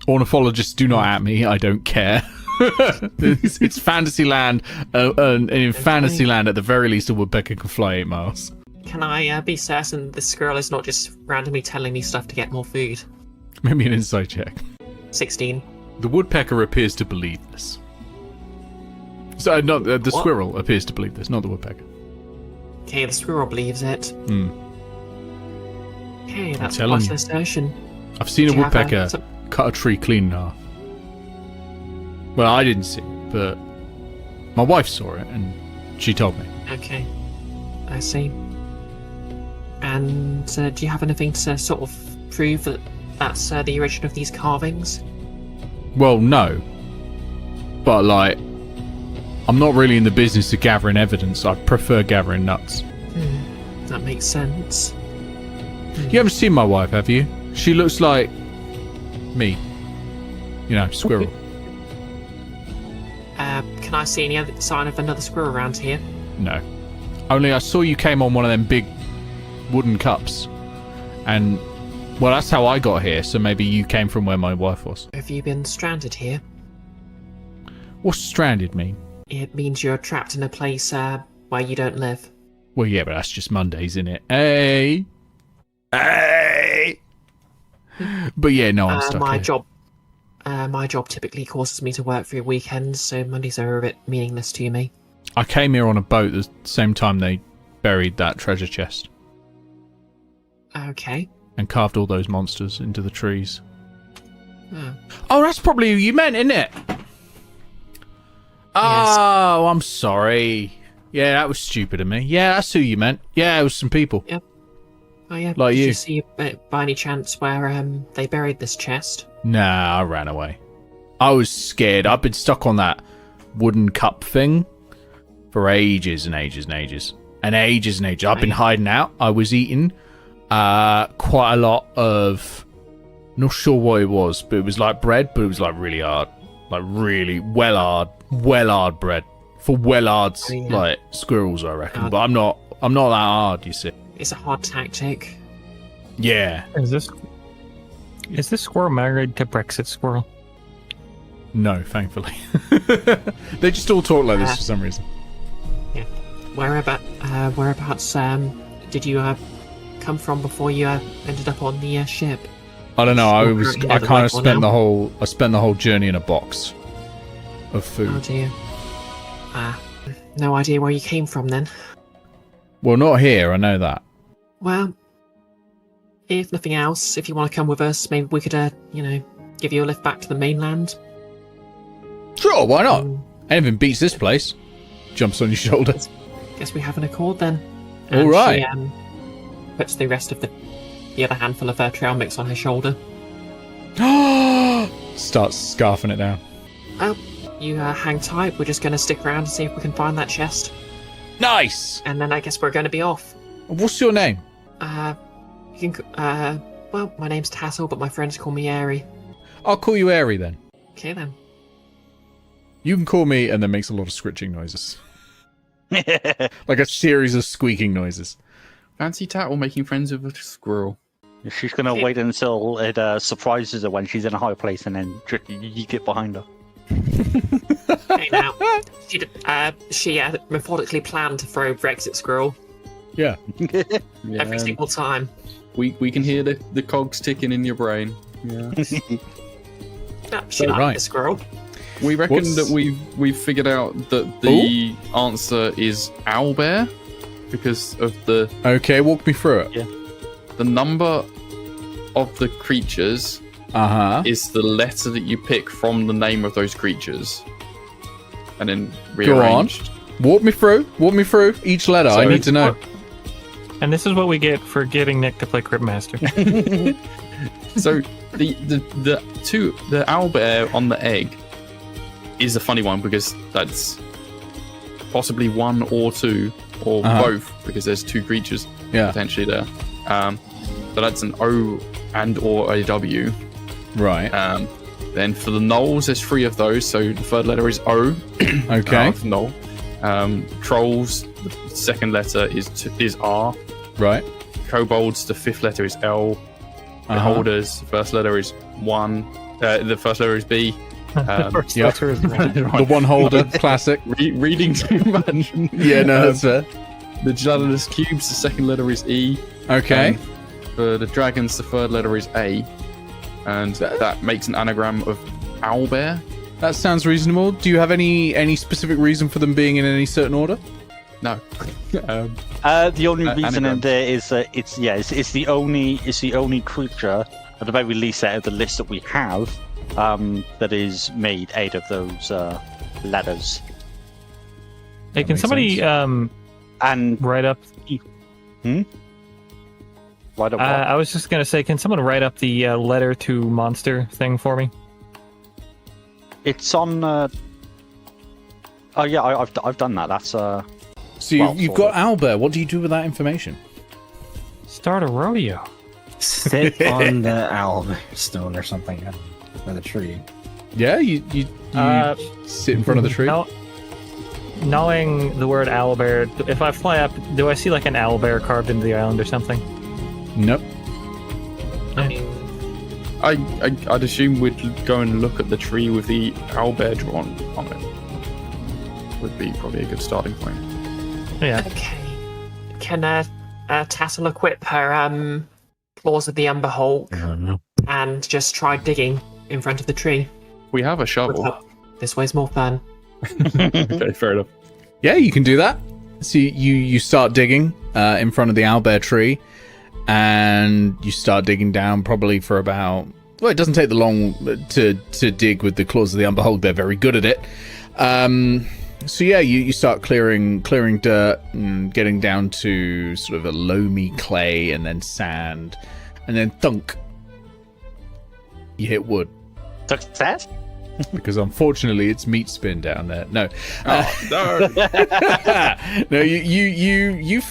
Ornithologists do not at me. I don't care. it's Fantasyland, and in Fantasyland, at the very least, a woodpecker can fly 8 miles. Can I be certain this squirrel is not just randomly telling me stuff to get more food? Maybe an insight check. 16. The woodpecker appears to believe this. So, not the squirrel appears to believe this, not the woodpecker. Okay, the squirrel believes it. Okay, that's quite an assertion. I've seen a woodpecker cut a tree clean in half. Well, I didn't see it, but my wife saw it, and she told me. Okay, I see. And do you have anything to sort of prove that that's the origin of these carvings? Well, no. But, like, I'm not really in the business of gathering evidence. I prefer gathering nuts. That makes sense. You haven't seen my wife, have you? She looks like me. You know, squirrel. Can I see any other sign of another squirrel around here? No. Only I saw you came on one of them big wooden cups. And, well, that's how I got here, so maybe you came from where my wife was. Have you been stranded here? What's stranded mean? It means you're trapped in a place where you don't live. Well, yeah, but that's just Mondays, isn't it? Hey! Hey! But yeah, no, I'm stuck here. My job typically causes me to work through weekends, so Mondays are a bit meaningless to me. I came here on a boat the same time they buried that treasure chest. Okay. And carved all those monsters into the trees. Oh, that's probably who you meant, isn't it? Oh, I'm sorry. Yeah, that was stupid of me. Yeah, that's who you meant. Yeah, it was some people. Yep. Oh yeah. Like Did you. you see by any chance where they buried this chest? Nah, I ran away. I was scared. I've been stuck on that wooden cup thing for ages and ages and ages. And ages and ages. I've been hiding out. I was eating quite a lot of... Not sure what it was, but it was like bread, but it was like really hard. Like really well hard bread. For well-hard, like, squirrels, I reckon. But I'm not that hard, you see. It's a hard tactic. Yeah. Is this squirrel married to Brexit squirrel? No, thankfully. They just all talk like this for some reason. Yeah. Whereabouts did you come from before you ended up on the ship? I don't know. I kind of spent now? the whole journey in a box of food. Oh dear. No idea where you came from then. Well, not here. I know that. Well, if nothing else, if you want to come with us, maybe we could, give you a lift back to the mainland. Sure, why not? Anything beats this place. Jumps on your shoulder. Guess we have an accord then. All right. She puts the rest of the other handful of trail mix on her shoulder. Starts scarfing it down. Well, you hang tight. We're just going to stick around and see if we can find that chest. Nice! And then I guess we're going to be off. What's your name? You can, well, my name's Tattle, but my friends call me Airy. I'll call you Airy then. Okay then. You can call me, and then makes a lot of scritching noises. Like a series of squeaking noises. Fancy Tattle making friends with a squirrel. She's going to wait until it surprises her when she's in a high place and then you get behind her. Hey now, she methodically planned to throw Brexit squirrel Yeah. every single time. We can hear the cogs ticking in your brain. Yeah. No, she liked the squirrel. We reckon that we've figured out that the answer is owlbear because of the... Okay, walk me through it. Yeah. The number of the creatures is the letter that you pick from the name of those creatures. And then rearranged. Go on. Walk me through each letter. I need to know. And this is what we get for getting Nick to play Crypt Master. So the owlbear on the egg is a funny one because that's possibly one or two or both because there's two creatures potentially there. So that's an O and or a W. Right. Then for the gnolls, there's three of those. So the third letter is O. Okay. For gnoll. Trolls, the second letter is R. Right. Kobolds, the fifth letter is L. Beholders, the first letter is 1. The first letter is B. The one holder, classic. Reading too much. Yeah, no, that's fair. The gelatinous cubes, the second letter is E. Okay. For the dragons, the third letter is A. And that makes an anagram of owlbear. That sounds reasonable. Do you have any specific reason for them being in any certain order? No. The only reason in there is it's the only creature, at the very least out of the list that we have, that is made out of those letters. Hey, can somebody and write up? Write up what? I was just gonna say, can someone write up the letter to monster thing for me? It's on. Oh yeah, I've done that. That's So you've got owlbear. What do you do with that information? Start a rodeo. Sit on the owl stone or something, or the tree. Yeah, you sit in front of the tree. Knowing the word owlbear, if I fly up, do I see like an owlbear carved into the island or something? Nope. I mean, I'd assume we'd go and look at the tree with the owlbear drawn on it. Would be probably a good starting point. Yeah. okay. Can Tattle equip her claws of the Umber Hulk and just try digging in front of the tree? We have a shovel. This way's more fun. Okay, fair enough. Yeah, you can do that. So you start digging in front of the owlbear tree, and you start digging down probably for about... Well, it doesn't take the long to dig with the claws of the Umber Hulk. They're very good at it. So yeah, you start clearing dirt and getting down to sort of a loamy clay and then sand, and then thunk. You hit wood. Success? Because unfortunately it's meat spin down there. No. No. No, you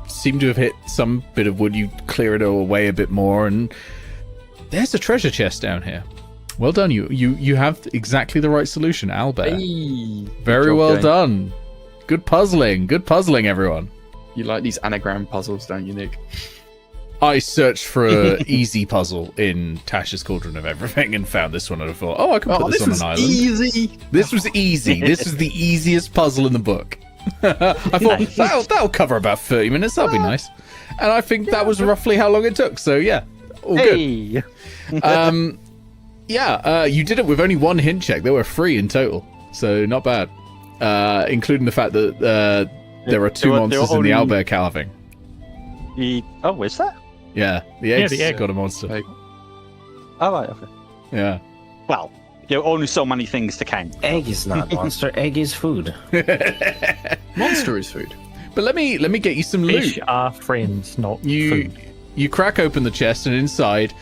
seem to have hit some bit of wood. You clear it away a bit more, and there's a treasure chest down here. Well done, you have exactly the right solution, Albert. Hey, Very well done. Good puzzling, everyone. You like these anagram puzzles, don't you, Nick? I searched for an easy puzzle in Tasha's Cauldron of Everything and found this one, and I thought, I can put this on an island. Easy. This was easy. This was the easiest puzzle in the book. I thought that'll cover about 30 minutes. That'll be nice. And I think that was roughly how long it took. So yeah, all good. You did it with only one hint check. There were 3 in total, so not bad. Including the fact that there are 2 monsters in the owlbear carving. Oh, is that? Yeah, the eggs the egg. got a monster. Egg. Oh, right, okay. Yeah. Well, there are only so many things to count. Egg is not monster. Egg is food. Monster is food. But let me get you some loot. Fish are friends, not food. You crack open the chest, and inside,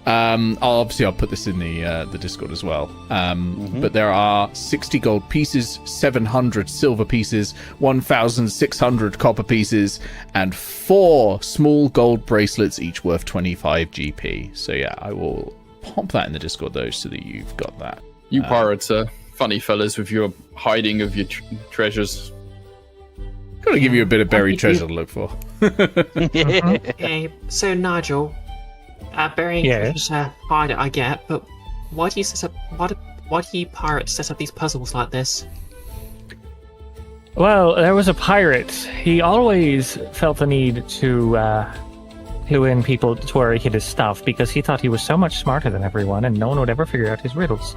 I'll put this in the Discord as well. But there are 60 gold pieces, 700 silver pieces, 1,600 copper pieces, and 4 small gold bracelets, each worth 25 GP. So yeah, I will pop that in the Discord though, so that you've got that. You pirates are funny fellas with your hiding of your treasures. Gotta give you a bit of buried treasure to look for. Okay, so Nigel, burying treasures, hide it, I get, but why do you pirates set up these puzzles like this? Well, there was a pirate. He always felt the need to clue in people to where he hid his stuff because he thought he was so much smarter than everyone and no one would ever figure out his riddles.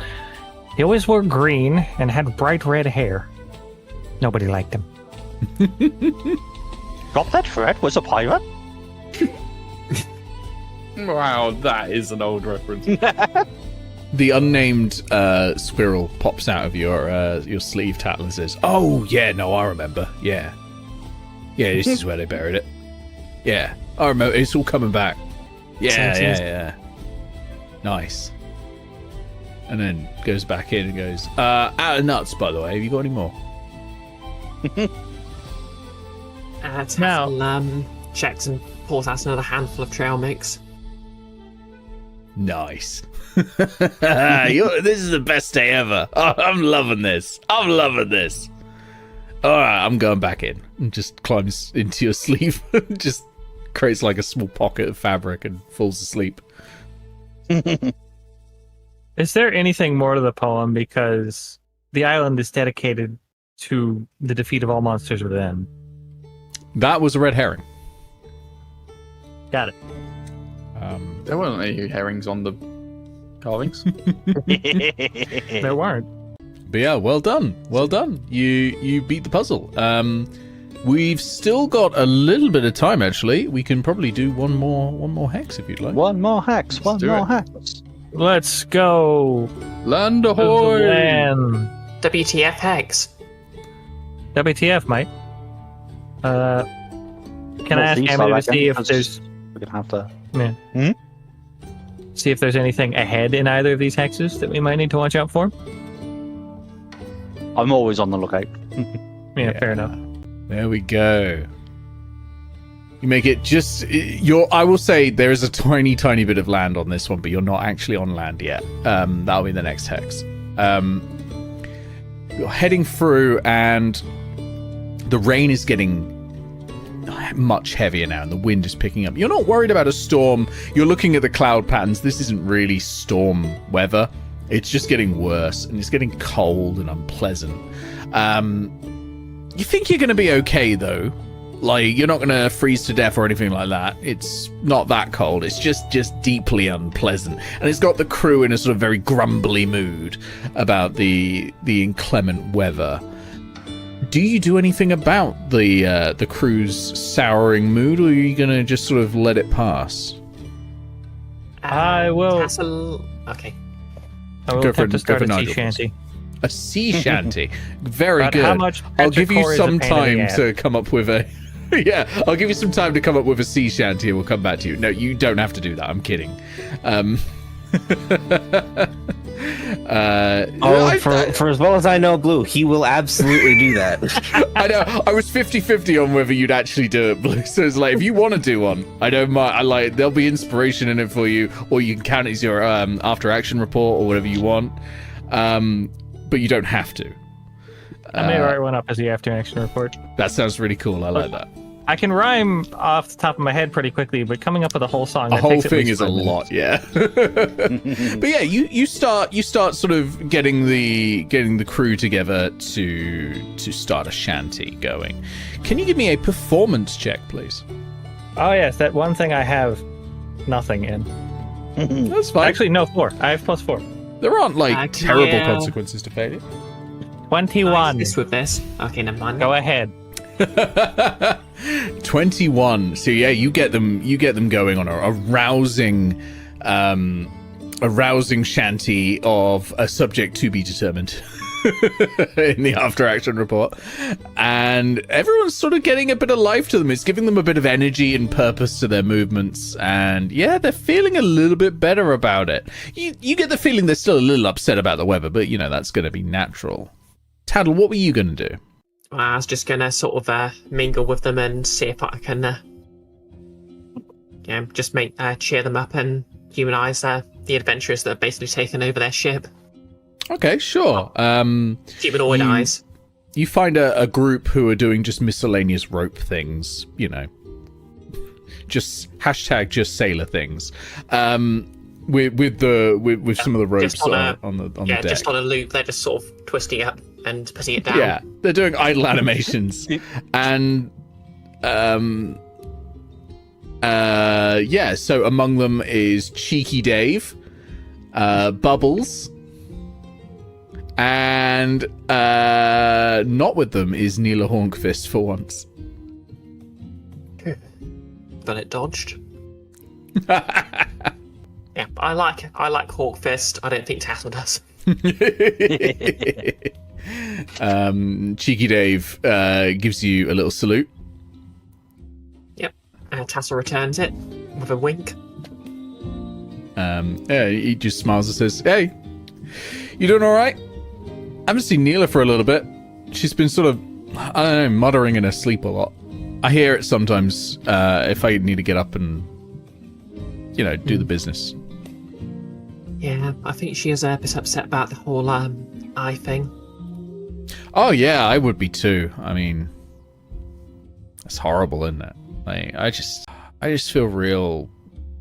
He always wore green and had bright red hair. Nobody liked him. Goblet Fred was a pirate? Wow, that is an old reference. The unnamed squirrel pops out of your sleeve, Tattle, and says, "Oh yeah, no, I remember. Yeah, this is where they buried it. Yeah, I remember. It's all coming back. Yeah. Nice." And then goes back in and goes, "Out of nuts, by the way. Have you got any more?" Tattle checks and pulls out another handful of trail mix. Nice. This is the best day ever. Oh, I'm loving this. All right, I'm going back in. And just climbs into your sleeve. Just creates like a small pocket of fabric and falls asleep. Is there anything more to the poem? Because the island is dedicated to the defeat of all monsters within. That was a red herring. Got it. There weren't any herrings on the carvings. There weren't. But yeah, well done. You beat the puzzle. We've still got a little bit of time, actually. We can probably do one more hex if you'd like. One more hex. Let's go. Land ahoy! Land. WTF hex? WTF, mate. Can I ask Amity to see if there's... We're going to have to... Yeah. See if there's anything ahead in either of these hexes that we might need to watch out for? I'm always on the lookout. Yeah, fair enough. There we go. You make it just... I will say there is a tiny bit of land on this one, but you're not actually on land yet. That'll be the next hex. You're heading through, and the rain is getting much heavier now, and the wind is picking up. You're not worried about a storm. You're looking at the cloud patterns. This isn't really storm weather. It's just getting worse, and it's getting cold and unpleasant. You think you're going to be okay, though. Like, you're not going to freeze to death or anything like that. It's not that cold. It's just deeply unpleasant. And it's got the crew in a sort of very grumbly mood about the inclement weather. Do you do anything about the crew's souring mood, or are you going to just sort of let it pass? I will... Castle... Okay. I will attempt to start a sea shanty. A sea shanty. Very But good. how much I'll give you petrichor is a some pain in the time ass? to come up with a... Yeah, I'll give you some time to come up with a sea shanty and we'll come back to you. No, you don't have to do that. I'm kidding. For as well as I know, Blue, he will absolutely do that. I know. I was 50-50 on whether you'd actually do it, Blue. So it's like, if you want to do one, I don't mind. I like, there'll be inspiration in it for you, or you can count it as your after action report or whatever you want. But you don't have to. I may write one up as the after action report. That sounds really cool. I like that. I can rhyme off the top of my head pretty quickly, but coming up with a whole song, A that whole takes at thing least is a 5 minutes. lot, yeah. But yeah, you start sort of getting the crew together to start a shanty going. Can you give me a performance check, please? Oh yes, that one thing I have nothing in. That's fine. Actually, no, 4. I have +4. There aren't like terrible yeah. consequences to failure. 21. This with this. Okay, never mind. Go ahead. 21. So yeah, you get them going on a rousing shanty of a subject to be determined in the after action report, and everyone's sort of getting a bit of life to them. It's giving them a bit of energy and purpose to their movements, and yeah, they're feeling a little bit better about it. You get the feeling they're still a little upset about the weather, but you know that's going to be natural. Tattle, what were you going to do? I was just gonna sort of mingle with them and see if I can, just make cheer them up and humanize the adventurers that have basically taken over their ship. Okay, sure. Humanoid eyes. You find a group who are doing just miscellaneous rope things, you know, just just sailor things. With some of the ropes on the deck. Just on a loop. They're just sort of twisting it up and putting it down. Yeah, they're doing idle animations, and So among them is Cheeky Dave, Bubbles, and not with them is Neela Hornkfist for once. But it dodged. Yeah, I like Hawkfist. I don't think Tattle does. Cheeky Dave gives you a little salute. Yep. Tattle returns it with a wink. He just smiles and says, "Hey, you doing all right? I haven't seen Neela for a little bit. She's been sort of, I don't know, muttering in her sleep a lot. I hear it sometimes if I need to get up and, do the business." Yeah, I think she is a bit upset about the whole eye thing. Oh yeah, I would be too. I mean, that's horrible, isn't it? Like, I just feel real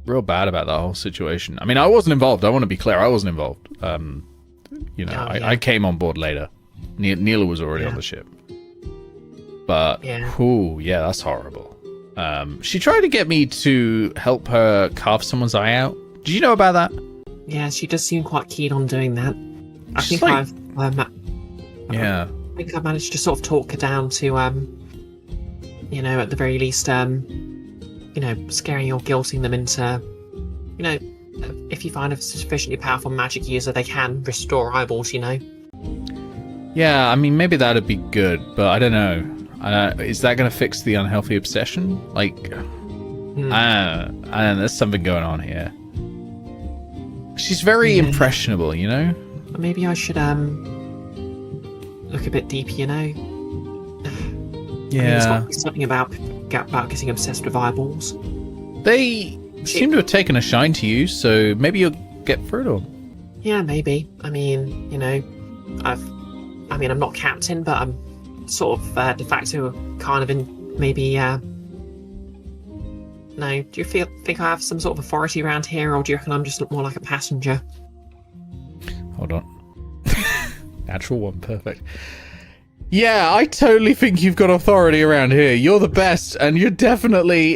bad about that whole situation. I mean, I wasn't involved. I want to be clear. I wasn't involved. I came on board later. Neela was already on the ship. But, that's horrible. She tried to get me to help her carve someone's eye out. Did you know about that? Yeah, she does seem quite keen on doing that. I She's think like- I think I managed to sort of talk her down to, at the very least, scaring or guilting them into, if you find a sufficiently powerful magic user, they can restore eyeballs, Yeah, I mean, maybe that'd be good, but I don't know. Is that going to fix the unhealthy obsession? Like, I don't know, there's something going on here. She's very impressionable, Maybe I should, look a bit deeper, Yeah. I mean, there's got to be something about getting obsessed with eyeballs. They seem to have taken a shine to you, so maybe you'll get through to them. Yeah, maybe. I mean, I'm not captain, but I'm sort of de facto kind of in maybe. No, do you think I have some sort of authority around here, or do you reckon I'm just more like a passenger? Hold on. Natural one, perfect. Yeah, I totally think you've got authority around here. You're the best, and you're definitely,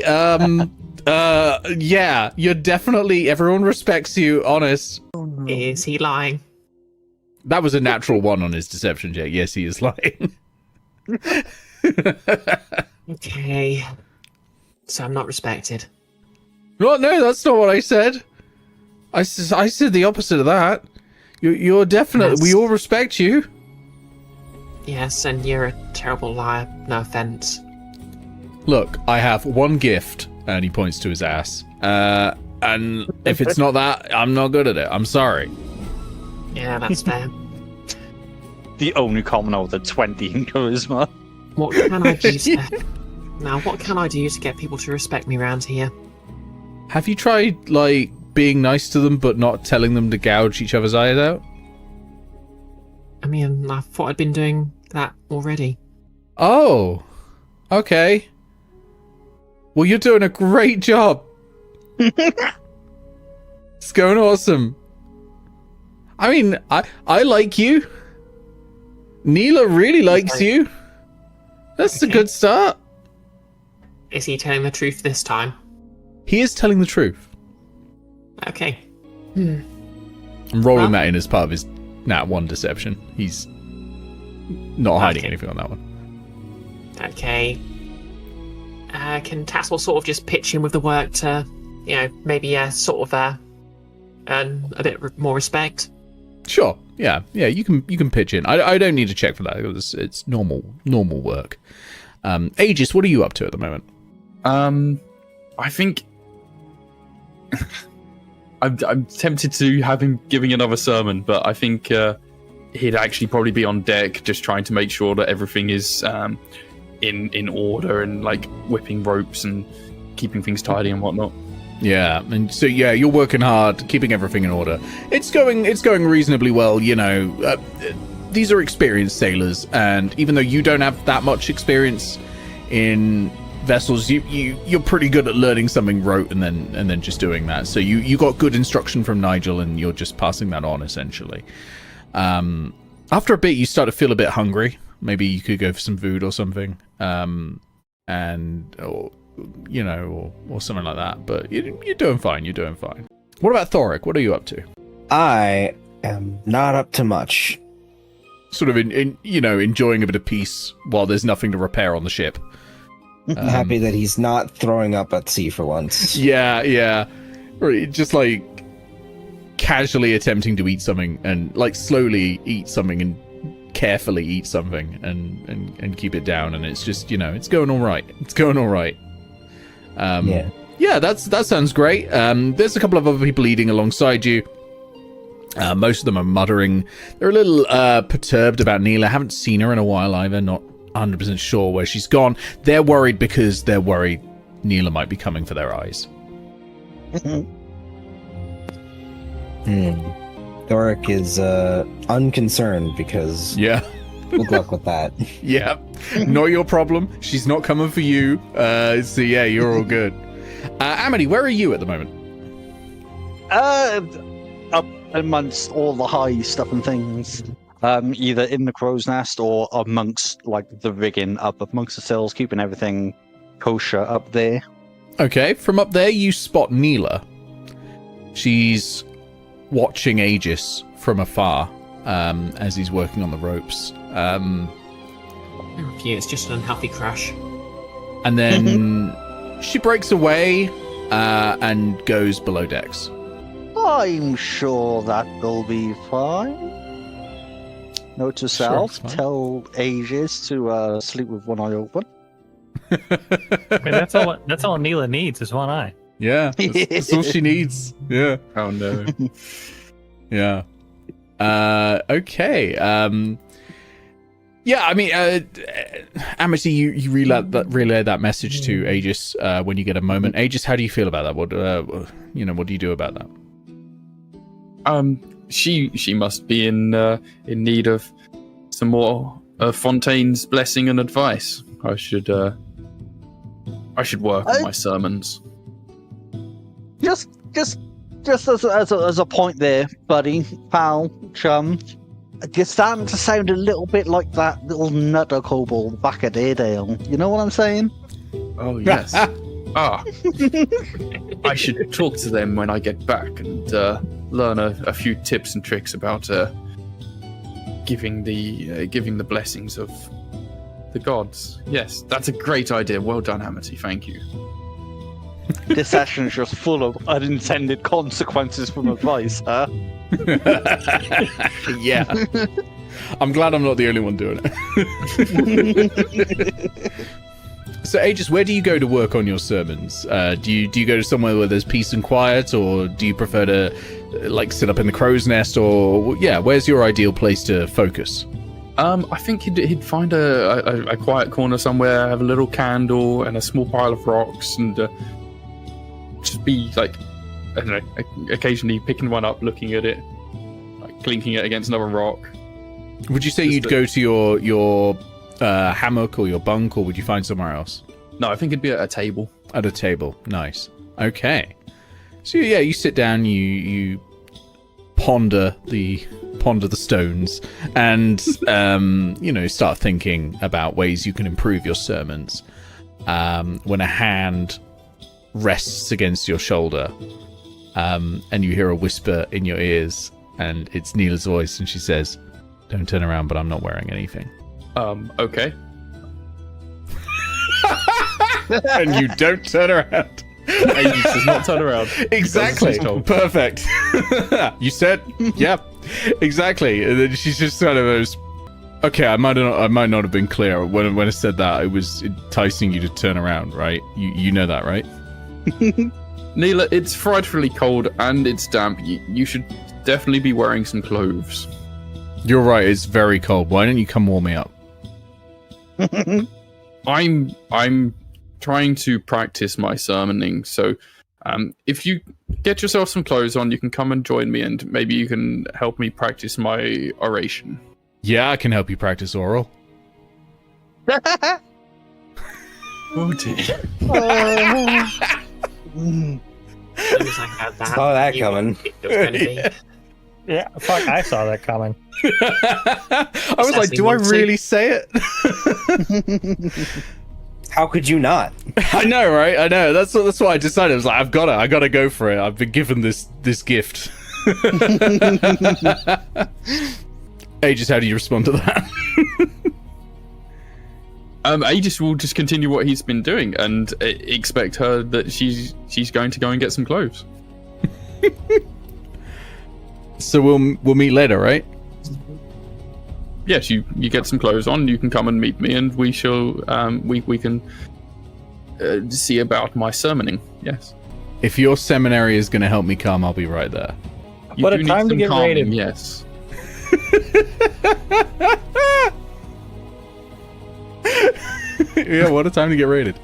you're definitely, everyone respects you, honest. Is he lying? That was a natural one on his deception check. Yes, he is lying. Okay. So I'm not respected. No, that's not what I said. I said the opposite of that. You're definitely, we all respect you. Yes, and you're a terrible liar. No offense. Look, I have one gift, and he points to his ass. And if it's not that, I'm not good at it. I'm sorry. Yeah, that's fair. The only common over 20 in charisma. What can I do now, what can I do to get people to respect me around here? Have you tried, like, being nice to them but not telling them to gouge each other's eyes out? I mean, I thought I'd been doing that already. Oh, okay. Well, you're doing a great job. It's going awesome. I mean, I like you. Neela really likes you. That's a good start. Is he telling the truth this time? He is telling the truth. Okay. I'm rolling that in as part of his Nat 1 deception. He's not hiding anything on that one. Okay. Can Tattle sort of just pitch in with the work to, maybe sort of earn a bit more respect? Sure. Yeah. You can pitch in. I don't need to check for that. It's normal work. Aegis, what are you up to at the moment? I think I'm tempted to have him giving another sermon, but I think he'd actually probably be on deck, just trying to make sure that everything is in order, and like whipping ropes and keeping things tidy and whatnot. Yeah, and so you're working hard, keeping everything in order. It's going reasonably well. These are experienced sailors, and even though you don't have that much experience in vessels, you're pretty good at learning something rote and then just doing that. So you got good instruction from Nigel, and you're just passing that on essentially. After a bit, you start to feel a bit hungry. Maybe you could go for some food or something, or something like that. But you're doing fine. You're doing fine. What about Thorek? What are you up to? I am not up to much. Sort of enjoying a bit of peace while there's nothing to repair on the ship. Happy that he's not throwing up at sea for once. Yeah. Just like casually attempting to eat something, and like slowly eat something and carefully eat something and keep it down, and it's just it's going all right. Yeah, that sounds great. There's a couple of other people eating alongside you. Most of them are muttering. They're a little perturbed about Neela. Haven't seen her in a while either. Not 100% sure where she's gone. They're worried because they're worried Neela might be coming for their eyes. Thorek is unconcerned because good luck with that. Yeah, not your problem. She's not coming for you. So yeah, you're all good. Amity, where are you at the moment? Up amongst all the high stuff and things. Either in the crow's nest or amongst like the rigging up amongst the sails, keeping everything kosher up there. Okay, from up there you spot Neela. She's watching Aegis from afar as he's working on the ropes. It's just an unhealthy crash. And then she breaks away and goes below decks. I'm sure that will be fine. Note to self, tell Aegis to sleep with one eye open. I mean, that's all Neela needs is one eye. Yeah, that's all she needs. Yeah. Oh no. Yeah. Okay. Yeah, I mean, Amity, you relay that message to Aegis when you get a moment. Aegis, how do you feel about that? What what do you do about that? She must be in need of some more Fontaine's blessing and advice. I should work on my sermons. Just as a point there, buddy, pal, chum. You're starting to sound a little bit like that little nutter kobold back at Airedale. You know what I'm saying? Oh yes. I should talk to them when I get back and learn a few tips and tricks about giving the blessings of the gods. Yes, that's a great idea. Well done, Amity. Thank you. This session is just full of unintended consequences from advice, huh? Yeah. I'm glad I'm not the only one doing it. So, Aegis, where do you go to work on your sermons? Do you go to somewhere where there's peace and quiet, or do you prefer to like sit up in the crow's nest, or where's your ideal place to focus? I think he'd find a quiet corner somewhere, have a little candle and a small pile of rocks, and just be like, I don't know, occasionally picking one up, looking at it, like clinking it against another rock. Would you say you'd go to your hammock or your bunk, or would you find somewhere else? No, I think it'd be at a table. At a table, nice. Okay, so you sit down, you ponder the stones, and start thinking about ways you can improve your sermons. When a hand rests against your shoulder, and you hear a whisper in your ears, and it's Neela's voice, and she says, "Don't turn around, but I'm not wearing anything." Okay. And you don't turn around. Aegis does not turn around. Exactly. Perfect. You said, yeah, exactly. And then she's just kind of goes, okay, I might not have been clear when I said that. It was enticing you to turn around, right? You know that, right? Neela, it's frightfully cold and it's damp. You should definitely be wearing some clothes. You're right. It's very cold. Why don't you come warm me up? I'm trying to practice my sermoning, so if you get yourself some clothes on, you can come and join me, and maybe you can help me practice my oration. Yeah, I can help you practice oral. Oh dear. Saw that coming. Yeah, fuck, I saw that coming. I was like, do I really say it? How could you not? I know, right? I know. That's what I decided. I was like, I gotta go for it. I've been given this gift. Aegis, how do you respond to that? Aegis will just continue what he's been doing and expect her that she's going to go and get some clothes. So we'll meet later, right? Yes, you get some clothes on, you can come and meet me, and we shall we can see about my sermoning. Yes. If your seminary is going to help me calm, I'll be right there. What a time to get raided. Yes. Yeah, what a time to get raided.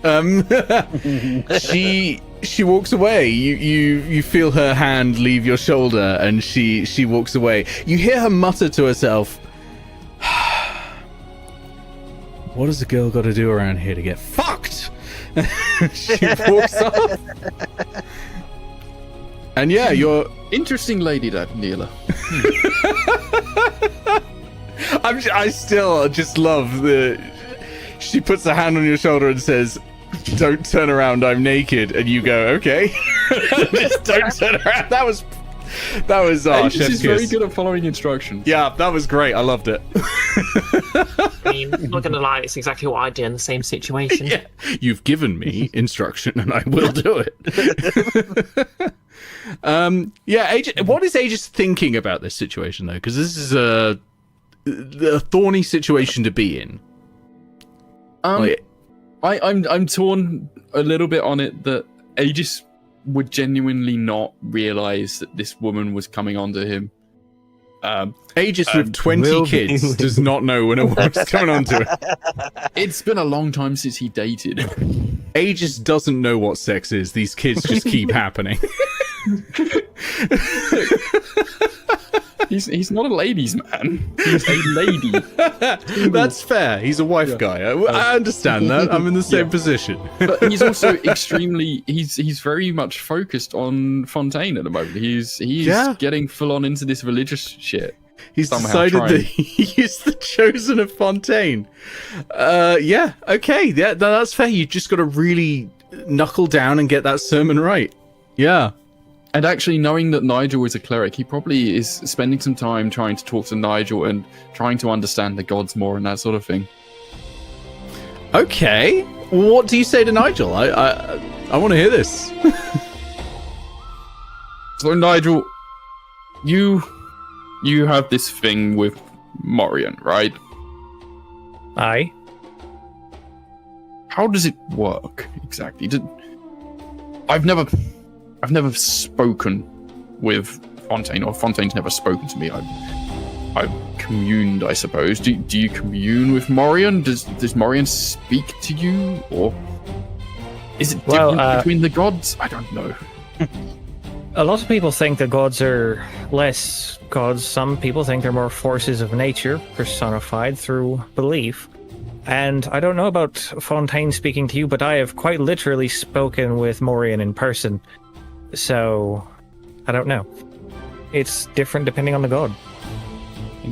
She walks away. You feel her hand leave your shoulder, and she walks away. You hear her mutter to herself, "What has a girl got to do around here to get fucked?" She walks off. And yeah, you're interesting lady, that Neela. I still just love the. She puts a hand on your shoulder and says, "Don't turn around, I'm naked," and you go, "Okay." Just don't turn around. That was She's very good at following instructions. Yeah, that was great. I loved it. I mean, I'm not gonna lie, it's exactly what I did in the same situation. Yeah. You've given me instruction, and I will do it. Aegis, what is Aegis thinking about this situation, though? Because this is a thorny situation to be in. I'm torn a little bit on it that Aegis would genuinely not realize that this woman was coming onto him. Aegis with 20 kids does not know when a woman's coming onto him. It's been a long time since he dated. Aegis doesn't know what sex is. These kids just keep happening. He's not a ladies' man. He's a lady. That's fair. He's a wife guy. I understand that. I'm in the same position. But he's also extremely. He's very much focused on Fontaine at the moment. He's getting full on into this religious shit. He's decided that he is the chosen of Fontaine. Yeah. Okay. Yeah. That's fair. You just got to really knuckle down and get that sermon right. Yeah. And actually, knowing that Nigel is a cleric, he probably is spending some time trying to talk to Nigel and trying to understand the gods more and that sort of thing. Okay. What do you say to Nigel? I want to hear this. So, Nigel, you have this thing with Morian, right? Aye. How does it work exactly? I've never spoken with Fontaine, or Fontaine's never spoken to me. I've communed, I suppose. Do you commune with Morian? Does Morian speak to you, or is it different between the gods? I don't know. A lot of people think the gods are less gods. Some people think they're more forces of nature personified through belief. And I don't know about Fontaine speaking to you, but I have quite literally spoken with Morian in person. So, I don't know. It's different depending on the god.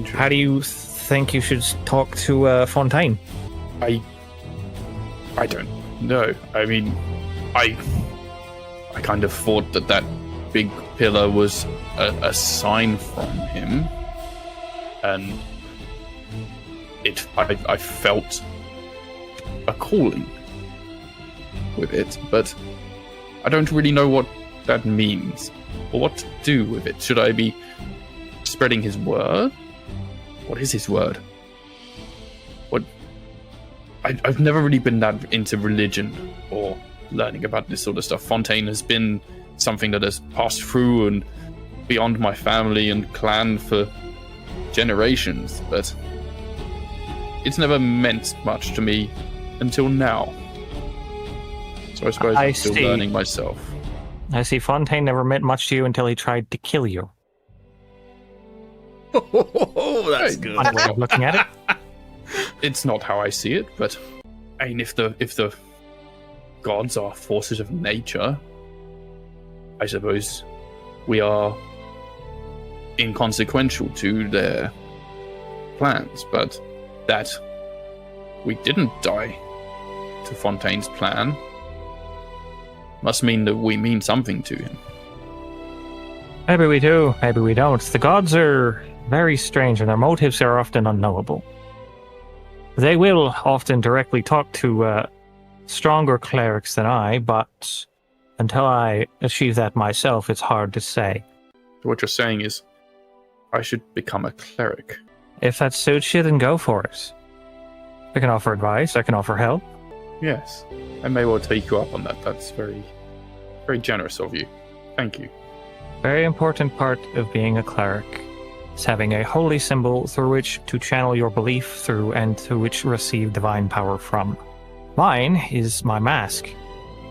How do you think you should talk to Fontaine? I don't know. I mean, I kind of thought that big pillar was a sign from him, and I felt a calling with it, but I don't really know what that means or what to do with it. Should I be spreading his word? What is his word? What? I've never really been that into religion or learning about this sort of stuff. Fontaine has been something that has passed through and beyond my family and clan for generations, but it's never meant much to me until now. So I suppose I'm still learning myself. I see. Fontaine never meant much to you until he tried to kill you. Oh, that's good. One way of looking at it. It's not how I see it, but I mean, if the gods are forces of nature, I suppose we are inconsequential to their plans, but that we didn't die to Fontaine's plan must mean that we mean something to him. Maybe we do, maybe we don't. The gods are very strange and their motives are often unknowable. They will often directly talk to stronger clerics than I, but until I achieve that myself, it's hard to say. What you're saying is, I should become a cleric. If that suits you, then go for it. I can offer advice, I can offer help. Yes, I may well take you up on that. That's very, very generous of you. Thank you. Very important part of being a cleric is having a holy symbol through which to channel your belief through and to which receive divine power from. Mine is my mask.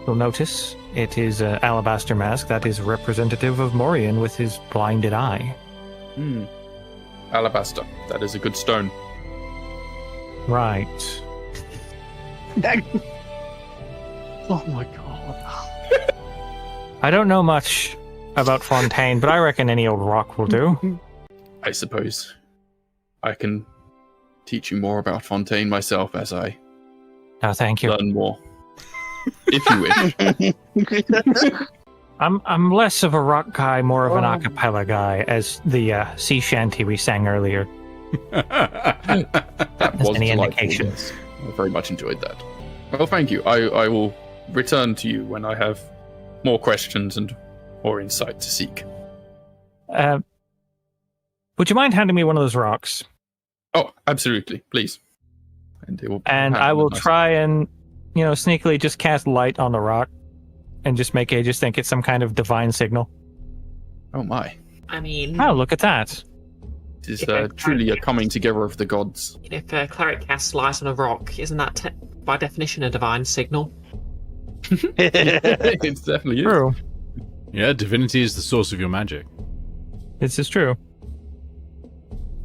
You'll notice it is an alabaster mask that is representative of Morian with his blinded eye. Alabaster. That is a good stone. Right. Oh my god. I don't know much about Fontaine, but I reckon any old rock will do. I suppose I can teach you more about Fontaine myself as I No, thank you. learn more. If you wish. I'm less of a rock guy, more of an a cappella guy, as the sea shanty we sang earlier. That was any delightful, indication. yes. I very much enjoyed that. Well, thank you. I will return to you when I have more questions and more insight to seek. Would you mind handing me one of those rocks? Oh, absolutely. Please. And I will try and, sneakily just cast light on the rock and just make Aegis think it's some kind of divine signal. Oh my. I mean... Oh, look at that. It is truly a coming together of the gods. If a cleric casts light on a rock, isn't that by definition a divine signal? It definitely is. True. Yeah, divinity is the source of your magic. This is true.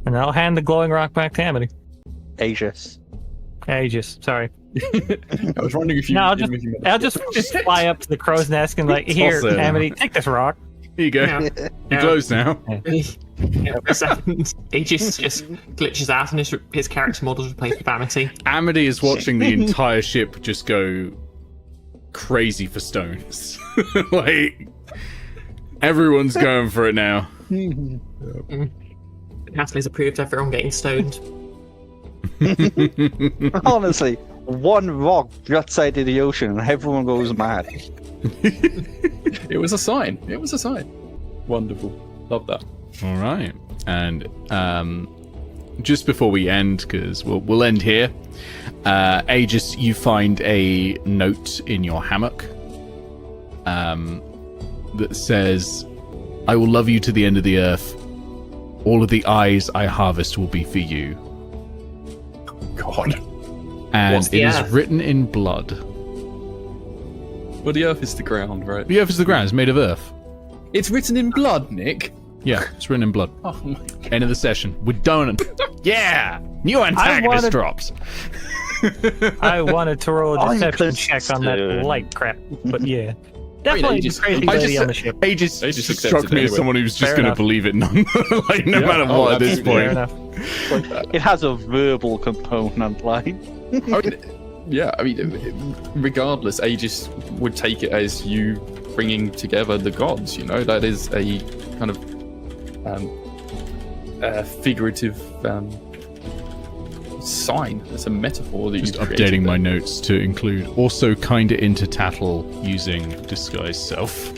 And I'll hand the glowing rock back to Amity. Aegis. Aegis, sorry. I was wondering if you... No, I'll just fly up to the crow's nest and here, it. Amity, take this rock. Here you go. Yeah. You're close now. For a second, Aegis just glitches out and his character model's replaced with Amity. Amity is watching the entire ship just go crazy for stones. Like, everyone's going for it now. Pastel has approved everyone getting stoned. Honestly, one rock juts out of the ocean and everyone goes mad. It was a sign. It was a sign. Wonderful. Love that. All right. And just before we end, because we'll end here, Aegis, you find a note in your hammock that says, "I will love you to the end of the earth. All of the eyes I harvest will be for you." God. And it is written in blood. Well, the earth is the ground, right? The earth is the ground. It's made of earth. It's written in blood, Nick. Yeah, it's written in blood. Oh my God. End of the session. We're done. Yeah! New antagonist drops. I wanted to roll a I'm deception check on that concerned. light crap, but yeah. Definitely Aegis- the crazy I lady just- on the ship. Aegis Aegis just accepted struck me as anyway. someone who's just Fair going to enough. believe it no matter Oh, what at this absolutely. Fair point. enough. It has a verbal component, like. I mean, yeah, I mean, regardless, Aegis would take it as you bringing together the gods, you know? That is a kind of figurative sign. It's a metaphor that Just you've created updating my there. notes to include also kinda into Tattle using disguise self.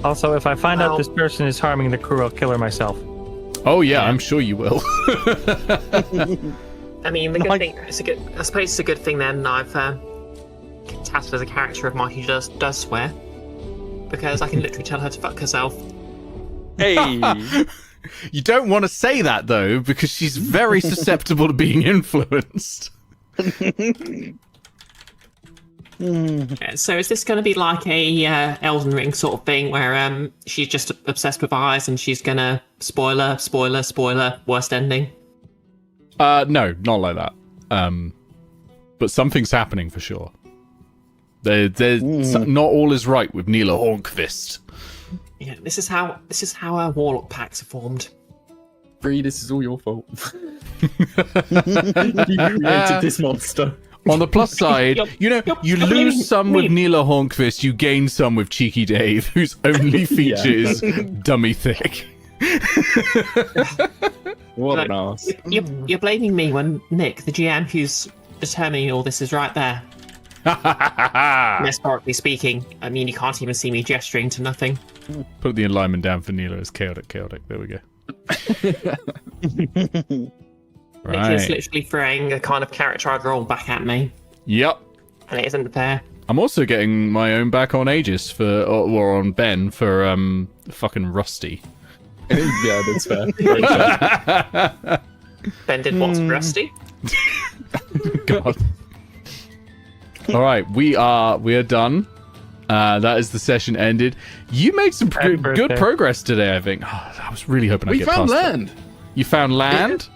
Also, if I find out this person is harming the crew, I'll kill her myself. Oh yeah, I'm sure you will. I mean, the good thing, I suppose it's a good thing then I've Tattle as a character of mine who does swear. Because I can literally tell her to fuck herself. Hey! You don't want to say that though, because she's very susceptible to being influenced. So is this going to be like a Elden Ring sort of thing where she's just obsessed with eyes and she's going to spoiler, worst ending? No, not like that. But something's happening for sure. Not all is right with Neela Hornkvist. Yeah, this is how our warlock packs are formed. Bree, this is all your fault. You created this monster. On the plus side, you you're lose some with blaming me. Neela Hornkvist, you gain some with Cheeky Dave, whose only feature is dummy thick. What an ass. You're blaming me when Nick, the GM who's determining all this, is right there. Metaphorically speaking, I mean, you can't even see me gesturing to nothing. Put the alignment down for Neela as chaotic. There we go. Nick is Right. literally throwing a kind of character I'd roll back at me, Yep. and it isn't fair. I'm also getting my own back on Aegis or on Ben for fucking Rusty. Yeah, that's fair. Very fair. Ben did what's Rusty? God. All right, we are done. That is the session ended. You made some good progress today, I think. Oh, I was really hoping I'd We get found past that. land. You found land?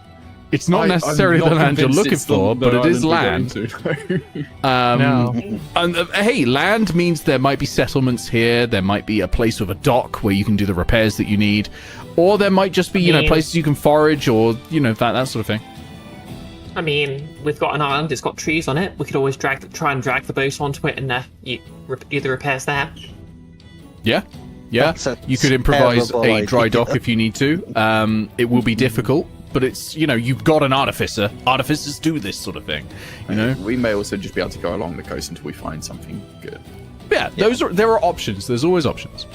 It's not I'm necessarily not the land you're convinced looking it's the for, but it is island land. we're going to. No. And hey, land means there might be settlements here. There might be a place with a dock where you can do the repairs that you need, or there might just be places you can forage, or that sort of thing. I mean, we've got an island, it's got trees on it. We could always try and drag the boat onto it and do the repairs there. Yeah. That's a You could improvise terrible a dry idea. dock if you need to. It will be difficult, but it's you've got an artificer. Artificers do this sort of thing. We may also just be able to go along the coast until we find something good. Yeah, there are options. There's always options.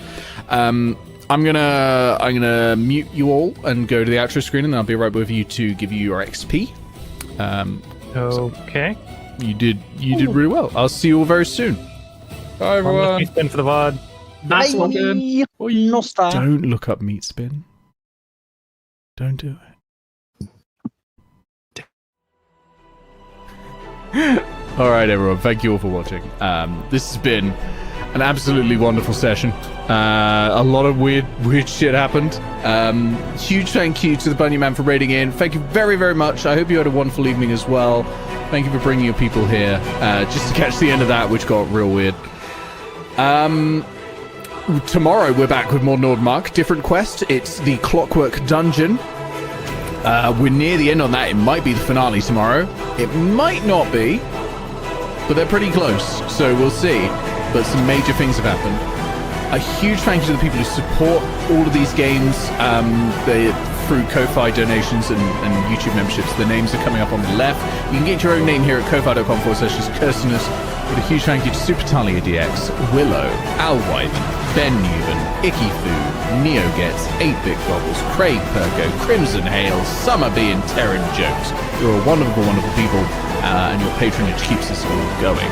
I'm gonna mute you all and go to the outro screen, and then I'll be right with you to give you your XP. Okay. You did really well. I'll see you all very soon. Bye, everyone. Spin for the VOD. Nice one. No star. Don't look up meat spin. Don't do it. All right, everyone. Thank you all for watching. This has been an absolutely wonderful session. A lot of weird shit happened. Huge thank you to the Bunny Man for raiding in. Thank you very, very much. I hope you had a wonderful evening as well. Thank you for bringing your people here, just to catch the end of that, which got real weird. Tomorrow we're back with more Nordmark. Different quest. It's the Clockwork Dungeon. We're near the end on that. It might be the finale tomorrow. It might not be, but they're pretty close, so we'll see. But some major things have happened. A huge thank you to the people who support all of these games through Ko-Fi donations and YouTube memberships. The names are coming up on the left. You can get your own name here at kofi.com/Kirstenus. With a huge thank you to Super Talia DX, Willow, Al Wyman, Ben Newman, Icky Food, Neo Gets, 8-Bit Bobbles, Craig Perko, Crimson Hale, Summer Bee, and Terran Jokes. You're a wonderful, wonderful people, and your patronage keeps us all going.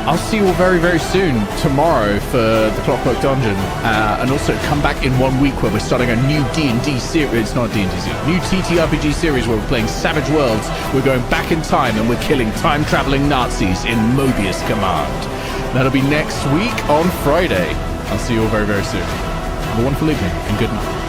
I'll see you all very, very soon tomorrow for the Clockwork Dungeon, and also come back in 1 week where we're starting a new D&D series. It's not D&D series, new TTRPG series where we're playing Savage Worlds. We're going back in time and we're killing time-traveling Nazis in Mobius Command. That'll be next week on Friday. I'll see you all very, very soon. Have a wonderful evening and good night.